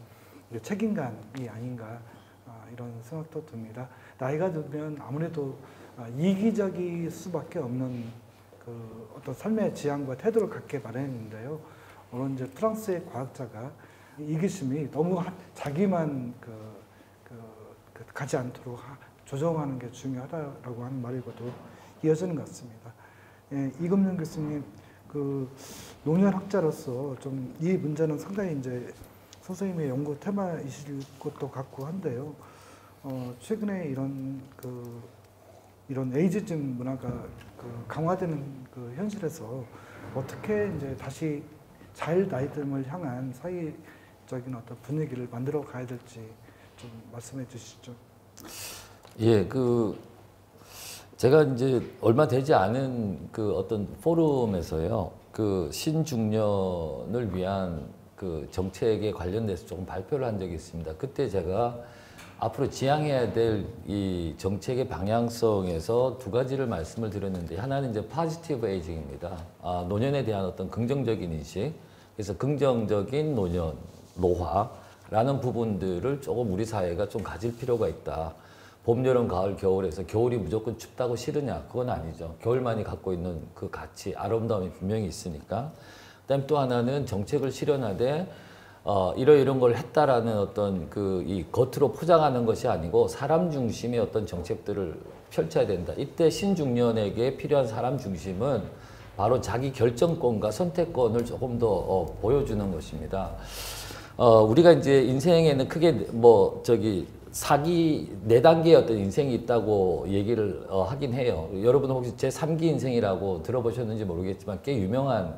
책임감이 아닌가 이런 생각도 듭니다. 나이가 들면 아무래도 이기적일 수밖에 없는 그 어떤 삶의 지향과 태도를 갖게 마련인데요. 오늘 이제 프랑스의 과학자가 이기심이 너무 자기만 가지 않도록 조정하는 게 중요하다라고 하는 말이고도 이어지는 것 같습니다. 예, 이금윤 교수님 그 노년학자로서 좀 이 문제는 상당히 이제 선생님의 연구 테마이실 것도 같고 한데요. 최근에 이런 에이지즘 문화가 강화되는 그 현실에서 어떻게 이제 다시 잘 나이듦을 향한 사회적인 어떤 분위기를 만들어 가야 될지 좀 말씀해 주시죠. 예, 제가 이제 얼마 되지 않은 그 어떤 포럼에서요, 그 신중년을 위한 그 정책에 관련돼서 조금 발표를 한 적이 있습니다. 그때 제가 앞으로 지향해야 될 이 정책의 방향성에서 두 가지를 말씀을 드렸는데, 하나는 이제 포지티브 에이징입니다. 노년에 대한 어떤 긍정적인 인식, 그래서 긍정적인 노년, 노화라는 부분들을 조금 우리 사회가 좀 가질 필요가 있다. 봄, 여름, 가을, 겨울에서 겨울이 무조건 춥다고 싫으냐? 그건 아니죠. 겨울만이 갖고 있는 그 가치, 아름다움이 분명히 있으니까. 그다음 또 하나는 정책을 실현하되 이런 걸 했다라는 어떤 이 겉으로 포장하는 것이 아니고 사람 중심의 어떤 정책들을 펼쳐야 된다. 이때 신중년에게 필요한 사람 중심은 바로 자기 결정권과 선택권을 조금 더 보여주는 것입니다. 우리가 이제 인생에는 크게 사기 4단계의 어떤 인생이 있다고 얘기를 하긴 해요. 여러분 혹시 제 3기 인생이라고 들어보셨는지 모르겠지만 꽤 유명한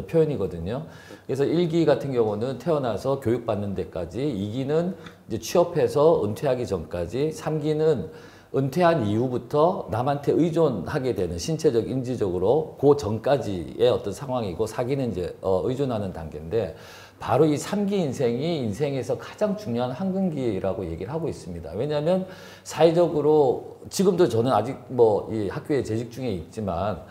표현이거든요. 그래서 1기 같은 경우는 태어나서 교육받는 데까지, 2기는 이제 취업해서 은퇴하기 전까지, 3기는 은퇴한 이후부터 남한테 의존하게 되는 신체적, 인지적으로 그 전까지의 어떤 상황이고, 4기는 이제 의존하는 단계인데, 바로 이 3기 인생이 인생에서 가장 중요한 황금기라고 얘기를 하고 있습니다. 왜냐하면 사회적으로 지금도 저는 아직 이 학교에 재직 중에 있지만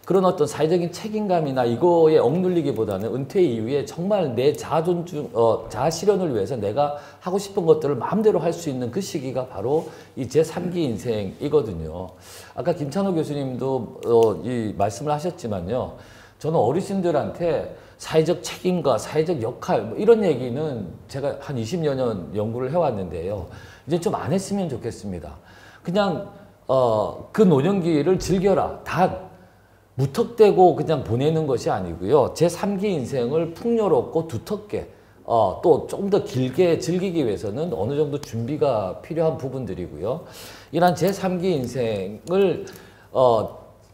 그런 어떤 사회적인 책임감이나 이거에 억눌리기보다는 은퇴 이후에 정말 내 자아 실현을 위해서 내가 하고 싶은 것들을 마음대로 할 수 있는 그 시기가 바로 이 제 3기 인생이거든요. 아까 김찬호 교수님도 이 말씀을 하셨지만요. 저는 어르신들한테 사회적 책임과 사회적 역할 이런 얘기는 제가 한 20여 년 연구를 해왔는데요. 이제 좀 안 했으면 좋겠습니다. 그냥 그 노년기를 즐겨라. 단 무턱대고 그냥 보내는 것이 아니고요. 제 3기 인생을 풍요롭고 두텁게 또 좀 더 길게 즐기기 위해서는 어느 정도 준비가 필요한 부분들이고요. 이런 제3기 인생을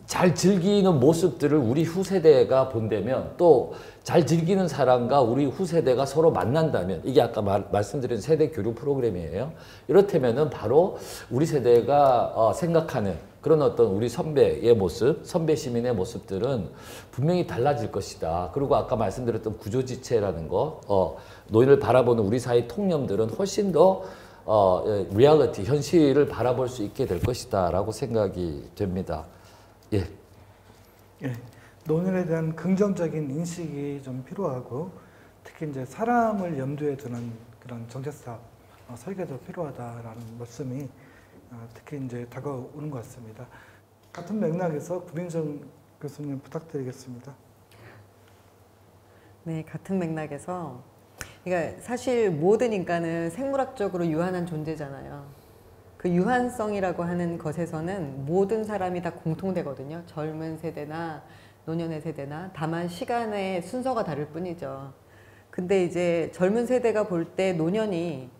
잘 즐기는 모습들을 우리 후세대가 본다면, 또 잘 즐기는 사람과 우리 후세대가 서로 만난다면, 이게 아까 말씀드린 세대 교류 프로그램이에요. 이렇다면은 바로 우리 세대가 생각하는 그런 어떤 우리 선배의 모습, 선배 시민의 모습들은 분명히 달라질 것이다. 그리고 아까 말씀드렸던 구조지체라는 거, 노인을 바라보는 우리 사회 통념들은 훨씬 더 리얼리티, 현실을 바라볼 수 있게 될 것이다 라고 생각이 됩니다. 예. 예, 노년에 대한 긍정적인 인식이 좀 필요하고, 특히 이제 사람을 염두에 두는 그런 정책사 설계도 필요하다라는 말씀이 특히 이제 다가오는 것 같습니다. 같은 맥락에서 구민정 교수님 부탁드리겠습니다. 네, 같은 맥락에서, 그러니까 사실 모든 인간은 생물학적으로 유한한 존재잖아요. 그 유한성이라고 하는 것에서는 모든 사람이 다 공통되거든요. 젊은 세대나 노년의 세대나, 다만 시간의 순서가 다를 뿐이죠. 근데 이제 젊은 세대가 볼 때 노년이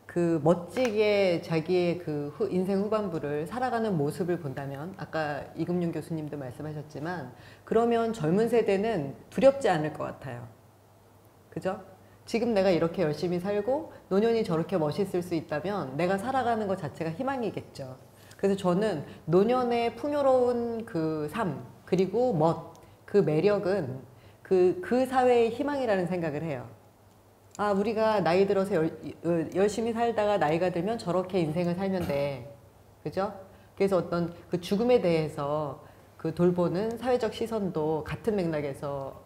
그 멋지게 자기의 그 인생 후반부를 살아가는 모습을 본다면, 아까 이금윤 교수님도 말씀하셨지만, 그러면 젊은 세대는 두렵지 않을 것 같아요. 그죠? 지금 내가 이렇게 열심히 살고 노년이 저렇게 멋있을 수 있다면 내가 살아가는 것 자체가 희망이겠죠. 그래서 저는 노년의 풍요로운 그 삶, 그리고 그 매력은 그 사회의 희망이라는 생각을 해요. 아, 우리가 나이 들어서 열심히 살다가 나이가 들면 저렇게 인생을 살면 돼. 그죠? 그래서 어떤 그 죽음에 대해서 그 돌보는 사회적 시선도 같은 맥락에서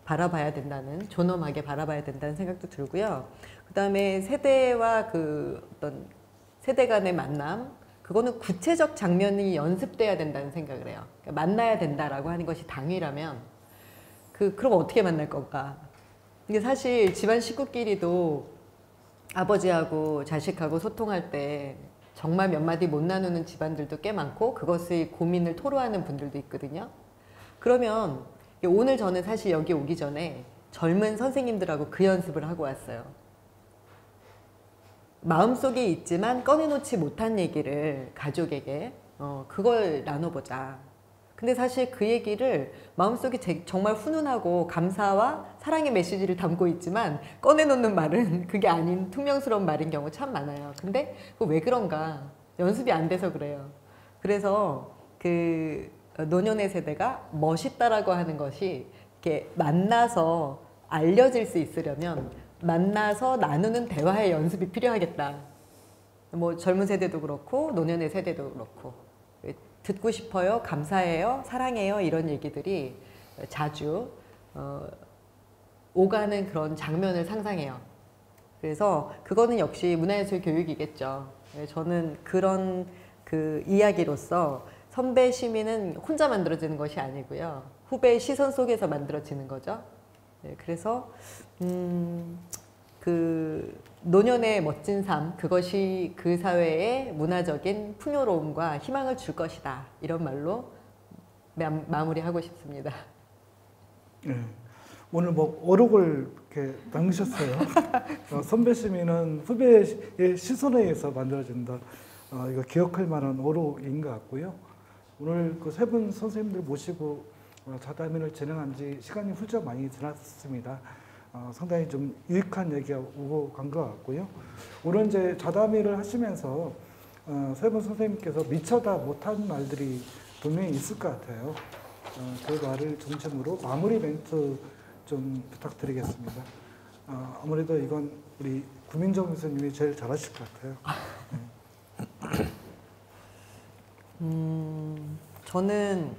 바라봐야 된다는, 존엄하게 바라봐야 된다는 생각도 들고요. 그 다음에 세대와 그 어떤 세대 간의 만남, 그거는 구체적 장면이 연습돼야 된다는 생각을 해요. 그러니까 만나야 된다라고 하는 것이 당위라면, 그럼 어떻게 만날 건가? 이게 사실 집안 식구끼리도 아버지하고 자식하고 소통할 때 정말 몇 마디 못 나누는 집안들도 꽤 많고, 그것의 고민을 토로하는 분들도 있거든요. 그러면 오늘 저는 사실 여기 오기 전에 젊은 선생님들하고 그 연습을 하고 왔어요. 마음속에 있지만 꺼내놓지 못한 얘기를 가족에게 그걸 나눠보자. 근데 사실 그 얘기를 마음속에 정말 훈훈하고 감사와 사랑의 메시지를 담고 있지만 꺼내놓는 말은 그게 아닌 퉁명스러운 말인 경우 참 많아요. 근데 왜 그런가? 연습이 안 돼서 그래요. 그래서 그 노년의 세대가 멋있다라고 하는 것이 이렇게 만나서 알려질 수 있으려면 만나서 나누는 대화의 연습이 필요하겠다. 뭐 젊은 세대도 그렇고 노년의 세대도 그렇고, 듣고 싶어요, 감사해요, 사랑해요, 이런 얘기들이 자주 오가는 그런 장면을 상상해요. 그래서 그거는 역시 문화예술 교육이겠죠. 저는 그런 그 이야기로서 선배 시민은 혼자 만들어지는 것이 아니고요. 후배의 시선 속에서 만들어지는 거죠. 그래서 그 노년의 멋진 삶, 그것이 그 사회의 문화적인 풍요로움과 희망을 줄 것이다. 이런 말로 마무리하고 싶습니다. 네. 오늘 뭐 어록을 이렇게 남기셨어요. 선배 시민은 후배의 시선에 의해서 만들어진다. 이거 기억할 만한 어록인 것 같고요. 오늘 그 세 분 선생님들 모시고 자담회를 진행한 지 시간이 훌쩍 많이 지났습니다. 상당히 좀 유익한 얘기가 오고 간 것 같고요. 오늘 이제 자담회를 하시면서 세 분 선생님께서 미처 다 못한 말들이 분명히 있을 것 같아요. 그 말을 중심으로 마무리 멘트 좀 부탁드리겠습니다. 아무래도 이건 우리 구민정 교수님이 제일 잘하실 것 같아요. 저는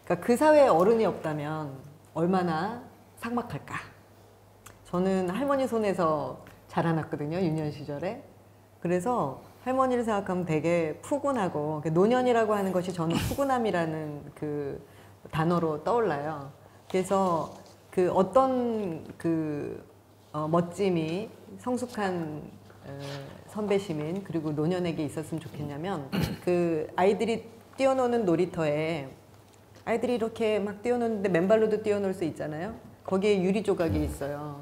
그러니까 그 사회에 어른이 없다면 얼마나 삭막할까. 저는 할머니 손에서 자라났거든요, 유년 시절에. 그래서 할머니를 생각하면 되게 푸근하고, 노년이라고 하는 것이 저는 푸근함이라는 그 단어로 떠올라요. 그래서 그 어떤 그 멋짐이 성숙한 선배 시민 그리고 노년에게 있었으면 좋겠냐면, 그 아이들이 뛰어노는 놀이터에 아이들이 이렇게 막 뛰어노는데 맨발로도 뛰어놀 수 있잖아요. 거기에 유리 조각이 있어요.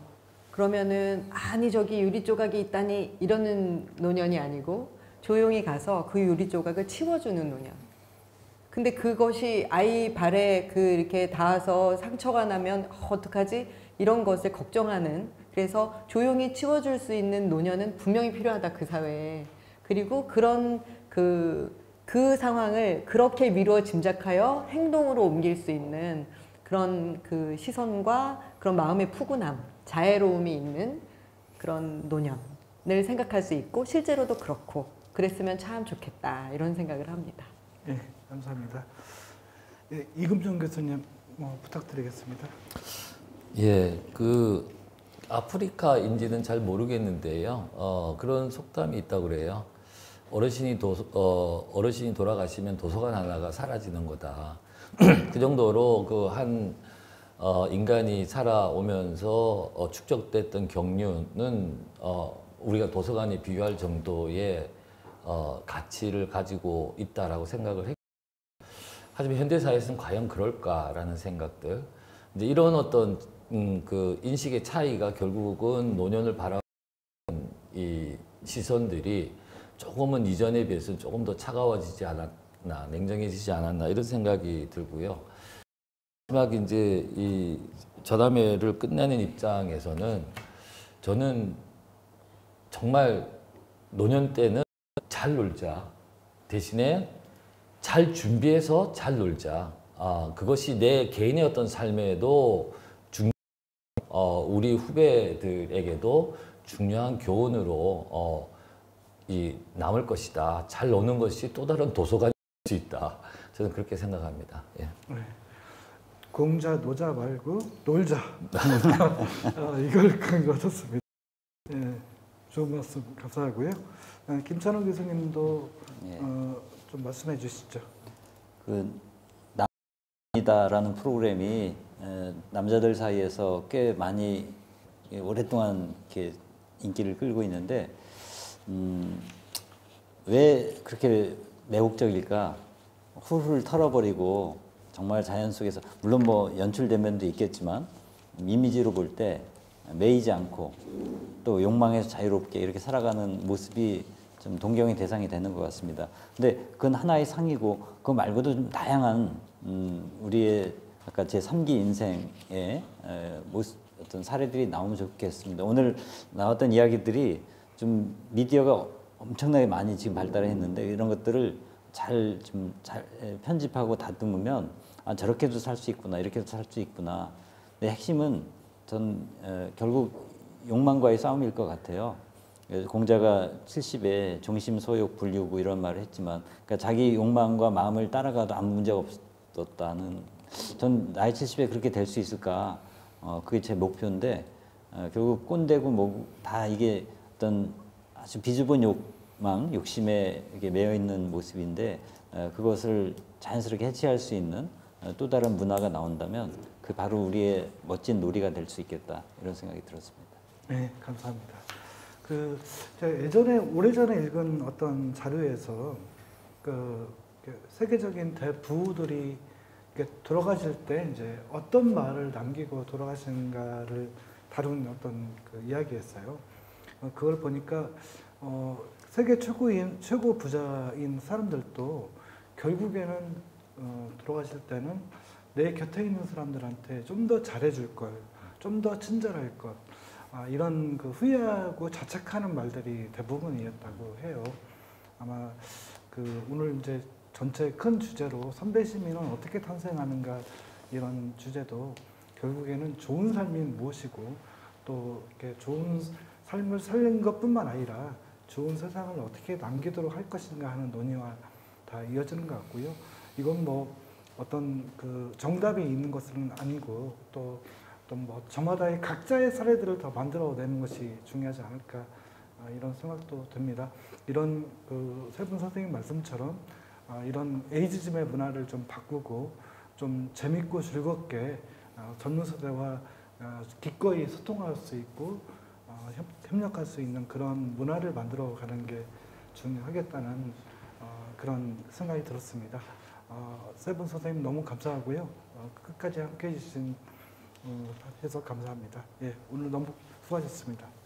그러면은 아니 저기 유리 조각이 있다니 이러는 노년이 아니고 조용히 가서 그 유리 조각을 치워주는 노년. 근데 그것이 아이 발에 그 이렇게 닿아서 상처가 나면 어떡하지? 이런 것을 걱정하는, 그래서 조용히 치워줄 수 있는 노년은 분명히 필요하다, 그 사회에. 그리고 그런 그 상황을 그렇게 미루어 짐작하여 행동으로 옮길 수 있는 그런 그 시선과 그런 마음의 푸근함, 자애로움이 있는 그런 노년을 생각할 수 있고, 실제로도 그렇고 그랬으면 참 좋겠다, 이런 생각을 합니다. 예, 감사합니다. 예, 이금정 교수님 부탁드리겠습니다. 예, 그 아프리카인지는 잘 모르겠는데요. 그런 속담이 있다고 그래요. 어르신이 돌아가시면 도서관 하나가 사라지는 거다. 그 정도로 인간이 살아오면서 축적됐던 경륜은 우리가 도서관에 비유할 정도의 가치를 가지고 있다라고 생각을 했고, 하지만 현대사회에서는 과연 그럴까라는 생각들, 이제 이런 어떤 그 인식의 차이가 결국은 노년을 바라보는 이 시선들이 조금은 이전에 비해서 조금 더 차가워지지 않았나, 냉정해지지 않았나, 이런 생각이 들고요. 마지막 이제 이 저담회를 끝내는 입장에서는 저는 정말 노년 때는 잘 놀자, 대신에 잘 준비해서 잘 놀자. 그것이 내 개인의 어떤 삶에도 우리 후배들에게도 중요한 교훈으로 남을 것이다. 잘 노는 것이 또 다른 도서관일 수 있다. 저는 그렇게 생각합니다. 예. 네. 공자 노자 말고 놀자. 이걸 강조하셨습니다. 예, 좋은 말씀 감사하고요. 김찬원 교수님도 예. 좀 말씀해 주시죠. 그 남이다라는 프로그램이 남자들 사이에서 꽤 많이 오랫동안 이렇게 인기를 끌고 있는데 왜 그렇게 매혹적일까? 훌훌 털어버리고 정말 자연 속에서, 물론 뭐 연출된 면도 있겠지만 이미지로 볼 때 매이지 않고 또 욕망에서 자유롭게 이렇게 살아가는 모습이 좀 동경의 대상이 되는 것 같습니다. 근데 그건 하나의 상이고, 그거 말고도 좀 다양한 우리의 아까 제 3기 인생의 모습, 어떤 사례들이 나오면 좋겠습니다. 오늘 나왔던 이야기들이 좀 미디어가 엄청나게 많이 지금 발달했는데, 이런 것들을 잘 편집하고 다듬으면 저렇게도 살 수 있구나, 이렇게도 살 수 있구나. 근데 핵심은 전 결국 욕망과의 싸움일 것 같아요. 공자가 70에 종심소욕 불유구 이런 말을 했지만, 그러니까 자기 욕망과 마음을 따라가도 아무 문제가 없었다는, 전 나이 70에 그렇게 될 수 있을까? 그게 제 목표인데, 결국 꼰대고 뭐 다 이게 어떤 아주 비좁은 욕심에 이게 매여 있는 모습인데, 그것을 자연스럽게 해체할 수 있는 또 다른 문화가 나온다면 그 바로 우리의 멋진 놀이가 될 수 있겠다, 이런 생각이 들었습니다. 네, 감사합니다. 제가 오래전에 읽은 어떤 자료에서 세계적인 대부들이 돌아가실 때 이제 어떤 말을 남기고 돌아가시는가를 다룬 어떤 그 이야기였어요. 그걸 보니까 세계 최고 부자인 사람들도 결국에는 돌아가실 때는 내 곁에 있는 사람들한테 좀 더 잘해줄 걸, 좀 더 친절할 것, 이런 그 후회하고 자책하는 말들이 대부분이었다고 해요. 아마 오늘 이제 전체 큰 주제로 선배 시민은 어떻게 탄생하는가, 이런 주제도 결국에는 좋은 삶이 무엇이고, 또 이렇게 좋은 삶을 살린 것뿐만 아니라 좋은 세상을 어떻게 남기도록 할 것인가 하는 논의와 다 이어지는 것 같고요. 이건 뭐 어떤 그 정답이 있는 것은 아니고, 또 뭐 저마다의 각자의 사례들을 더 만들어내는 것이 중요하지 않을까, 이런 생각도 듭니다. 이런 세 분 선생님 말씀처럼 이런 에이지즘의 문화를 좀 바꾸고 좀 재밌고 즐겁게 젊은 세대와 기꺼이 소통할 수 있고 협력할 수 있는 그런 문화를 만들어가는 게 중요하겠다는 그런 생각이 들었습니다. 세 분 선생님 너무 감사하고요. 끝까지 함께해 주신 해서 감사합니다. 예, 오늘 너무 수고하셨습니다.